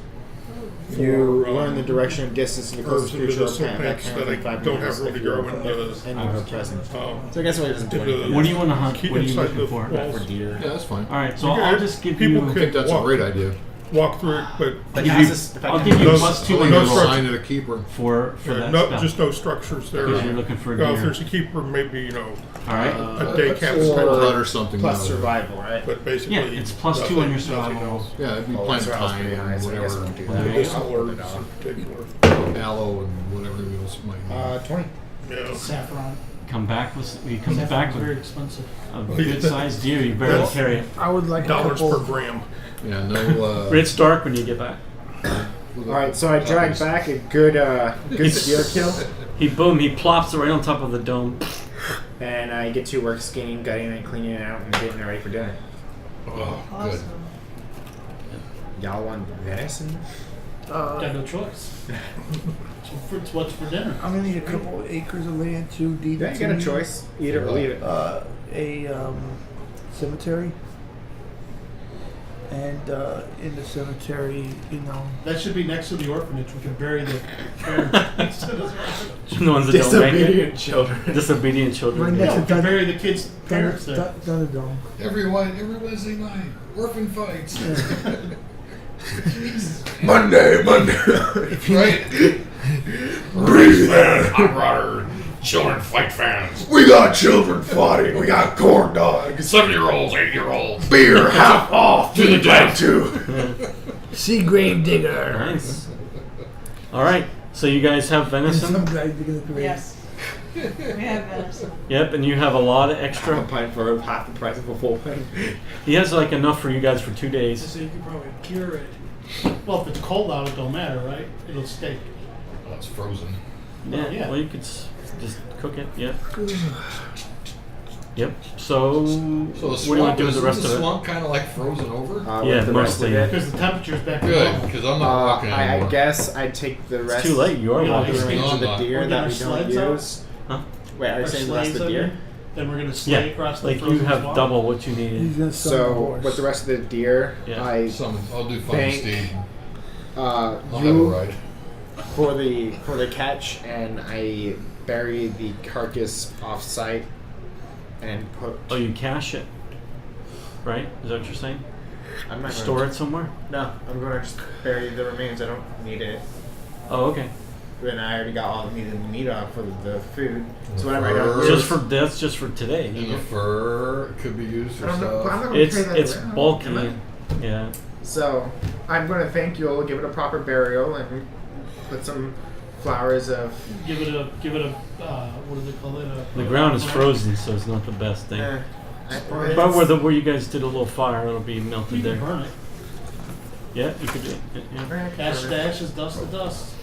You for, learn the direction and distance to the herbs closest and creature or medicinal plant. That plants kind that of I thing, 5 don't minutes have room if to grow you're in the and you're present. um, So I guess it really doesn't do into the- anything. What do you want to hunt? keep What are you inside looking the for? walls. For deer. Yeah, that's fine. All right. So Okay, I'll just give people you. I think that's walk. a great idea. walk through it, but But Give how's you- this- if I I'll can- give you No, plus 2 no on your structure. roll Sign of the keeper. for that no, spell. just no structures there. Because you're looking for a Well, if deer. there's a keeper, maybe All right. a day camp or- type Blood of, or something. plus now. survival, right? but basically Yeah, it's plus 2 on your survival roll. Yeah, it'd be Oh, plant survival's time pretty high, and so I guess I whatever. won't do that. medicinal I'll put herbs it on. in particular. Aloe and whatever else might be. 20. Yeah. Saffron. Come back with. He comes back Saffron's very with expensive. a good sized deer. You barely That's- carry it. I would like a Dollars couple. per gram. Yeah, no. It's dark when you get back. Alright, so I drag back a good deer kill, He plops it right on top of the dome. and I get to work skinning, gutting it, cleaning it out, and getting it ready for dinner. Oh, good. Awesome. Y'all want venison? Got no choice. It's what's for dinner. I'm gonna need a couple acres of land to deed Yeah, it you to got a me. choice. Eat it or leave it. A cemetery. And in the cemetery, you know, That should be next to the orphanage. We can bury the parents next to the orphanage. The ones that don't make it. Disobedient children. Disobedient children. Right yeah. next Yeah, we can bury the kids' parents there. Thunderdome. Every Wednesday night, orphan fights. Monday. Right? Breathe man. Hot rodder. Children fight fans. We got children fighting. We got corn dogs. 7-year-olds, 8-year-olds. Beer half off. To the death. Too. Sea grave digger. Nice. All right. So you guys have Some venison. guy digging the grave. Yes. We have venison. Yep, and you have a lot of A extra. pint for half the price of a full pint. He has like enough for you guys for 2 days. So you could probably cure it. Well, if it's cold out, it don't matter, right? It'll stay. Oh, it's frozen. Yeah. Yeah. Well, you could just cook it. Yep. Yep. So, So the what do you swamp want to do with is the rest the of it? swamp kind of like frozen over. Yeah, with the rest mostly, of it. Because the temperature's back to Good, normal. because I'm not walking I anymore. guess I'd take the rest. It's too late. You are Yeah, walking. The he's remains No, of the I'm not. deer We're that getting we our don't sleds out? use. Huh? Wait, are you Our saying the rest of sleighs the up deer? here, then we're gonna sleigh Yeah. across the Like you frozen have swamp. double what you needed. He's gonna summon the So horse. with the rest of the deer, Yeah. I'll do fun Thank- Steve. I'll I'll have a ride. for the catch, and I bury the carcass off site and put. Oh, you cache it, right? Is that what you're saying? I'm not Store it somewhere. No, I'm going to just bury the remains. I don't need it. Oh, okay. And I already got all the meat off for the food. So The whatever I fur. don't Just for that's just for today. And the fur could be used for I don't know, but I'm stuff. not gonna carry that It's around, bulky. am I? Yeah. So I'm going to thank you all, give it a proper burial, and put some flowers of. Give it a what do they call it? The ground is frozen, so it's not the best thing. But where you guys did a little fire, it'll be melted You can there. burn it. Yeah, you could do it. Yeah. Ash to ashes, dust to dust.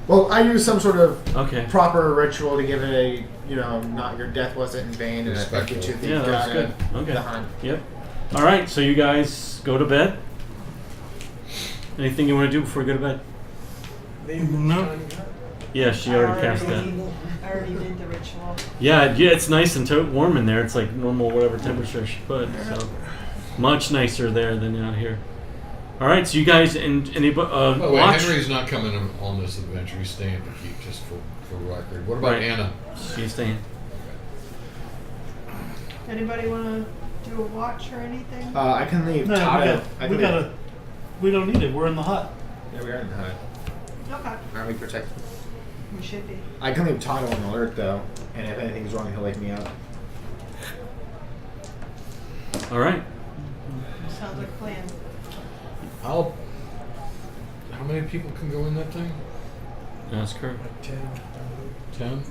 Well, I use some sort of Okay. proper ritual to give it a, not your death wasn't in vain, and I thank you to Respectful. the Yeah, that's god good. of Okay. the hunt. Yep. All right, so you guys go to bed. Anything you want to do before you go to bed? No. Yeah, she already cast that. I already did the ritual. Yeah, it's nice and warm in there. It's like normal, whatever temperature she put. So much nicer there than out here. All right, so you guys and anybody By the way, watch. Henry's not coming on this adventure. He's staying to keep, just for record. What about Right. Anna? She's staying. Anybody want to do a watch or anything? I can leave No, Tato. we don't need it. We're in the hut. Yeah, we are in the hut. Okay. Aren't we protected? We should be. I can leave Tato on alert, though, and if anything's wrong, he'll wake me up. All right. Sounds like a plan. How many people can go in that thing? Ask her. 10?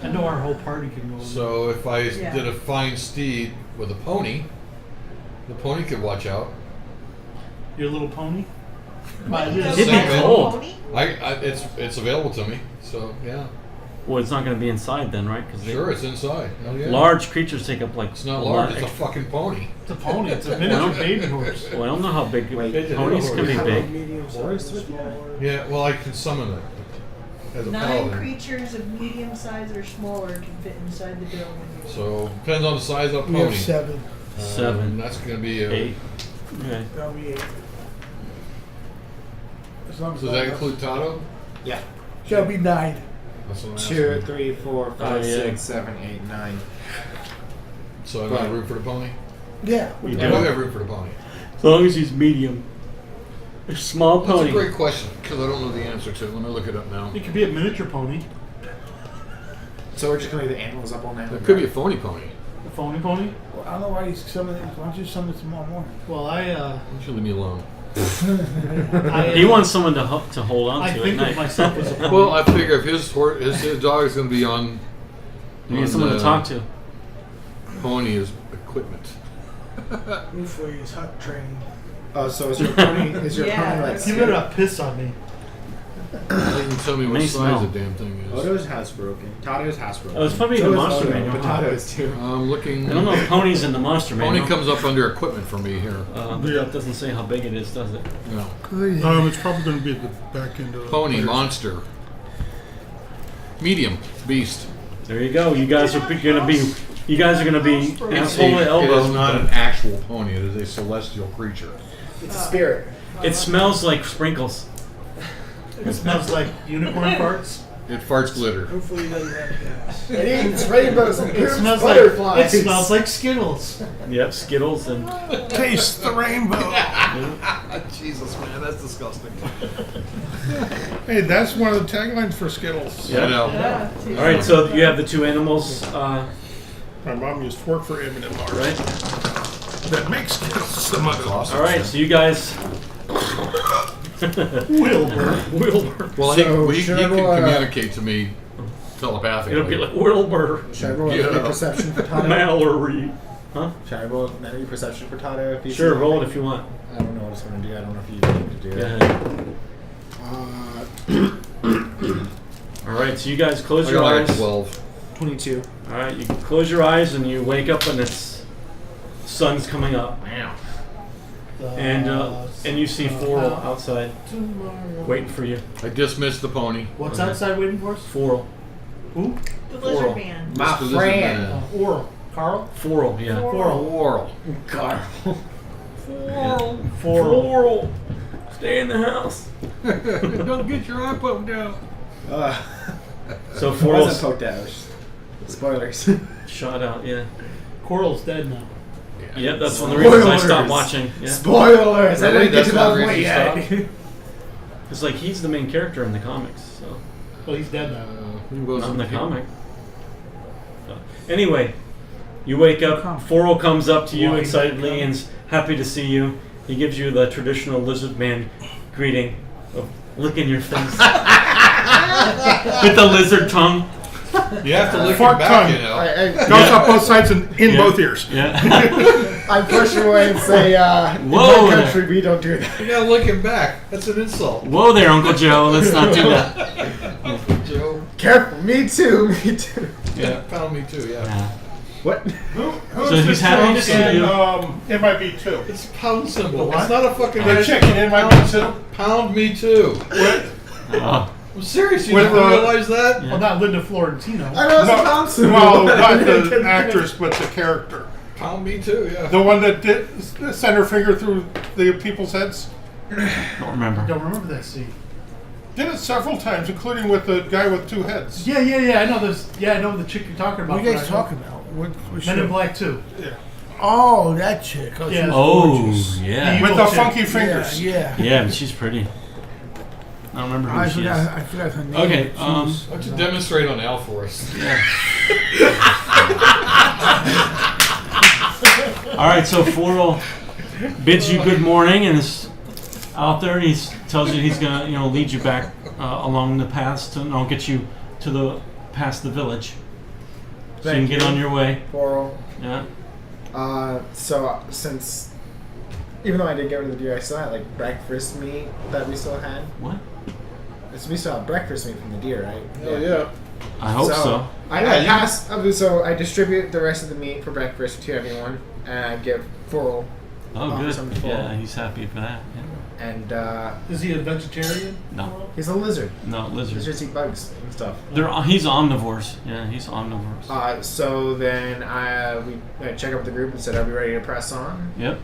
I know our whole party can go. So if I Yeah. did a fine steed with a pony, the pony could watch out. Your little pony. Wait, you It'd be have a cold. pony? It's available to me. So yeah, Well, it's not going to be inside then, right? Because sure, it's inside. Hell yeah. large creatures take up like It's not a large. lot It's a extra- fucking pony. It's a pony. It's a miniature baby horse. Well, I don't know how big Wait, ponies can be how big. Medium Horse size, with you? small. Yeah. Well, I can summon it as a 9 paladin. creatures of medium size or smaller can fit inside the building. So depends on the size of the We have pony. 7. 7, That's going to be a. 8. Okay. That'll be 8. As long as So does that include Tato? Yeah. That'll be 9. That's what I'm 2, asking. 3, 4, 5, Oh, yeah. 6, 7, 8, 9. So I got room for the pony. Yeah. You I do. do have room for the pony. As long as he's medium. A small That's pony. a great question because I don't know the answer to it. Let me look it up now. It could be a miniature pony. So we're just gonna leave the animals up all night. It could be a phony pony. A phony pony. Well, I don't know why he's summoning. Why don't you summon it tomorrow morning? Well, I You should leave me alone. He wants someone to hold on I to at think night. of myself as a pony. Well, I figure if his dog is going to be on, You need someone to talk to. Pony is equipment. Hopefully he's hut trained. Oh, so is your pony? Is your Yeah. pony like? You better not piss on me. You can tell me what May size smell. the damn thing is. Oto's housebroken. Tato's housebroken. Oh, it's probably So the is monster Oto, manual. But Tato's too. I'm looking. I don't know if pony's in the monster Pony manual. comes up under equipment for me here. But that doesn't say how big it is, does it? No. It's probably going to be at the back end of Pony, monster. Medium, beast. There you go. You guys are gonna be. You guys are gonna be It asshole to elbow. is not an actual pony. It is a celestial creature. It's a spirit. It smells like sprinkles. It smells like unicorn farts. It farts glitter. Hopefully he doesn't have gas. It eats rainbows and It smells butterflies. It smells like Skittles. Yep, Skittles and Taste the rainbow. Jesus, man, that's disgusting. Hey, that's one of the taglines for Skittles. I know. Yeah. all right. So you have the two animals, My mom used to work for M&M Mars. right? That makes Skittles the mother. All right. So you guys. Wilbur. Wilbur. Well, So, he should I can roll, communicate to me telepathically. It'll be like Wilbur. Should I roll Yeah. a perception for Tato? Mallory. Huh? Should I roll a perception for Tato? If he's Sure. Roll it if you want. I don't know what it's going to do. I don't know if you need to do Go it. ahead. All right, so you guys close I your got like eyes. 12. 22. All right, you close your eyes and you wake up and it's sun's coming up. And you see Forel outside waiting for you. I dismissed the pony. What's outside waiting for us? Forel. Who? The Oral. lizard man. My Mr. Lizard friend. Man. Oral. Carl? Forel, yeah. Oral. God. Forel. Stay in the house. Don't get your eye poked out. So It Forel's wasn't poked out. It was just spoilers. shot out, yeah. Coral's dead now. Yeah, that's one of the reasons I stopped Spoilers. watching. Yeah. Spoilers! I didn't get That's to one that of the point reasons yet. It's like he's the main character in the comics, so Well, he's dead now. Who goes not in the with him? comic. So, anyway, you wake up. Forel comes up to you excitedly and is happy to see you. He gives you the traditional lizard man greeting of licking your face with the lizard tongue. You have to lick Fart it back, tongue. you know. Goes up both sides and in Yeah. both ears. Yeah. I push him away and say, in Whoa my there. country, we don't do that. You gotta lick it back. That's an insult. Whoa there, Uncle Joe. Let's not do that. Joe. Careful, me too, me too. Yeah, found me too, yeah. Yeah. What? Who's So he's this happy to chick see in, you. It might be two. It's a pound symbol. What? It's not a fucking The chicken, it might be two. Pound me too. Oh. I'm serious, you With never the- realize that? Yeah. Well, not Linda Florentino. I know it's a pound symbol. No, not the actress, but the character. Pound me too, yeah. The one that did sent her finger through the people's heads. Don't remember. Don't remember that scene. Did it several times, including with the guy with two heads. Yeah. I know this. Yeah, I know the chick you're talking about. What are you guys but I don't- talking about? What Men in show? Black 2. Yeah. Oh, that chick. Oh, Yeah. she's Oh, gorgeous. yeah. With the Yeah, funky fingers. Yeah. Yeah, but she's pretty. I don't remember who I she forgot. is. I forgot her name. Okay, She was- Why don't you demonstrate on Al for us? Yeah. All right, so Forel bids you good morning and is out there. He tells you he's gonna, lead you back along the paths to, get you to the past the village, so you can get on your way. Oral. Yeah. So since, even though I did get rid of the deer, I still had like breakfast meat that we still had. What? We still have breakfast meat from the deer, right? Oh, yeah. I hope so. I pass. So I distribute the rest of the meat for breakfast to everyone, and I give Forel. Oh, good. some full. Yeah, he's happy for that. Yeah. And Is he a vegetarian? No, he's a lizard. no lizards. Lizards eat bugs and stuff. He's omnivores. Yeah, he's omnivores. So then we check up the group and said, "Are we ready to press on?" Yep.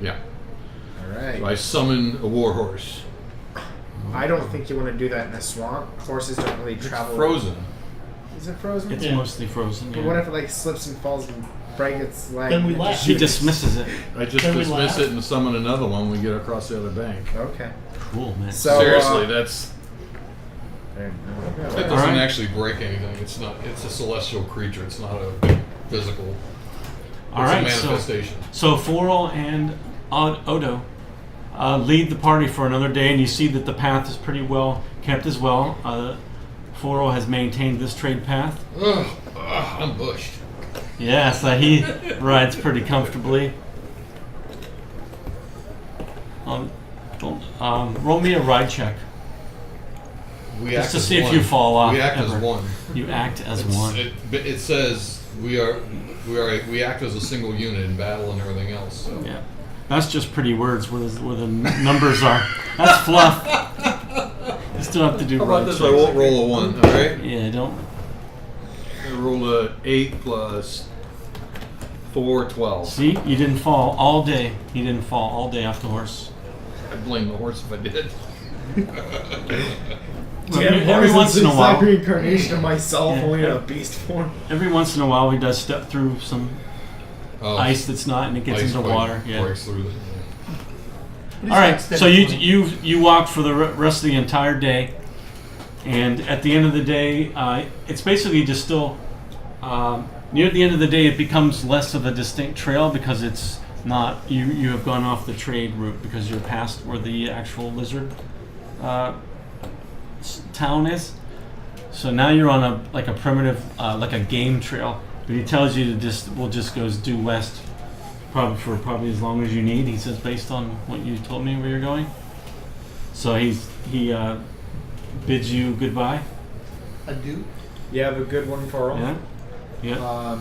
Yeah. All right. So I summon a warhorse. I don't think you want to do that in a swamp. Horses don't really travel. It's frozen. Is it frozen? It's Yeah. mostly frozen. But Yeah. what if it like slips and falls and breaks its leg? Then we and it laugh. just He shoots? dismisses it. I just Can we dismiss laugh? it and summon another one when we get across the other bank. Okay. Cool, man. So Seriously, that's there- that All doesn't right. actually break anything. It's not. It's a celestial creature. It's not a physical. All It's right, a so manifestation. Forel and Odo lead the party for another day, and you see that the path is pretty well kept as well. Forel has maintained this trade path. Ugh, I'm bushed. Yeah, so he rides pretty comfortably. Roll me a ride check. We Just act to as see if one. you fall off We act as ever. one. You act as It's- one. It says we act as a single unit in battle and everything else. So. Yeah, that's just pretty words where the numbers are. That's fluff. You still have to do How ride about this? checks. I won't roll a 1. All right. Yeah, don't. I roll a 8 plus 4, 12. See, you didn't fall all day. He didn't fall all day off the horse. I blame the horse if I did. Every once in a while, It's reincarnation of myself, Yeah. only in a beast form. every once in a while, he does step through some Oh, ice that's not, and it gets ice into break- water. Yeah. breaks through the. He's All right, not so steady. you walk for the rest of the entire day, and at the end of the day, it's basically just still near the end of the day. It becomes less of a distinct trail because it's not you have gone off the trade route because you're past where the actual lizard town is. So now you're on a primitive like a game trail. But he tells you to we'll just go due west. Probably as long as you need. He says based on what you told me where you're going. So he bids you goodbye. I do. You have a good one for Yeah. him. Yeah.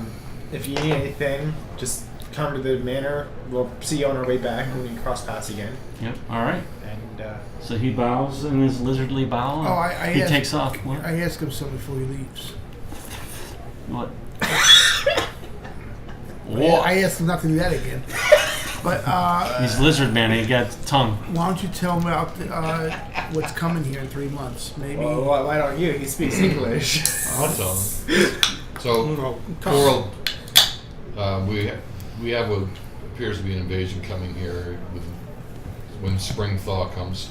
If you need anything, just come to the manor. We'll see you on our way back when we cross paths again. Yep. All right. And So he bows in his lizardly bow. And Oh, I he asked- takes off. What? I asked him something before he leaves. What? I asked him not to do that again. But He's lizard man. He got tongue. why don't you tell him about what's coming here in 3 months? Maybe. well, why don't you? He speaks English. I'll tell him. So, Coral, we have what appears to be an invasion coming here when spring thaw comes.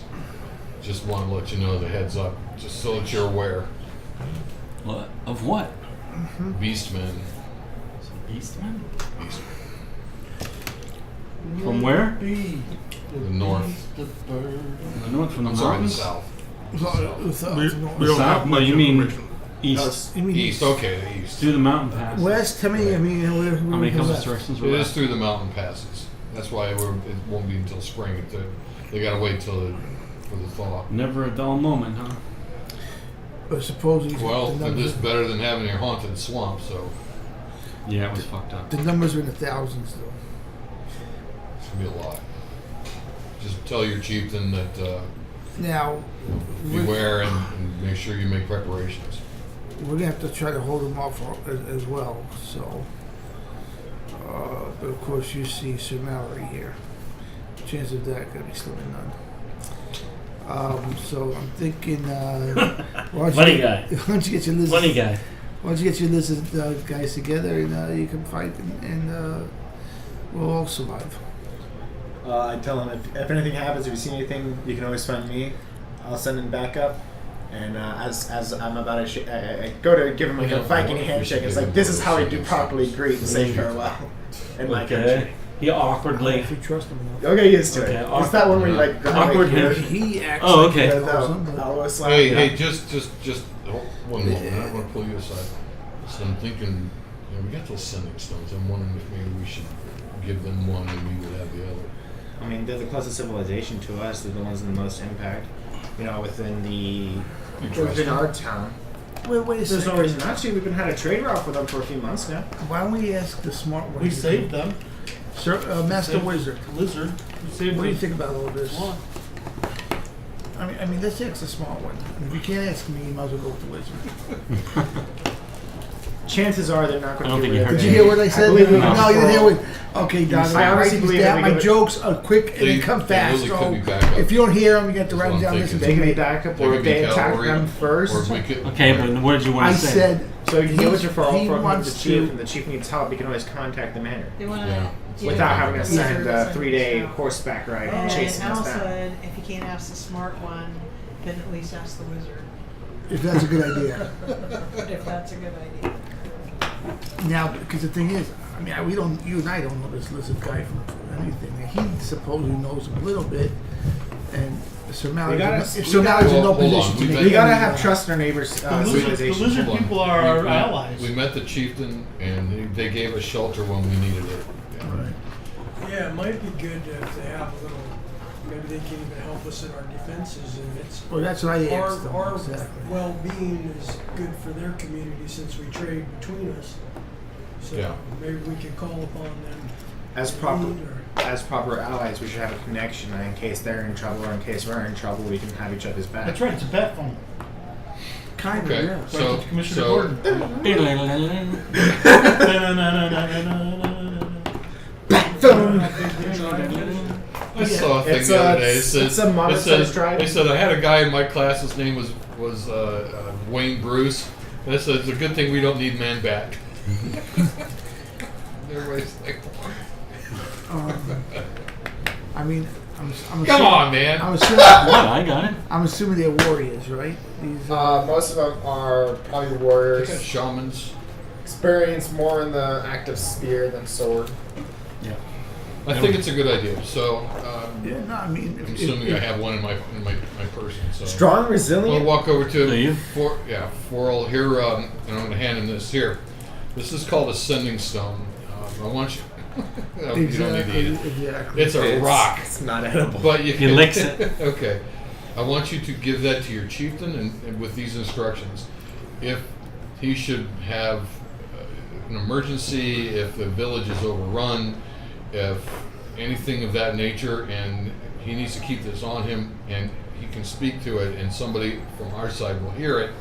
Just want to let you know the heads up, just so that you're aware. What? Of what? Beastmen. Beastman? Beast. From where? The north. From the north, from the I'm sorry, the mountains? south. We The don't south? have No, much you mean information. east. You mean East, okay, the east. Through the mountain pass. west? Tell me. I mean, where How many compass west? directions It were is that? through the mountain passes. That's why it won't be until spring. They gotta wait for the thaw. Never a dull moment, huh? But supposedly Well, the this is numbers, better than having your haunted swamp, so Yeah, it was fucked up. the numbers are in the thousands, though. it's gonna be a lot. Just tell your chieftain that Now, we're beware and make sure you make preparations. gonna have to try to hold them off as well. So, but of course, you see Sir Mallory here. Chance of that gonna be slim and none. So I'm thinking, why don't Funny you, guy. Why don't you get your lizard? Funny guy. Why don't you get your lizard guys together and you can fight and we'll all survive. I tell him if anything happens, if you see anything, you can always find me. I'll send in backup. And as I'm about to, I go to give him like a Viking handshake. It's like this is how we do properly greet and say farewell in my country. He awkwardly. If you trust him enough. You'll get used to Okay, it. It's that one where you like awkward here. handshake. He acts Oh, like okay. he knows him, but- I'll slap Hey, you. hey, just one moment. I want to pull you aside. So I'm thinking, we got those sending stones. I'm wondering if maybe we should give them one and we would have the other. I mean, they're the closest civilization to us. They're the ones in the most impact. Within our town. Wait a There's no second. reason not to. We've been had a trade route with them for a few months now. Why don't we ask the smart one? We saved them. Sir, Master Saved Wizard. the Lizard. We saved What do you the think about all this? swan. I mean, let's ask the smart one. If you can't ask me, you might as well go with the wizard. Chances are they're not going I don't to think get you rid heard of Did it. you hear what I said? believe we No, can you didn't hear roll. what. Okay, Don. I honestly write believe these that down. we My give it- jokes are quick and they They- come they fast. really So could be backup. if you don't hear them, you get to That's write what them I'm down. Listen thinking. to They can me. be backup, They or could if be they attack cavalry, them first. Or we could. Okay, but what did you want I to say? said So you can get with your he referral from the wants chief, to- and the chief needs help. You can always contact the manor They want to. Yeah. without having to Wizard send a send 3-day stuff. horseback ride And chasing us also, down. if you can't ask the smart one, then at least ask the wizard. if that's a good idea. If that's a good idea. Now, because the thing is, I mean, you and I don't know this lizard guy from anything. He supposedly knows him a little bit, and Sir Mallory's gotta- if we Sir gotta- Mallory's in no Hold on, position to we make got- We gotta any, have trust in our neighbors' The lizard civilization. Hold on. people are our We- allies. We met the chieftain, and they gave us shelter when we needed it. Yeah. Yeah, it might be good if they have a little, maybe they can even help us in our defenses, and it's Well, that's what I asked them. our Exactly. well-being is good for their community since we trade between us. So Yeah. maybe we could call upon them. As in proper need, or- as proper allies, we should have a connection. And in case they're in trouble or in case we're in trouble, we can have each other's back. That's right. It's a pet phone. Kind of, Okay, yeah. so, Commissioner so Gordon. I saw a thing It's the a- other day. It said, it's a monetized drive. They said I had a guy in my class. His name was Wayne Bruce. And I said it's a good thing we don't need man back. Everybody's like, I mean, I'm come assuming, on, man. I'm assuming, What? I got it. I'm assuming they're warriors, right? These, Most of them are probably They got warriors. shamans. Experience more in the active spear than sword. I think it's a good idea. So yeah, no, I mean, I'm assuming I have one in my person. So Strong, We'll resilient. walk over Do to you? Forel here, and I'm going to hand him this here. This is called a sending stone. I want you. You don't need to eat it. Exactly. It's a rock, It's not edible. but you He can. licks it. Okay. I want you to give that to your chieftain, and with these instructions, if he should have an emergency, if the village is overrun, if anything of that nature, and he needs to keep this on him, and he can speak to it, and somebody from our side will hear it,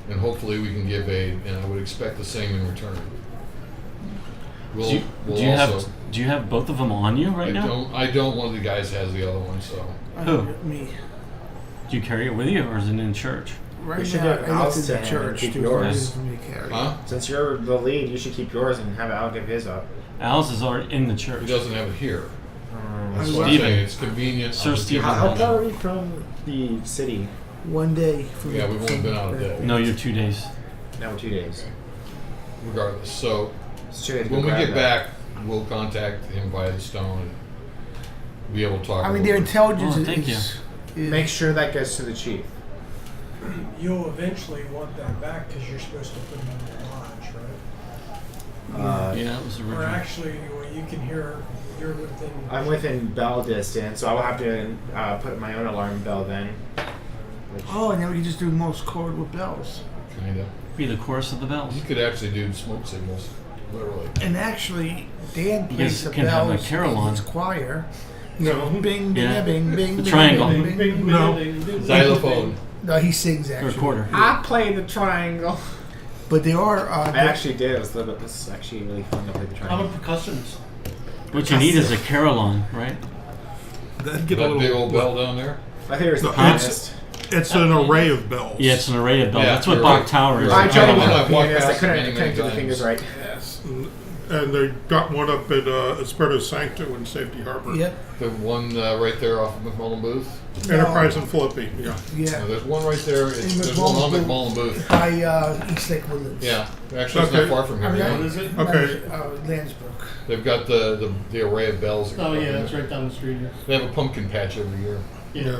and hopefully we can give aid, and I would expect the same in return. Do you have both of them on you right now? I don't. One of the guys has the other one, so. Who? Me. Do you carry it with you, or is it in church? Right You should now, get I left Al's in the to church. keep Too yours. for me to carry. Huh? Since you're the lead, you should keep yours and have Al give his up. Al's is already in the He church. doesn't have it here. That's I what I'm Steven. saying. It's convenient. Sir on the Steven. ticket. How far are we from the city? One day. From Yeah, we've only been out a day. No, you're 2 days. Now we're 2 days. Regardless, so It's too late to when go we grab get that. back, we'll contact him via the stone and be able to talk. I a mean, little their bit. intelligence Oh, thank is. Make sure that gets to the chief. You'll eventually want that back because you're supposed to put it in the lodge, right? Yeah, it was Or original. actually, well, you can hear, you're within. I'm within bell distance, so I will have to put my own alarm bell then. Which, Oh, and then we can just do most chord with bells. Kinda. Be the chorus of the bells. You could actually do smoke signals, literally. And actually, Dan You plays guys the can have a bells carol in on. his choir. No. Bing, bing, Yeah. bing, bing, The bing, triangle. bing, Bing, bing. bing, No. bing, bing, Xylophone. No, he sings Or a actually. quarter. I play the triangle. But they are. I actually did. It was this is actually really fun to play the I'm a triangle. percussionist. What you need is a carillon, right? That'd get a That little, big old bell down there. My favorite is the No, pianist. It's an array of bells. Yeah, it's an array of bells. Yeah, That's what you're Bach right. Tower is. I tried to I get walked the pianist. I past couldn't, many, I couldn't many get the fingers times. right. Yes. And they got one up at Espirito Sancto in Safety Harbor. Yep. The one right there off of McMullen Booth. Enterprise and Philippi. Yeah. Yeah. There's one right there. In There's one on McMullen McMullen Booth. By East Lake Woodlands. Yeah, actually, it's Okay. not far from here. I mean, Yeah. What is it? Okay. Landsbrook. They've got the array of bells. Oh yeah, that's right down the street here. They have a pumpkin patch every year. Yeah.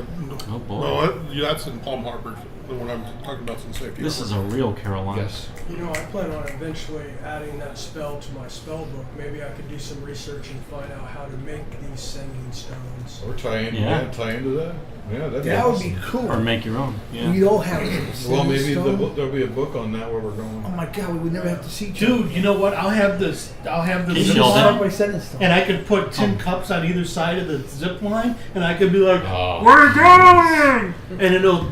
Oh boy. Well, that's in Palm Harbor. The one I'm talking about is in Safety This Harbor. is a real carillon. Yes. You know, I plan on eventually adding that spell to my spell book. Maybe I could do some research and find out how to make these singing stones. Or tie in. Yeah. Tie into that. Yeah, that'd That would awesome. be cool. Or make your own. Yeah. We all have Well, maybe stone. there'll be a book on that where we're going. Oh my God, we would never have to see each other. Dude, you know what? I'll have this. I'll have the Hey, zip Sheldon. line, by Sandstone. and I could put tin cups on either side of the zip line, and I could be like, Oh. "We're going!" And it'll,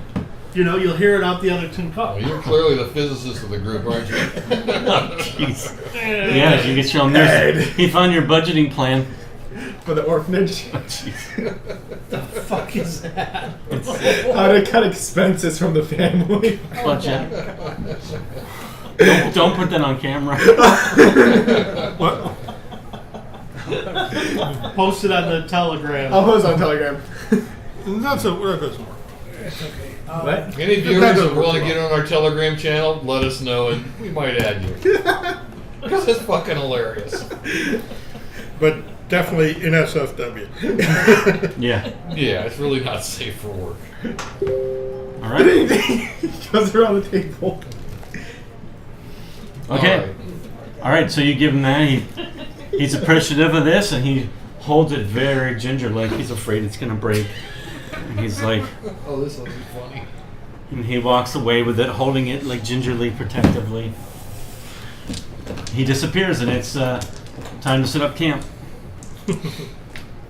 you'll hear it out the other tin cup. Well, you're clearly the physicist of the group, aren't you? Jeez. Yeah, you get your own. He found your budgeting plan. For the orphanage. The fuck is that? How to cut expenses from the family. Budget. Don't put that on camera. Post it on the Telegram. I'll post on Telegram. That doesn't work. What? Any viewers that want to get on our Telegram channel, let us know, and we might add you. This is fucking hilarious. But definitely in SFW. Yeah. Yeah, it's really not safe for work. All right. Goes around the table. Okay. All right. So you give him that. He's appreciative of this, and he holds it very gingerly, like he's afraid it's gonna break. And he's like, Oh, this will be funny. and he walks away with it, holding it like gingerly, protectively. He disappears, and it's time to set up camp.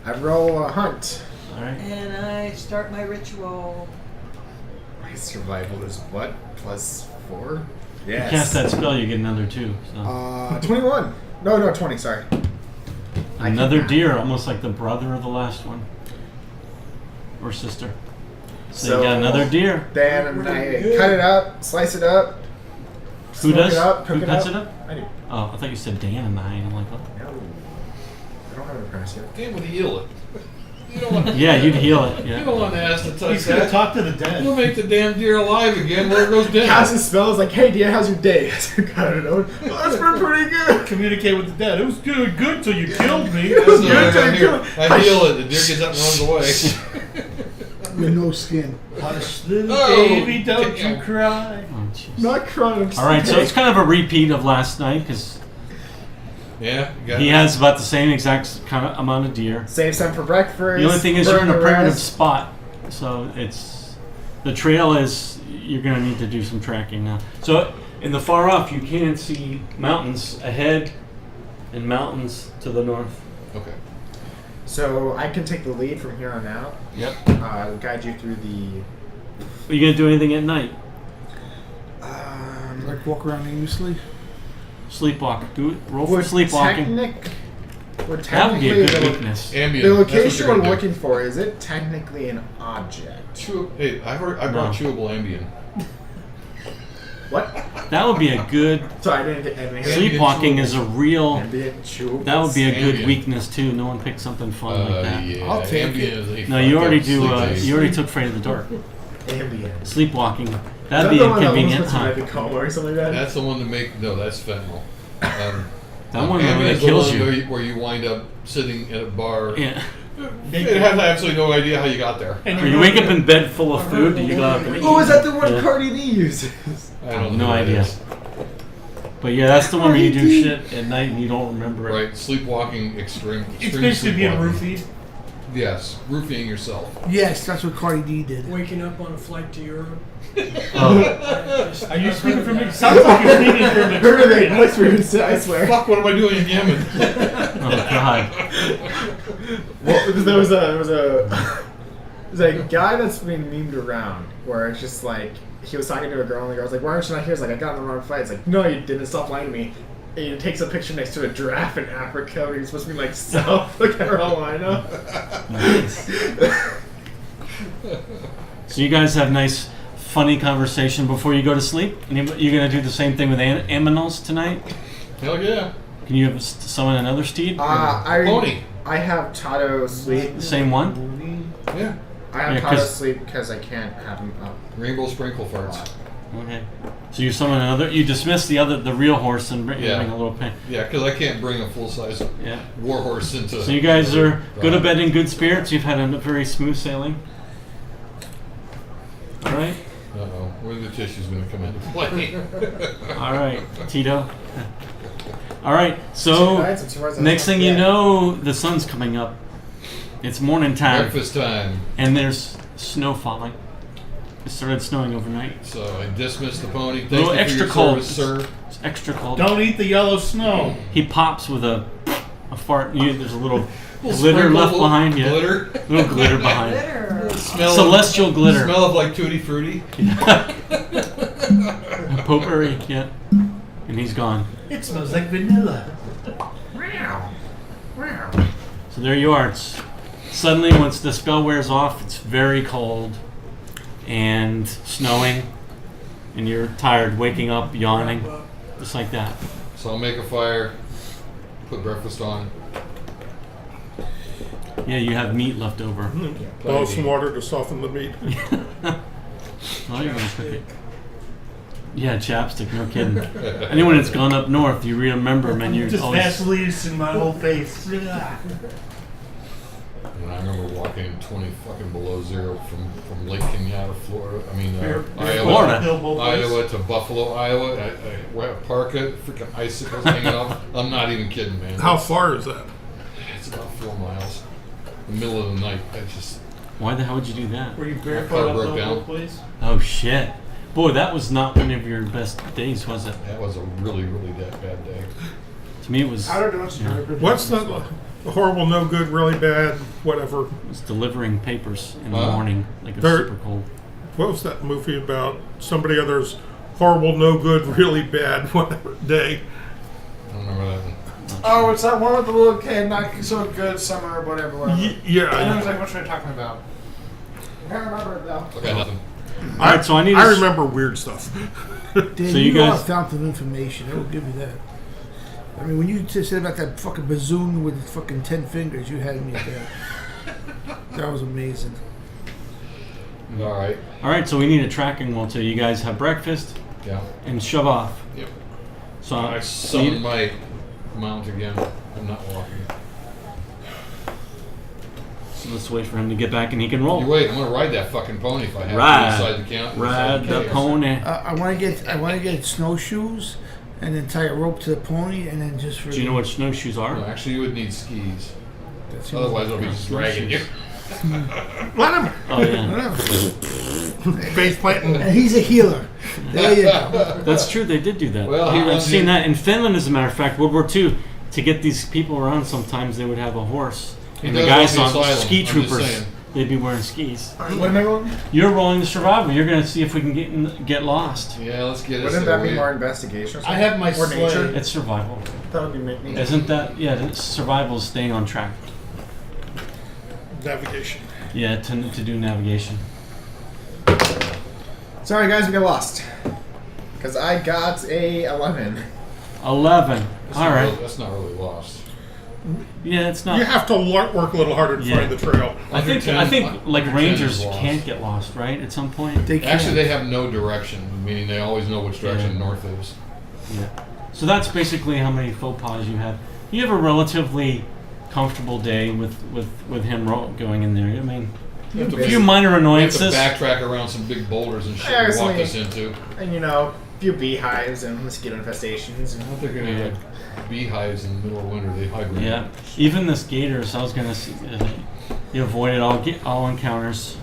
I roll a hunt. All right. And I start my ritual. My survival is what? +4? You Yes. cast that spell, you get another 2. So 21. No, 20, sorry. another deer, almost like the brother of the last one, or sister. So you got another deer. Then I cut it up, slice it up. Who smoke does? It up, cook Who cuts it up? I do. Oh, I thought you said Dan and I. I'm like, oh. No. I don't have an apprentice yet. Game would heal it. You don't want to, Yeah, you'd heal it. you Yeah. don't want to ask to touch He's gonna that. talk to the dead. We'll make the damn deer alive again where it goes down. Casting spells like, hey, dear, how's your day? Got it out. Oh, it's been pretty good. Communicate with the dead. It was good till you killed me. That's what You're I trying to hear. kill it. I heal it. The deer gets up and runs away. With no skin. Hush, little Oh, baby, don't damn. you cry. Oh, jeez. Not crying. All right, so it's kind of a repeat of last night because Yeah, you got he it. has about the same exact kind of amount of deer. Save some for breakfast. The only thing is you're in a burn the primitive rest. spot, so it's the trail is you're gonna need to do some tracking now. So In the far off, you can see mountains ahead and mountains to the north. Okay. So I can take the lead from here on out. Yep. Guide you through the. Are you gonna do anything at night? Like walk around aimlessly. Sleepwalk. Do it. Roll for sleepwalking. Would That would be a good technically weakness. Ambient. the That's what location you're we're gonna do. looking for, is it technically an object? Hey, I brought No. chewable Ambien. What? That would be a good. Sorry, I didn't get anything. Sleepwalking is a real. Ambient chewable. That would be a good Ambient. weakness too. No one picked something fun like that. Yeah, I'll take Ambien it. is a No, you fucked already up do. sleep aid. You already took Afraid of the Dark. Ambient. Sleepwalking. Is That'd that be the one that inconvenient, almost puts you huh? in a coma or something like that? That's the one to make. No, that's fentanyl. That one Ambien really is the kills one you. Where you wind up sitting at a bar. Yeah. It has absolutely no idea how you got there. Or you wake up in bed full of food and you go up and eat. Oh, is that the one Yeah. Cardi B uses? I I don't have know no what it idea. is. But yeah, that's the one where you do shit at night and you don't remember it. Right, sleepwalking, extreme. It's extreme basically being sleepwalking. roofied. Yes, roofing yourself. Yes, that's what Cardi D did. Waking up on a flight to Europe. Oh, Are you speaking from it? Sounds like you're speaking from Heard of it? experience. I swear. Fuck, what am I doing in Yemen? oh God. Well, because there was a guy that's being memed around where it's just like he was talking to a girl and the girl's like, "Why aren't you not here?" It's like, "I got in the wrong flight." It's like, "No, you didn't. Stop lying to me." And he takes a picture next to a giraffe in Africa where he's supposed to be like South Carolina. Nice. So you guys have nice, funny conversation before you go to sleep. And you're gonna do the same thing with aminals tonight. Hell yeah. Can you have summon another steed? Pony. I have Tato sleep. The same one? Yeah. I have Yeah, Tato 'cause- sleep because I can't have him up. Rainbow sprinkle farts. Okay. So you summon another. You dismiss the real horse and bring, Yeah. bring a little pen. Yeah, because I can't bring a full-size Yeah. war horse into. So you guys are go to bed in good spirits. You've had a very smooth sailing. All right. Uh-oh. Where's the tissue's going to come into play? All right, Tito. All right. So next thing you know, the sun's coming up. It's morning time, Breakfast time. and there's snow falling. It started snowing overnight. So I dismiss the pony. Thank little you extra for your cold, service, sir. It's extra cold. Don't eat the yellow snow. He pops with a fart. There's a little glitter Sprinkle left of behind you. Glitter. Little glitter behind. Glitter. Smell Celestial glitter. Smell of like Tutti Frutti. Potpourri, yeah. And he's gone. It smells like vanilla. So there you are. Suddenly, once the spell wears off, it's very cold and snowing, and you're tired, waking up, yawning, just like that. So I'll make a fire, put breakfast on. Yeah, you have meat left over. Boil some water to soften the meat. Well, you're gonna cook it. Yeah, chapstick, no kidding. Anyone that's gone up north, you remember, man, you're Just always... Vaseline in my whole face. And I remember walking 20 fucking below zero from Lake Kenyatta, Florida. I mean, Florida. Iowa to Buffalo, Iowa. I wear a parka, freaking icicles hanging off. I'm not even kidding, man. How far is that? It's about 4 miles. The middle of the night, I just... Why the hell would you do that? Were you car barefoot up broke the down. whole place? Oh, shit. Boy, that was not one of your best days, was it? That was a really, really bad day. To me, it was... I don't know what's What's that horrible, no good, really bad, whatever? It was delivering papers in the Huh? morning, like it was There- super cold. What was that movie about? Somebody other's horrible, no good, really bad, whatever day. I don't remember that one. Oh, it's that one with the little kid, not so good, summer, whatever. Yeah. I know exactly what you're talking about. I can't remember it though. Okay, nothing. All right, so I need I to... remember weird stuff. Dan, So you you know guys- a fountain of information. I will give you that. I mean, when you just said about that fucking bassoon with fucking 10 fingers, you had me there. That was amazing. All right. All right, so we need a tracking wheel till you guys have breakfast Yeah. and shove off. Yep. So I summon my mount again. I'm not walking. So let's wait for him to get back and he can roll. You wait. I'm gonna ride that fucking pony if I have Ride. to inside the camp. Ride the pony. I want to get snowshoes and then tie a rope to the pony and then just for Do you know what snowshoes No, are? actually, you would need skis. That's Otherwise, I'll be just dragging you. Let him Oh, yeah. face planting. And he's a healer. There you go. That's true. They did do that. Well, I've seen that in Finland, as a matter of fact. World War II, to get these people around, sometimes they would have a horse, and the guys on ski troopers, they'd be wearing skis. What am I rolling? You're rolling the survival. You're going to see if we can get lost. Yeah, let's get it. Wouldn't that be more investigation? Or I have my or nature? sleigh. It's survival. That would be nature. Isn't that? Yeah, survival is staying on track. Navigation. Yeah, to do navigation. Sorry, guys, we got lost. Because I got a 11. 11. All right. That's not really lost. Yeah, it's not. You have to work a little harder to find the trail. I think like 110 rangers is lost. can't get lost, right? At some point. They can't. Actually, they have no direction, meaning they always know which direction north is. Yeah. So that's basically how many faux pas you have. You have a relatively comfortable day with him going in there. I mean, You have a few minor We have to annoyances. backtrack around some big boulders and shit Yeah, we so walked we- us into. And, you know, a few beehives and mosquito infestations. I don't think they're gonna have beehives in the middle of winter. They hibernate. Yeah. Even the skaters, I was gonna see. You avoided all encounters.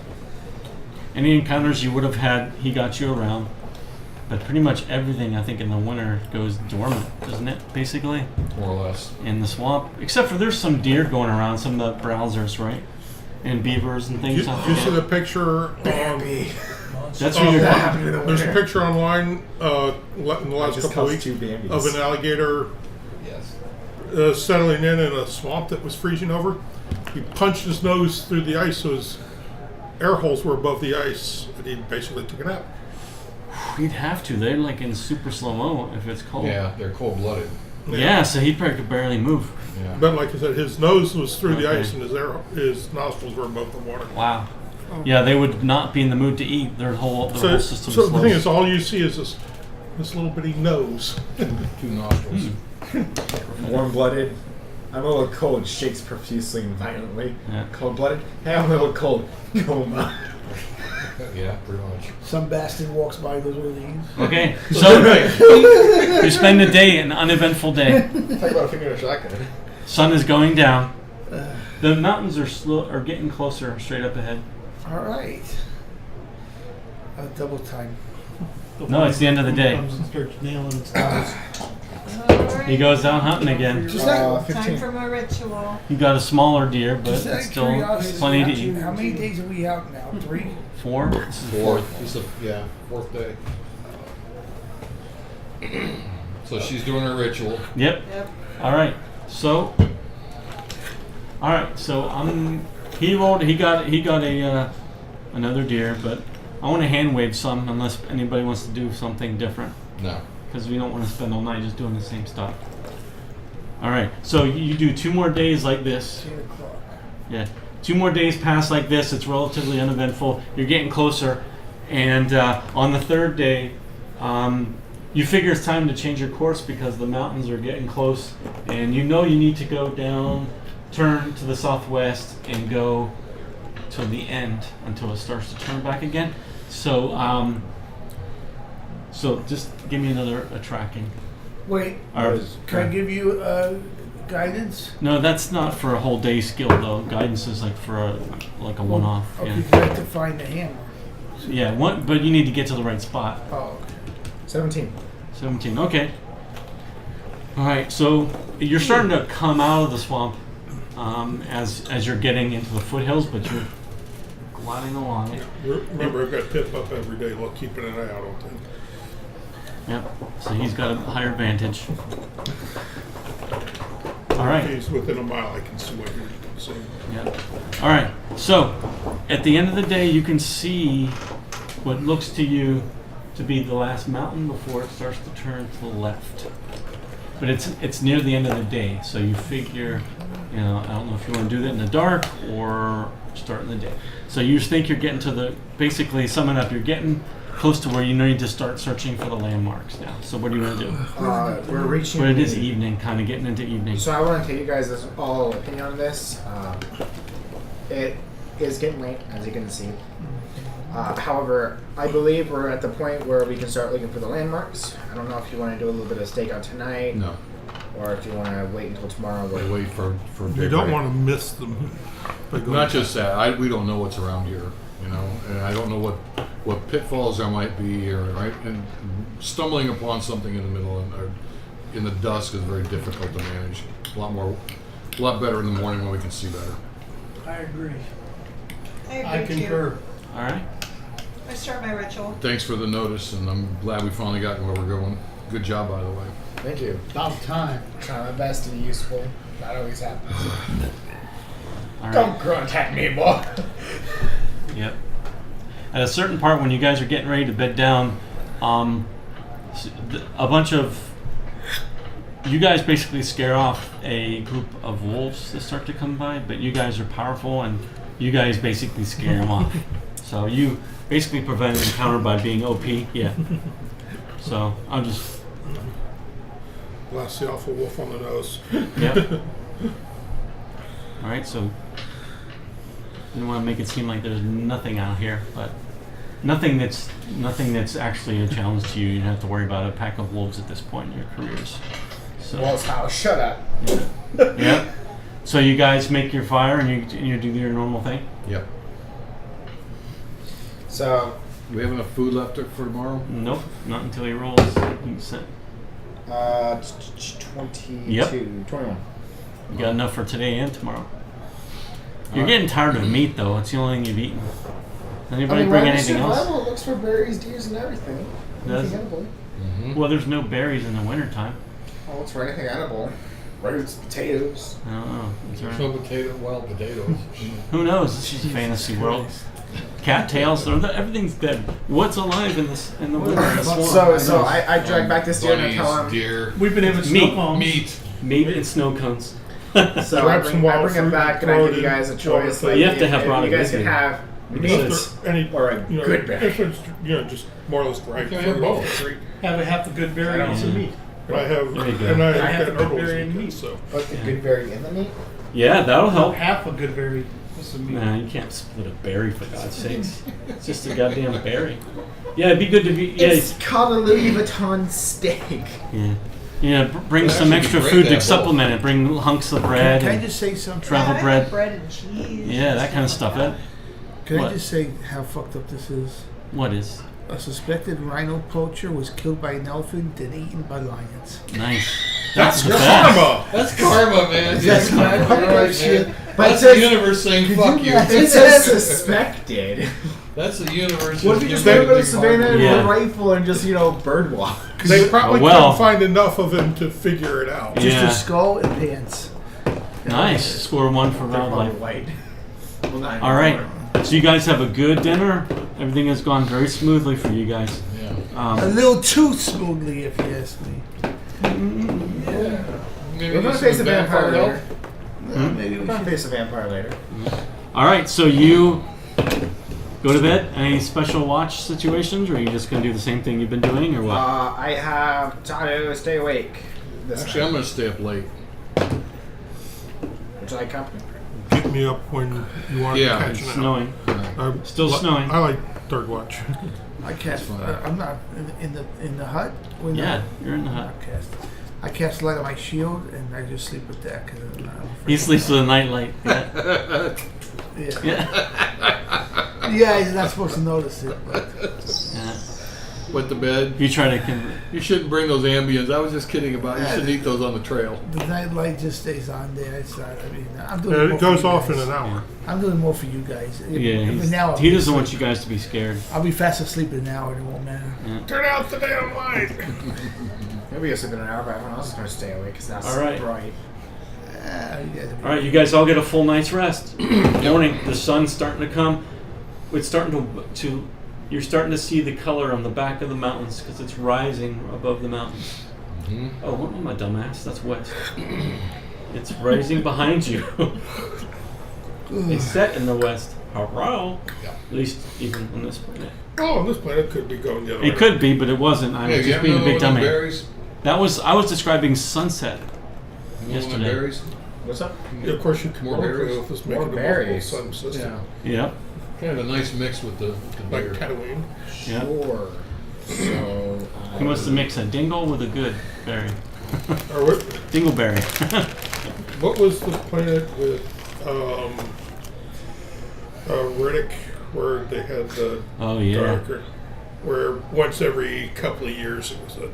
Any encounters you would have had, he got you around. But pretty much everything, I think, in the winter goes dormant, doesn't it? Basically, More or less. in the swamp, except for there's some deer going around, some of the browsers, right? And beavers and Do things. you, I do you see forget. the picture? That's what you're That talking. happened in the There's a winter. picture online in the last just couple of cost weeks two Bambies. of an alligator Yes. settling in a swamp that was freezing over. He punched his nose through the ice, so his air holes were above the ice, and he basically took a nap. You'd have to. They're like in super slow mo if it's cold. Yeah, they're cold-blooded. Yeah, so he probably could barely move. Yeah. But like I said, his nose was through the Okay. ice, and his nostrils were above the water. Wow. Yeah, they would not be in the mood to eat. Their whole So, system so the slows. thing is, all you see is this little bitty nose. Two nostrils. Warm-blooded. I'm a little cold. Shakes profusely and violently. Yeah. Cold-blooded. Hey, I'm a little cold. Coma. Yeah, pretty much. Some bastard walks by those with these. Okay, so you spend a day, an uneventful day. Talk about a finger in a shotgun. Sun is going down. The mountains are getting closer, straight up ahead. All right. Double time. No, it's the end of the day. Comes and starts nailing stars. He goes out hunting again. Just out, Time 15. for my ritual. You got a smaller deer, but just out it's of still curiosity, plenty to eat. how many days are we out now? 3? 4. This is Fourth. This is fourth day. So she's doing her ritual. Yep. Yep. All right. So. All right. So he rolled. He got a another deer, but I want to hand wave some unless anybody wants to do something different, No. because we don't want to spend all night just doing the same stuff. All right. So you do 2 more days like this. 10 o'clock. Yeah. 2 more days pass like this. It's relatively uneventful. You're getting closer. And on the 3rd day, you figure it's time to change your course because the mountains are getting close. And you know you need to go down, turn to the southwest, and go till the end until it starts to turn back again. So, so just give me another tracking. Wait, Or- can I give you guidance? no, that's not for a whole day skill though. Guidance is like for a one-off. Okay, Yeah. you have to find the hammer. Yeah, but you need to get to the right spot. Oh, okay. 17. 17, okay. Alright, so you're starting to come out of the swamp as you're getting into the foothills, but you're gliding along it. Remember, I've got Pip up every day, keeping an eye out on things. Yep, so he's got a higher vantage. If Alright, he's within a mile, I can see what you're seeing. yeah. Alright, so at the end of the day, you can see what looks to you to be the last mountain before it starts to turn to the left. But it's near the end of the day, so you figure, I don't know if you want to do that in the dark or start in the day. So you just think you're getting to basically summing up, you're getting close to where you need to start searching for the landmarks now. So what do you want to do? We're reaching. But it is evening, kind of getting into evening. So I want to take you guys' all opinion on this. It is getting late, as you can see. However, I believe we're at the point where we can start looking for the landmarks. I don't know if you want to do a little bit of stakeout tonight, No. or if you want to wait until tomorrow. Or wait for You daybreak. don't want to miss them. by going- Not just that. We don't know what's around here, you know, and I don't know what pitfalls there might be here, right? And stumbling upon something in the middle or in the dusk is very difficult to manage. A lot better in the morning when we can see better. I agree. I I agree too. concur. All right. I start my ritual. Thanks for the notice, and I'm glad we finally got where we're going. Good job, by the way. Thank you. About time. Try my best to be useful. That always happens. All right. Don't grunt at me, boy. Yep. At a certain part, when you guys are getting ready to bed down, a bunch of you guys basically scare off a group of wolves that start to come by, but you guys are powerful, and you guys basically scare them off. So you basically prevent an encounter by being OP. Yeah. So I'll just. Blast the alpha wolf on the nose. Yep. All right. So. I don't want to make it seem like there's nothing out here, but nothing that's actually a challenge to you. You don't have to worry about a pack of wolves at this point in your careers. So, Wall's house. Shut up. yeah. So you guys make your fire and you do your normal thing. Yep. So, Do we have enough food left for tomorrow? Nope, not until he rolls. You 22, Yep. 21. got enough for today and tomorrow. You're Alright. getting tired of meat, though. It's the only thing you've eaten. Does anybody I mean, bring Ryan anything else? Survival looks for berries, deers, and everything. Does Anything it? edible. Mm-hmm. Well, there's no berries in the wintertime. Oh, it's for anything edible. Roots, potatoes. I don't know. Is there- No wild potatoes. Who knows? This is a fantasy world. Cattails, everything's dead. What's alive in the winter? In the swamp? So I drag back this deer and I Bunnies, tell him. deer, We've been having Meat. snow cones. meat. Meat and snow cones. So Grab I some bring wild him fruit, back and I throw give it you in, guys a throw it choice. in. Like, You have to if- have if brought you it guys with can you. have If meat there any, or a you know, good berry. if it's just more or less dried You can fruit have both. off the tree. Have a half a good berry and some meat. But I have, There you go. and I I've have got to herbals bury and meat. so. Put the good berry in the meat. Yeah, that'll help. Half a good berry with some meat. Nah, you can't split a berry for God's sakes. It's just a goddamn berry. Yeah, it'd be good to be. Yeah, It's called a Louis Vuitton steak. yeah. Yeah, bring Well, some actually, extra break food that to both. supplement it. Bring hunks of bread. Can I and just say something? travel I bread. have bread and cheese. Yeah, that kind of stuff. Can What? I just say how fucked up this is? What is? A suspected rhino poacher was killed by an elephant and eaten by lions. Nice. That's the Your best. karma! That's karma, man. That's karma, karma, right, shit. man. But That's it the says- universe saying fuck you. It says suspected. That's the universe. What if you just giving go to you Savannah karma. with Yeah. a rifle and just, birdwalk? They probably Oh, well. couldn't find enough of him to figure it out. Just Yeah. a skull and pants. Nice. Score 1 for They're probably wildlife. white. Well, not All right. anymore. So you guys have a good dinner. Everything has gone very smoothly for you guys. Yeah. A little too smoothly, if you ask me. Maybe We're gonna use face a some vampire help. later. Maybe We're gonna face a vampire later. All right. So you go to bed. Any special watch situations, or are you just gonna do the same thing you've been doing, or what? I have time to stay awake. This Actually, I'm night. going to stay up late. Would you like company? Pick me up when you want Yeah, to catch It's an snowing. Still li- snowing. I like third watch. I cast. fine. I'm not in the hut. When Yeah, you're in the hut. I cast. I cast light on my shield, and I just sleep with that because I'm not afraid. He sleeps with a nightlight. Yeah. Yeah. Yeah. Yeah, he's not supposed to notice it. But Yeah. Went to bed. You try to. You shouldn't bring those Ambiens. I was just kidding about it. You shouldn't eat those on the trail. the night light just stays on there. It's not. I mean, I'm doing more It for goes you off guys. in an hour. I'm doing more for you guys. Yeah, Now he doesn't want you guys to be scared. I'll be fast asleep in an hour. And it won't matter. Turn out the damn light! Maybe you'll sleep in an hour, but everyone else is gonna stay awake because that's All right. bright. You guys All right, you guys all get a full night's rest. Morning, the sun's starting to come. It's starting to you're starting to see the color on the back of the mountains because it's rising above the mountains. Mhm. Oh, what am I, dumbass? That's west. It's rising behind you. It's set in the west. Hello. Yeah. At least even on this planet. Oh, this planet could be going the other way. It could be, but it wasn't. I Hey, was you just have being a big another one of dummy. the berries? I was describing sunset. Another one of the Yesterday. berries? What's up? Yeah, of course, you could More work berries? with this More making a berries. multiple sun system. Yeah. Yep. Kind of a nice mix with the Like beer. Tatooine. Yep. Sure. So. He wants to mix a dingle with a good berry. Or what? Dingleberry. What was the planet with Riddick where they had the Oh yeah. darker, where once every couple of years it was a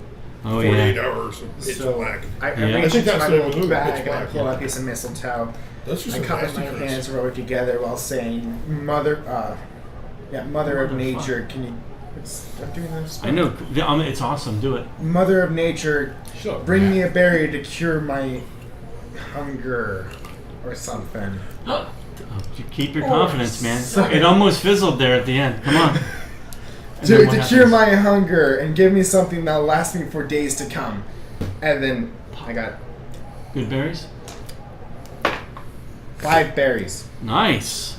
Oh 48 yeah. hours of pitch So black. I Yeah. reached I think into that's my the name of little the movie, bag Pitch and I Black. pulled out a piece of mistletoe. That's just I a cupped nasty my Chris. hands wrote together while saying, Mother of Nature, can you stop doing this? I know. It's awesome. Do it. Mother of Nature, Shut up, bring Matt. me a berry to cure my hunger, or something. You keep your confidence, man. It almost fizzled there at the end. Come on. And To then what cure happens? my hunger and give me something that'll last me for days to come. And then I got Good berries. 5 berries. Nice.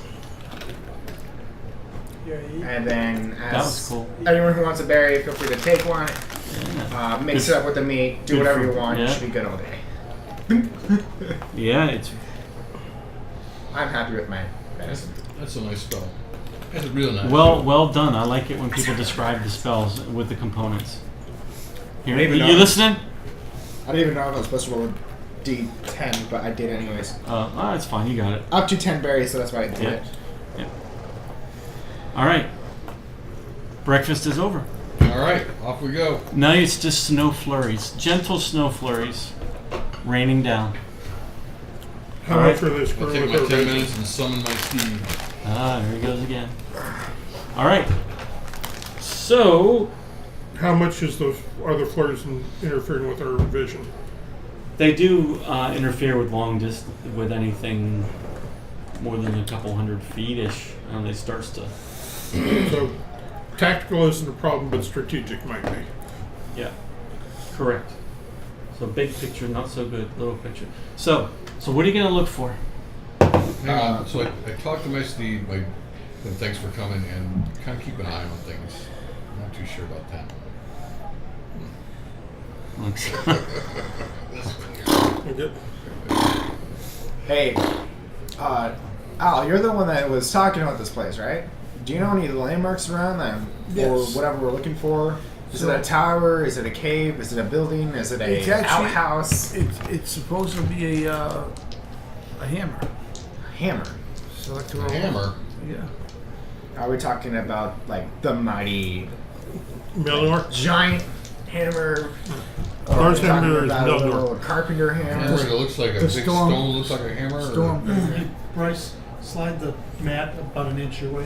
Yeah, And then That was as cool. anyone who wants a berry, feel free to take one. Yeah. Mix Good- it up with the meat. Do good whatever for- you want. yeah. It should be good all day. Yeah. It's I'm happy with my medicine. That's a nice spell. That's real nice. well done. I like it when people describe the spells with the components. Here, Maybe you not. listening? I didn't even know if I was supposed to roll a D10, but I did anyways. It's fine. You got it. Up to 10 berries, so that's why I did Yeah. it. Yeah. All right. Breakfast is over. All right, off we go. Now it's just snow flurries, gentle snow flurries, raining down. How much are they I'll screwing take with my their 10 rating? minutes and summon my steed. There he goes again. All right. So How much are the flurs interfering with our vision? they do interfere with with anything more than a couple 100 feet-ish, and it starts to. So tactical isn't a problem, but strategic might be. Yeah. Correct. So big picture, not so good. Little picture. So what are you gonna look for? So I talked to my steed, and thanks for coming, and kind of keep an eye on things. I'm not too sure about that. Okay. Hey, Al, you're the one that was talking about this place, right? Do you know any landmarks around that, Yes. or whatever we're looking for? Is it a tower? Is it a cave? Is it a building? Is it It's a actually- outhouse? It's supposed to be a hammer. Hammer. Select a A roll. hammer. Yeah. Are we talking about like the mighty Melnor? giant hammer? Or Large are we talking hammer is about a Melnor. little carpenter hammer? Hammer that looks like a the big storm- stone, looks like a hammer. or- Storm. Bryce, slide the mat about an inch away.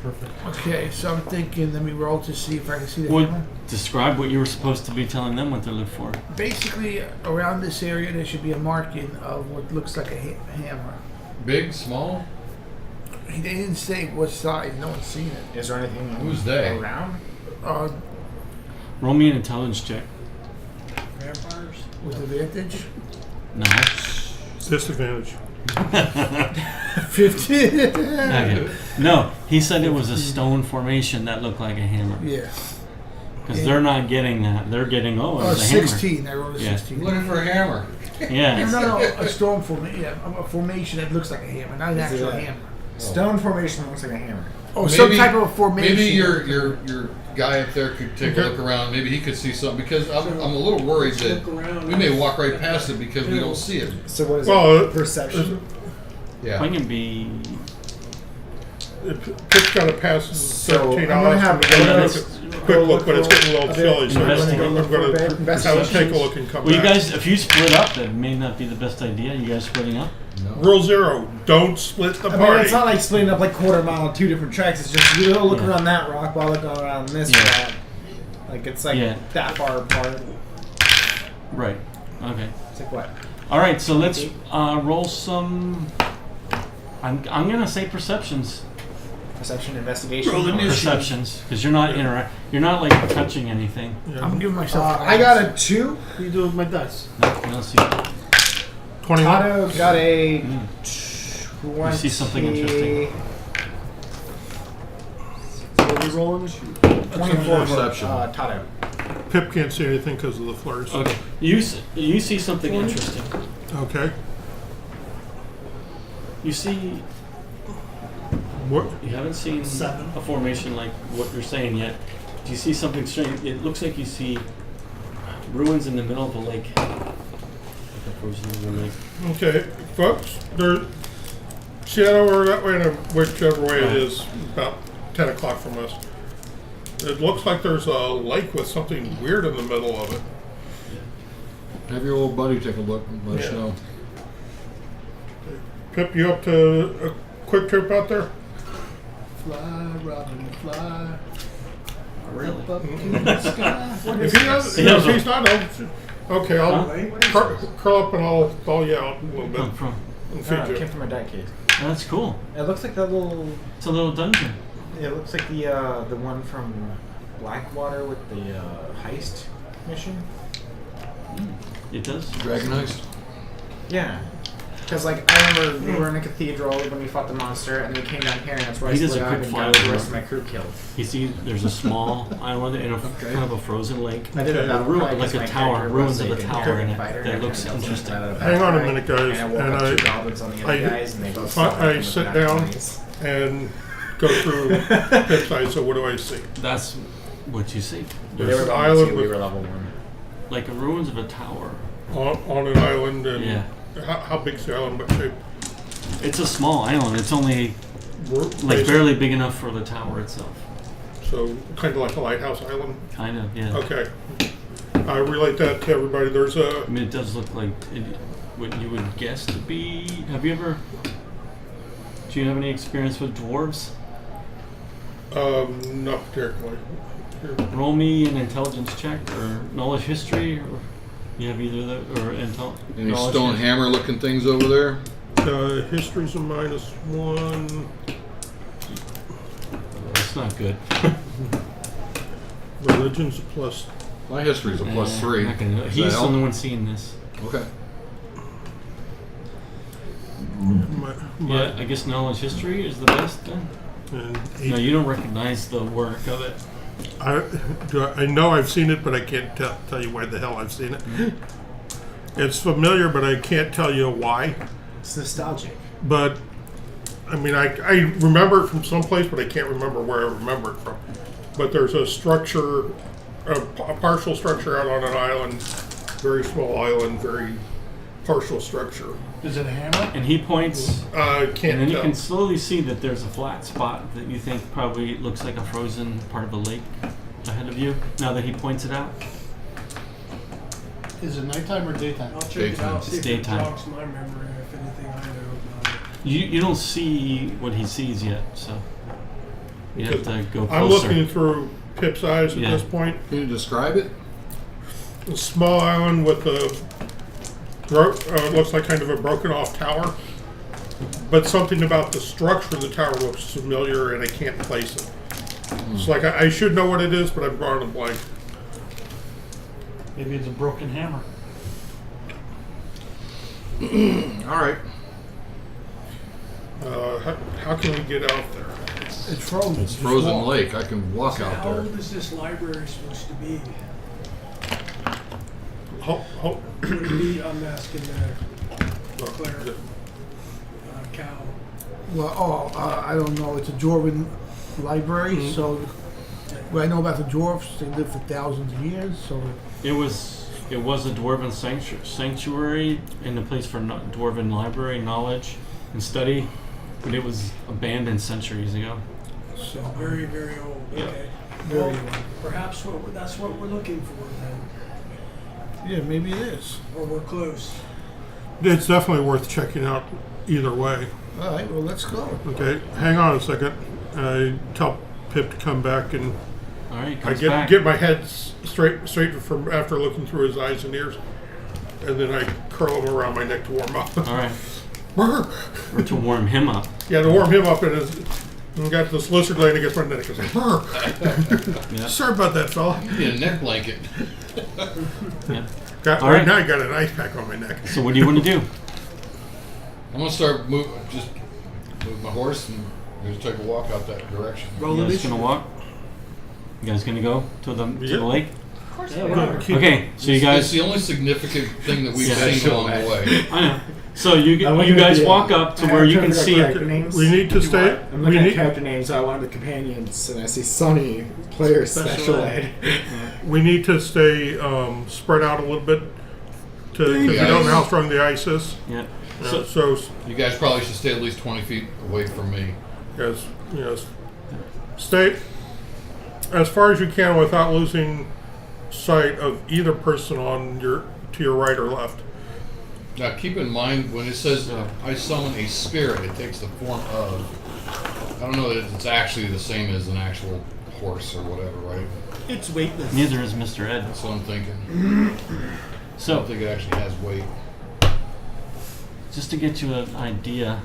Perfect. Okay, so I'm thinking, let me roll to see if I can see the What, hammer. describe what you were supposed to be telling them what to look for. Basically, around this area, there should be a marking of what looks like a hammer. Big, small? They didn't say what size. No one's seen it. Is there anything Who's they? around? Roll me an intelligence check. vampires. With advantage. No. Disadvantage. 15. Okay. No, he said it was a stone formation that looked like a hammer. Yeah. Because they're not getting that. They're getting, oh, Oh, it's a hammer. 16. I rolled a Yeah. 16. Looking for a hammer. Yeah. No, a storm formation. Yeah, a formation that looks like a hammer, not an actual hammer. Stone formation looks like a hammer. Oh, some type of a formation. Maybe your guy up there could take a look around. Maybe he could see something, because I'm a little worried that Look around. we may walk right past it because we don't see it. So what is Well, it? Perception. Yeah. I can be. Pip's got to pass So, $13. I'm gonna have I'm gonna Rose take a quick look, but it's getting a little chilly, so I'm Investigate. going to have to take a look and come Well, you back. guys, if you split up, that may not be the best idea. You guys splitting up? No. Rule 0, don't split the I mean, party. it's not like splitting up like quarter mile, 2 different tracks. It's just you go look Yeah. around that rock while looking around this Yeah. rock. Like it's like Yeah. that far apart. Right. Okay. It's like what? All right. So let's roll some. I'm gonna say perceptions. Perception, investigation. Perceptions, because you're not You're not like touching anything. I'm giving myself. I got a 2. What do you do with my dice? No, you don't see. 21. Tato got a. You see something interesting. So what are we rolling? 24 Perception. for Tato. Pip can't see anything because of the flurs. Okay. You see something interesting. Okay. You see. What? You haven't seen 7. a formation like what you're saying yet. Do you see something strange? It looks like you see ruins in the middle of a lake. Like a frozen river lake. Okay, folks, see that over that way, and whichever way it is, about 10 o'clock from us. It looks like there's a lake with something weird in the middle of it. Have your old buddy take a look and let us know. Pip, you up to a quick trip out there? Fly, Robin, fly. Really? Up to the sky. If he doesn't, if he's not, okay, I'll curl up and I'll yell out a little bit Come from? and It feed came you. from a dice case. That's cool. It looks like that little. It's a little dungeon. It looks like the one from Blackwater with the heist mission. It does. Dragon Heist? Yeah. Because, like, I remember we were in a cathedral when we fought the monster, and then we came down here, and that's where I He does split a out quick and got the flyover. rest of my crew killed. You see, there's a small island and kind of a frozen lake. I did Okay. that Like a tower, ruins of a tower in it. That looks interesting. Hang on a minute, guys, And I woke up two goblins on the other guys, and they both I sit down and go through Pip's eyes. So what do I see? That's what you see. They There's were an level island 2, we with, were level 1. Like the ruins of a tower. on an island, and Yeah. how big's the island? What shape? It's a small island. It's only like Basic. barely big enough for the tower itself. So kind of like a lighthouse island. Kind of, yeah. Okay. I relate that to everybody. There's a I mean, it does look like what you would guess to be. Do you have any experience with dwarves? not particularly. Roll me an intelligence check or knowledge history, or you have either of the or Any knowledge stone history? hammer looking things over there? History's a -1. That's not good. Religion's a plus. My history's a +3. Not gonna, Does he's that the help? only one seeing this. Okay. Yeah, I guess knowledge history is the best then. And No, you don't recognize the work of it. I know I've seen it, but I can't tell you why the hell I've seen it. It's familiar, but I can't tell you why. It's nostalgic. But I mean, I remember it from someplace, but I can't remember where I remember it from. But there's a structure, a partial structure out on an island, very small island, very partial structure. Is it a hammer? And he points, I and can't then you tell. can slowly see that there's a flat spot that you think probably looks like a frozen part of a lake ahead of you. Now that he points it out, Is it nighttime or daytime? I'll check it out, see It's if it daytime. jogs my memory, if anything I know about it. you don't see what he sees yet, so you have to go closer. I'm looking through Pip's eyes at Yeah. this point. Can you describe it? A small island with a looks like kind of a broken off tower, but something about the structure of the tower looks familiar, and I can't place it. It's like I should know what it is, but I'm drawing a blank. Maybe it's a broken hammer. All right. How can we get out there? It's frozen. It's frozen lake. I can walk So out how there. old is this library supposed to be? Would it be, I'm asking Claire, Cal. Well, I don't know. It's a dwarven library, so what I know about the dwarfs, they live for thousands of years. So It was a dwarven sanctuary and a place for dwarven library knowledge and study, but it was abandoned centuries ago. So very, very old. Yeah. Okay. Very Well, old. perhaps that's what we're looking for then, yeah, maybe it is. or we're close. It's definitely worth checking out either way. All right, well, let's go. Okay, hang on a second. I tell Pip to come back, and All right, I comes back. get my head straight from after looking through his eyes and ears, and then I curl him around my neck to warm up. All right, or to warm him up. Yeah, to warm him up, and I got this lizard laying against my neck. It's like, Yeah. sorry about that, fella. You need a neck blanket. Yeah. Right right. now I got an ice pack on my neck. So what do you want to do? I'm gonna start move my horse and just take a walk out that direction. Roll You guys initiative. gonna walk? You guys gonna go to the Yep. lake? course Yeah, we whatever. are. Okay, so you It's guys. the only significant thing that we've Yeah, seen sure. along the way. I know. So you I'm looking guys at the, walk up to where you can see. character names. We need to stay. I'm We looking at need. character names. So I wanted the companions, and I see Sonny, player special ed. We need to stay spread out a little bit because we don't know how strong the ice is. Yeah. So You guys probably should stay at least 20 feet away from me. yes, stay as far as you can without losing sight of either person to your right or left. Now keep in mind when it says I summon a spirit, it takes the form of. I don't know that it's actually the same as an actual horse or whatever, right? It's weightless. Neither is Mr. Ed. That's what I'm thinking. I So don't think it actually has weight. just to get you an idea.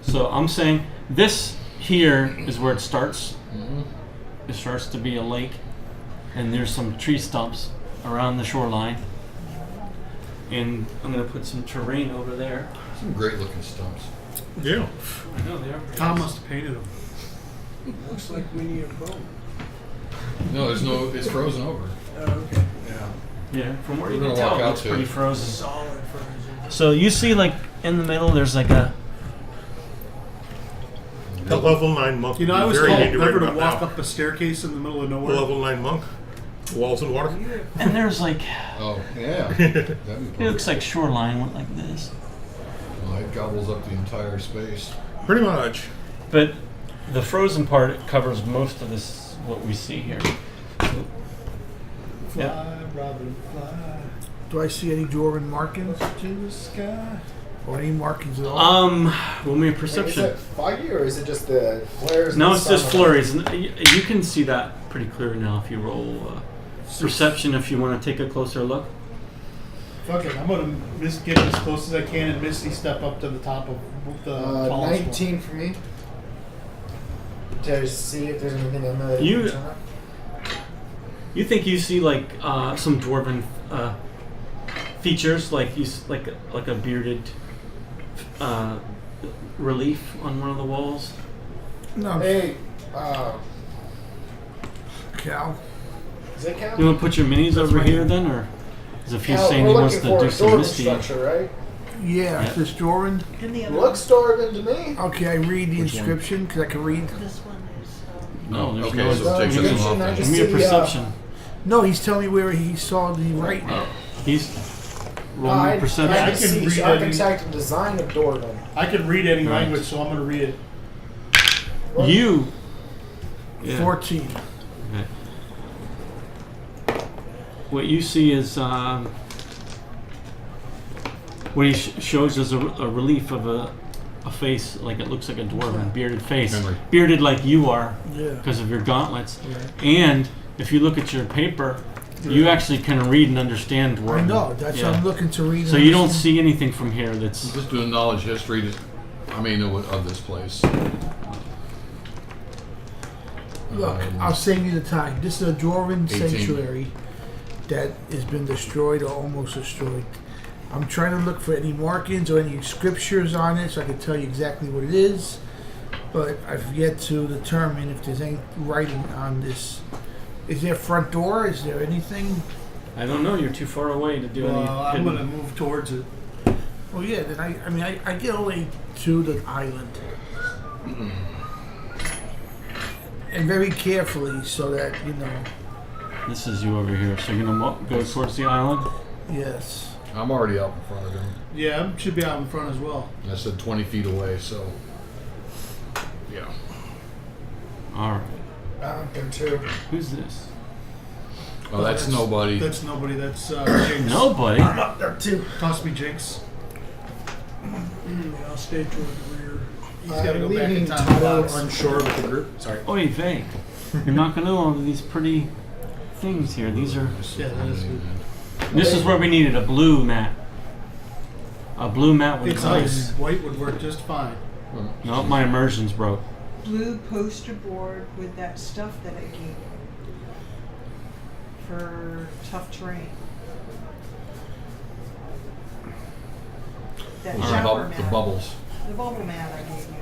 So I'm saying this here is where it starts. Mm-hmm. It starts to be a lake, and there's some tree stumps around the shoreline. And I'm gonna put some terrain over there. Some great looking stumps. Yeah. I know they are. Tom must have painted them. Looks like we need a boat. No, there's no. It's frozen over. Okay. Yeah, from where We're you gonna can tell, walk it out looks to pretty it. frozen. Solid frozen. So you see, like in the middle, there's like a. The level 9 monk. You know, I was very told neat to read never to about walk now. up a staircase in the middle of The nowhere. level 9 monk. Walls and water. And there's like, Oh yeah. That'd be it looks like shoreline went like this. Well, it gobbles up the entire space. Pretty much. But the frozen part it covers most of this, what we see here. Fly, Robin, fly Do I see any dwarven markings to the sky. or any markings at all? Roll me a Wait, is perception. it foggy or is it just the flares? No, and it's the just sun? flurries. And you can see that pretty clear now if you roll perception if you want to take a closer look. Fuck it, I'm gonna get as close as I can and Misty step up to the top of the tallest one. 19 for me. To see if there's anything in there. that You- can turn up. You think you see like some dwarven features, like like a bearded relief on one of the walls. No, Hey, Cal. does that count? You want to put your minis over here then, or is if he's Cal, saying we're he wants looking to for do a some dwarven misty? structure, right? Yeah, Yeah. this dwarven. And the other Looks dwarven to me. Okay, I read the Which one? inscription because I can read. This one is. No, there's Okay, no. so take give this me- one I off. just give me a see, perception. No, he's telling me where he saw the writing. He's roll me I a perception. I can can see read architect and design of dwarven. I can read any Right. language, so I'm gonna read it. What? You. Yeah. 14. Okay. What you see is what he shows is a relief of a face, like it looks like a dwarven bearded face, Henry. bearded like you are Yeah. because of your gauntlets. And if you look at your paper, you actually can read and understand dwarven. I know. That's Yeah. what I'm looking to read. So you don't see anything from here that's. Just doing knowledge history. Of this place. Look, I'll save you the time. This is a dwarven 18. sanctuary that has been destroyed or almost destroyed. I'm trying to look for any markings or any scriptures on it so I can tell you exactly what it is. But I've yet to determine if there's any writing on this. Is there a front door? Is there anything? I don't know. You're too far away to do any. I'm hidden- gonna move towards it. Oh yeah, then I get only to the island. And very carefully so that, you know, This is you over here. So you're gonna go towards the island. yes. I'm already out in front of him. Yeah, I should be out in front as well. I said 20 feet away, so yeah. All right. I'm there too. Who's this? Oh, that's nobody. That's nobody. That's Jinx. Nobody. I'm up there too. Toss me Jinx. I'll stay toward the rear. He's got to I'm go back in leaving time. Tato box. onshore with the group. Sorry. Oy vey. You're not gonna know all of these pretty things here. These are. Yeah, that is good. This is where we needed a blue mat. A blue mat would It's be ice. nice. White would work just fine. No, my immersion's broke. Blue poster board with that stuff that I gave you for tough terrain. That All right. shower The mat. bubbles. The bubble mat I gave you.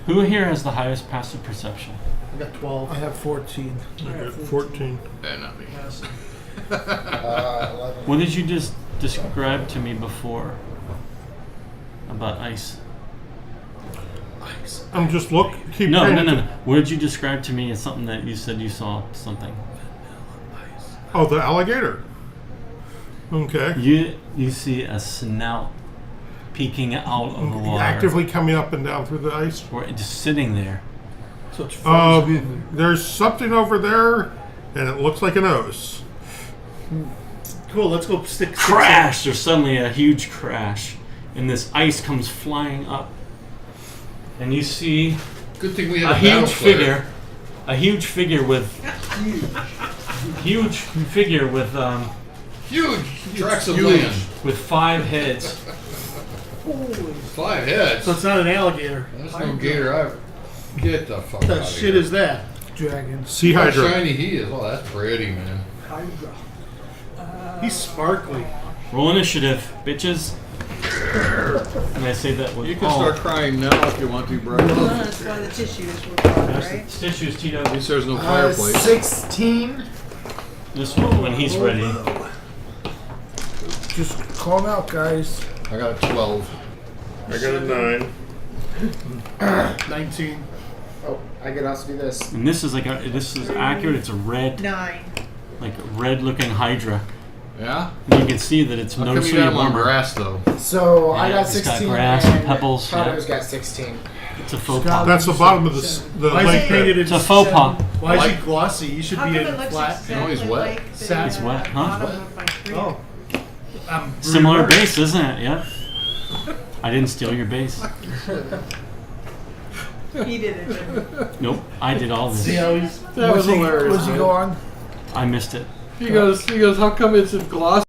Who here has the highest passive perception? I got 12. I have 14. I got 14. Not me. Passive. 11. What did you just describe to me before about ice? I'm just keep No. paying- What did you describe to me as something that you said you saw something? Oh, the alligator. Okay. You see a snout peeking out of the water. Actively coming up and down through the ice. Or just sitting there. So it's frozen. There's something over there, and it looks like a nose. Cool, let's go stick. Crash! There's suddenly a huge crash. And this ice comes flying up. And you see Good thing we have a a battle huge player. figure. A huge figure with... Huge figure with... Huge tracts of Huge. land. With 5 heads. 5 heads. So it's not an alligator. That's no gator. Get the fuck What out the of shit here. is that? Dragon. Sea How hydra. shiny he is. Oh, that's pretty, man. Hydra. He's sparkly. Roll initiative, bitches. And I say that with You can start crying now if you want to, bro. That's why the tissues were gone, right? Tissues, Tito. At least there's no fireplace. 16. This one when he's ready. Just call him out, guys. I got a 12. I got a 9. 19. Oh, I could also do this. And this is this is accurate. It's a red, 9. like red looking hydra. Yeah? And you can see that it's How come you mostly got him on armor. grass, though? So I Yeah, got it's got 16. grass and pebbles, yeah. Prado's got 16. It's a faux Scott- pas. That's the bottom of the Why is lake he bed. painted It's a faux pas. Why is Like- he glossy? He should How be come in it looks flat. exactly he's wet. like the It's wet, huh? bottom of my screen? Oh. I'm Similar reversed. base, isn't it? Yeah. I didn't steal your base. He did it. didn't he? Nope. I did all See this. how he's. That was hilarious. What's he go on? I missed it. He goes, how come it's in gloss?